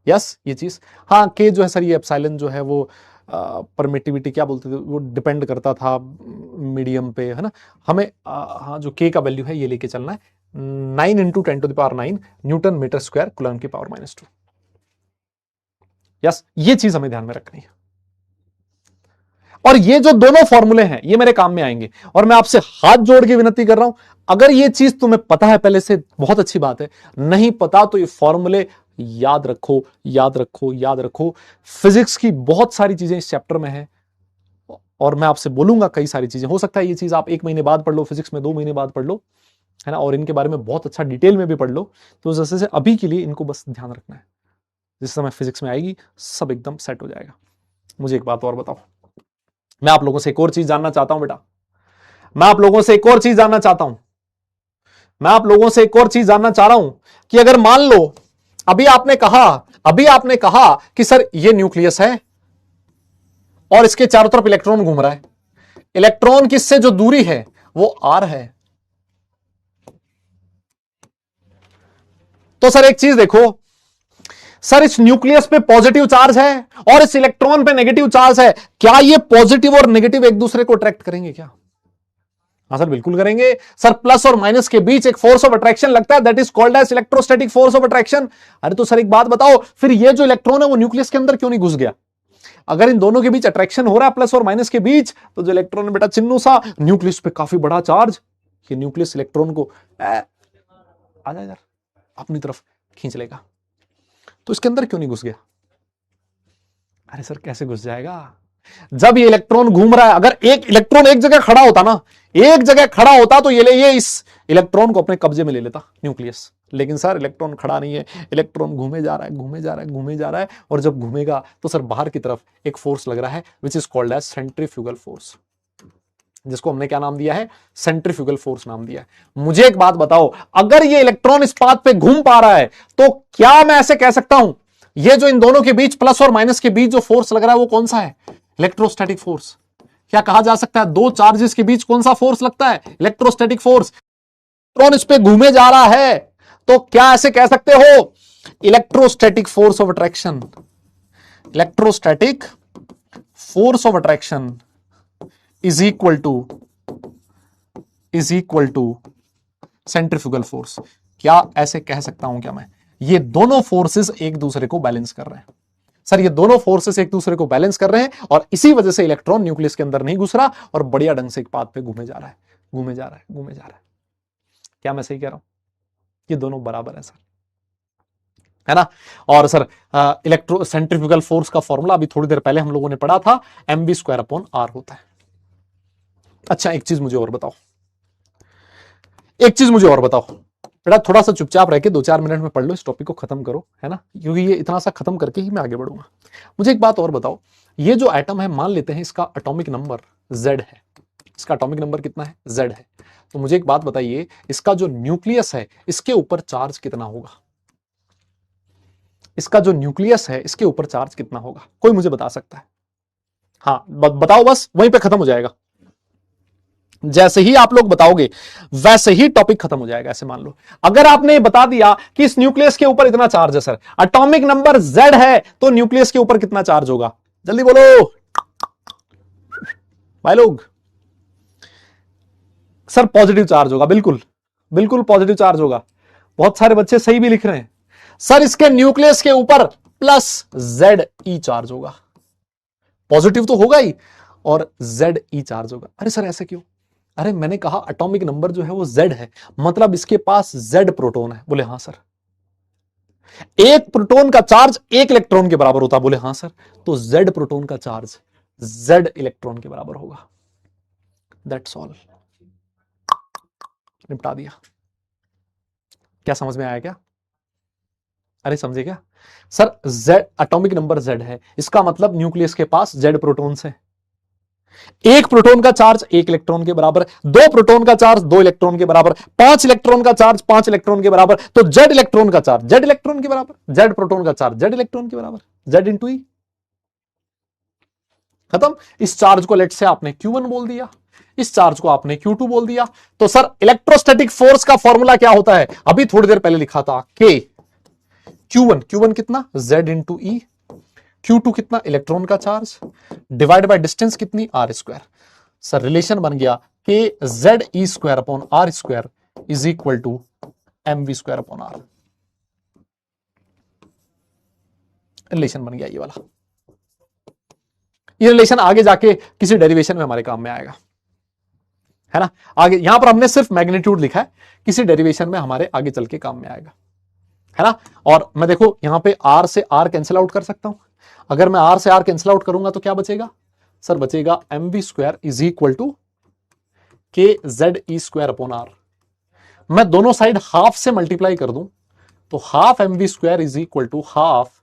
यस ये चीज, हाँ K जो है सर, ये एप्सिलॉन जो है वो परमिटिविटी क्या बोलते थे, वो डिपेंड करता था मीडियम पे, है ना? हमें हाँ जो K का वैल्यू है ये लेके चलना है, 9 × 10⁹ न्यूटन मीटर स्क्वायर कूलम की पावर -2। यस ये चीज हमें ध्यान में रखनी है। और ये जो दोनों फॉर्मूले हैं ये मेरे काम में आएंगे, और मैं आपसे हाथ जोड़ के विनती कर रहा हूं, अगर ये चीज तुम्हें पता है पहले से बहुत अच्छी बात है, नहीं पता तो ये फॉर्मूले याद रखो, याद रखो, याद रखो। फिजिक्स की बहुत सारी चीजें इस चैप्टर में है, और मैं आपसे बोलूंगा कई सारी चीजें। हो सकता है ये चीज आप 1 महीने बाद पढ़ लो, फिजिक्स में 2 महीने बाद पढ़ लो, है ना, और इनके बारे में बहुत अच्छा डिटेल में भी पढ़ लो। तो जैसे से अभी के लिए इनको बस ध्यान रखना है, जिस समय फिजिक्स में आएगी सब एकदम सेट हो जाएगा। मुझे एक बात और बताओ, मैं आप लोगों से एक और चीज जानना चाहता हूं बेटा, मैं आप लोगों से एक और चीज जानना चाहता हूं, मैं आप लोगों से एक और चीज जानना चाह रहा हूं कि अगर मान लो अभी आपने कहा कि सर ये न्यूक्लियस है और इसके चारों तरफ इलेक्ट्रॉन घूम रहा है, इलेक्ट्रॉन की इससे जो दूरी है वो आर है। तो सर एक चीज देखो, सर इस न्यूक्लियस पे पॉजिटिव चार्ज है और इस इलेक्ट्रॉन पे नेगेटिव चार्ज है, क्या ये पॉजिटिव और नेगेटिव एक दूसरे को अट्रैक्ट करेंगे क्या? हाँ सर बिल्कुल करेंगे सर, प्लस और माइनस के बीच एक फोर्स ऑफ अट्रैक्शन लगता है, that is called as electrostatic force of attraction. अरे तो सर एक बात बताओ, फिर ये जो इलेक्ट्रॉन है वो न्यूक्लियस के अंदर क्यों नहीं घुस गया? अगर इन दोनों के बीच अट्रैक्शन हो रहा है प्लस और माइनस के बीच, तो जो इलेक्ट्रॉन है बेटा चिन्नू सा, न्यूक्लियस पे काफी बड़ा चार्ज, ये न्यूक्लियस इलेक्ट्रॉन को आ जा यार अपनी तरफ खींच लेगा, तो इसके अंदर क्यों नहीं घुस गया? अरे सर कैसे घुस जाएगा, जब ये इलेक्ट्रॉन घूम रहा है, अगर एक इलेक्ट्रॉन एक जगह खड़ा होता ना, एक जगह खड़ा होता तो ये इस इलेक्ट्रॉन को अपने कब्जे में ले लेता न्यूक्लियस। लेकिन सर इलेक्ट्रॉन खड़ा नहीं है, इलेक्ट्रॉन घूमे जा रहा है, घूमे जा रहा है, घूमे जा रहा है, और जब घूमेगा तो सर बाहर की तरफ एक फोर्स लग रहा है which is called as centrifugal force, जिसको हमने क्या नाम दिया है? सेंट्रीफ्यूगल फोर्स नाम दिया है। मुझे एक बात बताओ, अगर ये इलेक्ट्रॉन इस पाथ पे घूम पा रहा है तो क्या मैं ऐसे कह सकता हूं ये जो इन दोनों के बीच प्लस और माइनस के बीच जो फोर्स लग रहा है वो कौन सा है? Electrostatic force. क्या कहा जा सकता है दो चार्जेस के बीच कौन सा फोर्स लगता है? Electrostatic force. इलेक्ट्रॉन इस पे घूमे जा रहा है तो क्या ऐसे कह सकते हो electrostatic force of attraction, electrostatic force of attraction is equal to centrifugal force. क्या ऐसे कह सकता हूं क्या मैं? ये दोनों फोर्सेस एक दूसरे को बैलेंस कर रहे हैं सर, ये दोनों फोर्सेस एक दूसरे को बैलेंस कर रहे हैं, और इसी वजह से इलेक्ट्रॉन न्यूक्लियस के अंदर नहीं घुस रहा और बढ़िया ढंग से एक पाथ पे घूमे जा रहा है, घूमे जा रहा है, घूमे जा रहा है। क्या मैं सही कह रहा हूं? ये दोनों बराबर है सर, है ना। और सर इलेक्ट्रो सेंट्रीफ्यूगल फोर्स का फॉर्मूला अभी थोड़ी देर पहले हम लोगों ने पढ़ा था, mv²/r होता है। अच्छा एक चीज मुझे और बताओ, एक चीज मुझे और बताओ बेटा, थोड़ा सा चुपचाप रह के 2-4 मिनट में पढ़ लो, इस टॉपिक को खत्म करो, है ना, क्योंकि ये इतना सा खत्म करके ही मैं आगे बढ़ूंगा। मुझे एक बात और बताओ, ये जो एटम है मान लेते हैं इसका एटॉमिक नंबर Z है, इसका एटॉमिक नंबर कितना है? Z है। तो मुझे एक बात बताइए, इसका जो न्यूक्लियस है इसके ऊपर चार्ज कितना होगा? इसका जो न्यूक्लियस है इसके ऊपर चार्ज कितना होगा? कोई मुझे बता सकता है? हाँ बताओ, बस वहीं पे खत्म हो जाएगा। जैसे ही आप लोग बताओगे वैसे ही टॉपिक खत्म हो जाएगा। ऐसे मान लो अगर आपने बता दिया कि इस न्यूक्लियस के ऊपर इतना चार्ज है सर, एटॉमिक नंबर Z है, तो न्यूक्लियस के ऊपर कितना चार्ज होगा? जल्दी बोलो भाई लोग। सर पॉजिटिव चार्ज होगा, बिल्कुल बिल्कुल पॉजिटिव चार्ज होगा। बहुत सारे बच्चे सही भी लिख रहे हैं सर, इसके न्यूक्लियस के ऊपर +ZE चार्ज होगा, पॉजिटिव तो होगा ही और ZE चार्ज होगा। अरे सर ऐसे क्यों? अरे मैंने कहा एटॉमिक नंबर जो है वो Z है, मतलब इसके पास Z प्रोटॉन है। बोले हाँ सर। एक प्रोटॉन का चार्ज एक इलेक्ट्रॉन के बराबर होता है। बोले हाँ सर। तो Z प्रोटॉन का चार्ज Z इलेक्ट्रॉन के बराबर होगा। दैट्स ऑल, निपटा दिया। क्या समझ में आया क्या? अरे समझे क्या sir? Z atomic number Z है, इसका मतलब न्यूक्लियस के पास Z प्रोटॉन्स है। एक प्रोटॉन का चार्ज एक इलेक्ट्रॉन के बराबर, दो प्रोटॉन का चार्ज दो इलेक्ट्रॉन के बराबर, 5 इलेक्ट्रॉन का चार्ज 5 इलेक्ट्रॉन के बराबर, तो Z इलेक्ट्रॉन का चार्ज Z इलेक्ट्रॉन के बराबर, Z प्रोटॉन का चार्ज Z इलेक्ट्रॉन के बराबर, Z इंटू ई। खत्म। इस चार्ज को लेट से आपने Q1 बोल दिया, इस चार्ज को आपने Q2 बोल दिया। तो सर इलेक्ट्रोस्टैटिक फोर्स का फॉर्मूला क्या होता है? अभी थोड़ी देर पहले लिखा था K Q1 कितना? Z इंटू ई। Q2 कितना? इलेक्ट्रॉन का चार्ज डिवाइड बाय डिस्टेंस कितनी? R²। सर रिलेशन बन गया कि ZE²/R² is equal to mv²/r। Relation बन गया ये वाला। ये रिलेशन आगे जाके किसी डेरिवेशन में हमारे काम में आएगा, है ना। आगे यहां पर हमने सिर्फ मैग्नीट्यूड लिखा है, किसी डेरिवेशन में हमारे आगे चल के काम में आएगा, है ना। और मैं देखो यहां पे r से r कैंसिल आउट कर सकता हूं। अगर मैं r से r कैंसिल आउट करूंगा तो क्या बचेगा सर, बचेगा mv square is equal to K Z E square upon R. मैं दोनों साइड हाफ से मल्टीप्लाई कर दूं तो half mv square is equal to half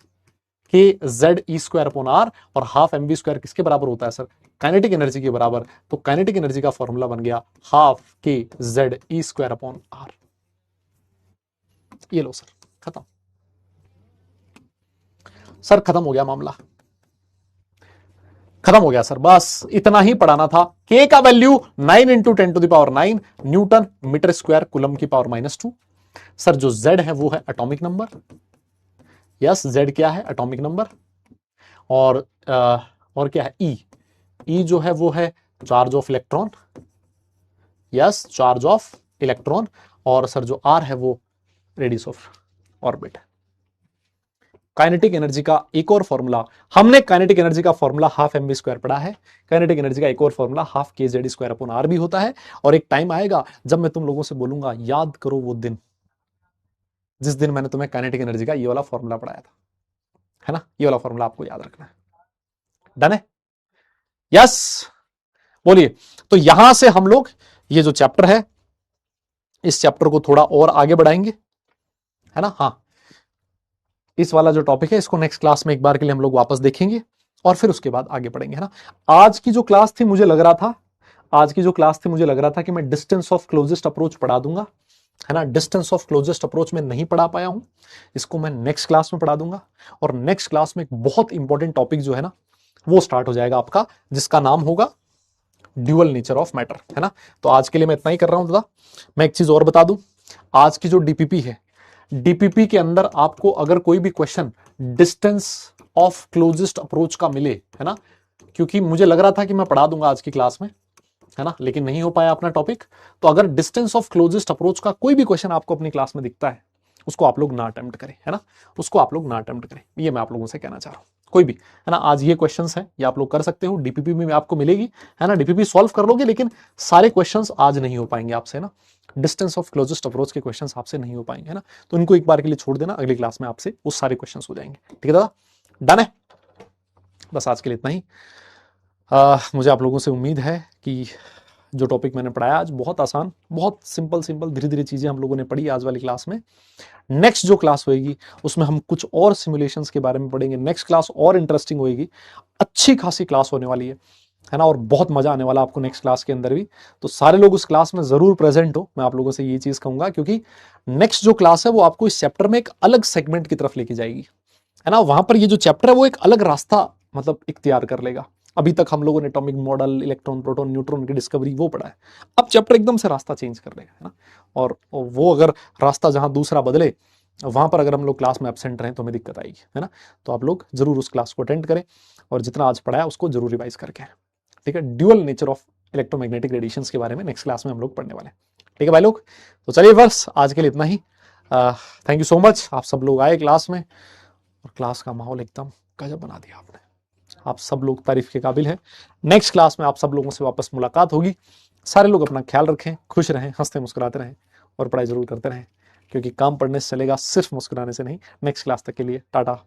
K Z E square upon R, और हाफ mv स्क्वायर किसके बराबर होता है सर, काइनेटिक एनर्जी के बराबर। तो काइनेटिक एनर्जी का फॉर्मूला बन गया half K Z E square upon R. ये लो सर, खत्म सर, खत्म हो गया मामला, खत्म हो गया सर। बस इतना ही पढ़ाना था। के का value 9 into 10⁹ newton metre square coulomb की पावर -2। सर जो z है वो है एटॉमिक नंबर, यस z क्या है, एटॉमिक नंबर। और क्या है, ई जो है वो है charge of electron, yes charge of electron. और सर जो r है वो radius of orbit. Kinetic energy का एक और फॉर्मूला, हमने काइनेटिक एनर्जी का फॉर्मूला हाफ mv स्क्वायर पढ़ा है। काइनेटिक एनर्जी का एक और formula half K Z square upon are भी होता है। और एक टाइम आएगा जब मैं तुम लोगों से बोलूंगा याद करो वो दिन जिस दिन मैंने तुम्हें काइनेटिक एनर्जी का ये वाला फॉर्मूला पढ़ाया था, है ना। ये वाला फॉर्मूला आपको याद रखना है। डन है, यस बोलिए। तो यहां से हम लोग ये जो चैप्टर है इस चैप्टर को थोड़ा और आगे बढ़ाएंगे, है ना। हाँ, इस वाला जो टॉपिक है इसको नेक्स्ट क्लास में एक बार के लिए हम लोग वापस देखेंगे और फिर उसके बाद आगे बढ़ेंगे, है ना। आज की जो क्लास थी मुझे लग रहा था कि मैं डिस्टेंस ऑफ क्लोजेस्ट अप्रोच पढ़ा दूंगा, है ना। डिस्टेंस ऑफ क्लोजेस्ट अप्रोच में नहीं पढ़ा पाया हूं, इसको मैं नेक्स्ट क्लास में पढ़ा दूंगा। और नेक्स्ट क्लास में एक बहुत इंपॉर्टेंट टॉपिक जो है ना वो स्टार्ट हो जाएगा आपका, जिसका नाम होगा ड्यूअल नेचर ऑफ मैटर, है ना। तो आज के लिए मैं इतना ही कर रहा हूं दादा। मैं एक चीज और बता दूं, आज की जो डीपीपी है, डीपीपी के अंदर आपको अगर कोई भी question distance of closest approach का मिले, है ना, क्योंकि मुझे लग रहा था कि मैं पढ़ा दूंगा आज की क्लास में, है ना, लेकिन नहीं हो पाया अपना टॉपिक। तो अगर डिस्टेंस ऑफ क्लोजेस्ट अप्रोच का कोई भी क्वेश्चन आपको अपनी क्लास में दिखता है उसको आप लोग ना अटेम्प्ट करें, है ना, उसको आप लोग ना अटेम्प्ट करें, ये मैं आप लोगों से कहना चाह रहा हूं। कोई भी, है ना, आज ये क्वेश्चंस हैं ये आप लोग कर सकते हो, डीपीपी में आपको मिलेगी, है ना, डीपीपी सॉल्व कर लोगे, लेकिन सारे क्वेश्चंस आज नहीं हो पाएंगे आपसे, ना। डिस्टेंस ऑफ क्लोजेस्ट अप्रोच के क्वेश्चंस आपसे नहीं हो पाएंगे, है ना। तो इनको एक बार के लिए छोड़ देना, अगली क्लास में आपसे वो सारे क्वेश्चंस हो जाएंगे, ठीक है दादा। डन है, बस आज के लिए इतना ही। मुझे आप लोगों से उम्मीद है कि जो टॉपिक मैंने पढ़ाया आज बहुत आसान, बहुत सिंपल धीरे धीरे चीजें हम लोगों ने पढ़ी आज वाली क्लास में। नेक्स्ट जो क्लास होएगी उसमें हम कुछ और सिमुलेशंस के बारे में पढ़ेंगे। नेक्स्ट क्लास और इंटरेस्टिंग होएगी, अच्छी खासी क्लास होने वाली है ना, और बहुत मजा आने वाला आपको नेक्स्ट क्लास के अंदर भी। तो सारे लोग उस क्लास में जरूर प्रेजेंट हो, मैं आप लोगों से ये चीज कहूंगा, क्योंकि नेक्स्ट जो क्लास है वो आपको इस चैप्टर में एक अलग सेगमेंट की तरफ लेके जाएगी, है ना। वहां पर ये जो चैप्टर है वो एक अलग रास्ता मतलब इख्तियार कर लेगा। अभी तक हम लोगों ने atomic model, electron, proton, neutron की डिस्कवरी वो पढ़ा है, अब चैप्टर एकदम से रास्ता चेंज कर लेगा, है ना। और वो अगर रास्ता जहां दूसरा बदले वहां पर अगर हम लोग क्लास में एब्सेंट रहें तो हमें दिक्कत आएगी, है ना। तो आप लोग जरूर उस क्लास को अटेंड करें और जितना आज पढ़ाया उसको जरूर रिवाइज करके, ठीक है। Dual nature of electromagnetic radiations के बारे में नेक्स्ट क्लास में हम लोग पढ़ने वाले हैं, ठीक है भाई लोग। तो चलिए बस आज के लिए इतना ही। थैंक यू सो मच, आप सब लोग आए क्लास में और क्लास का माहौल एकदम गजब बना दिया आपने, आप सब लोग तारीफ के काबिल हैं। नेक्स्ट क्लास में आप सब लोगों से वापस मुलाकात होगी। सारे लोग अपना ख्याल रखें, खुश रहें, हंसते मुस्कुराते रहें और पढ़ाई जरूर करते रहें, क्योंकि काम पढ़ने से चलेगा, सिर्फ मुस्कुराने से नहीं। नेक्स्ट क्लास तक के लिए टाटा।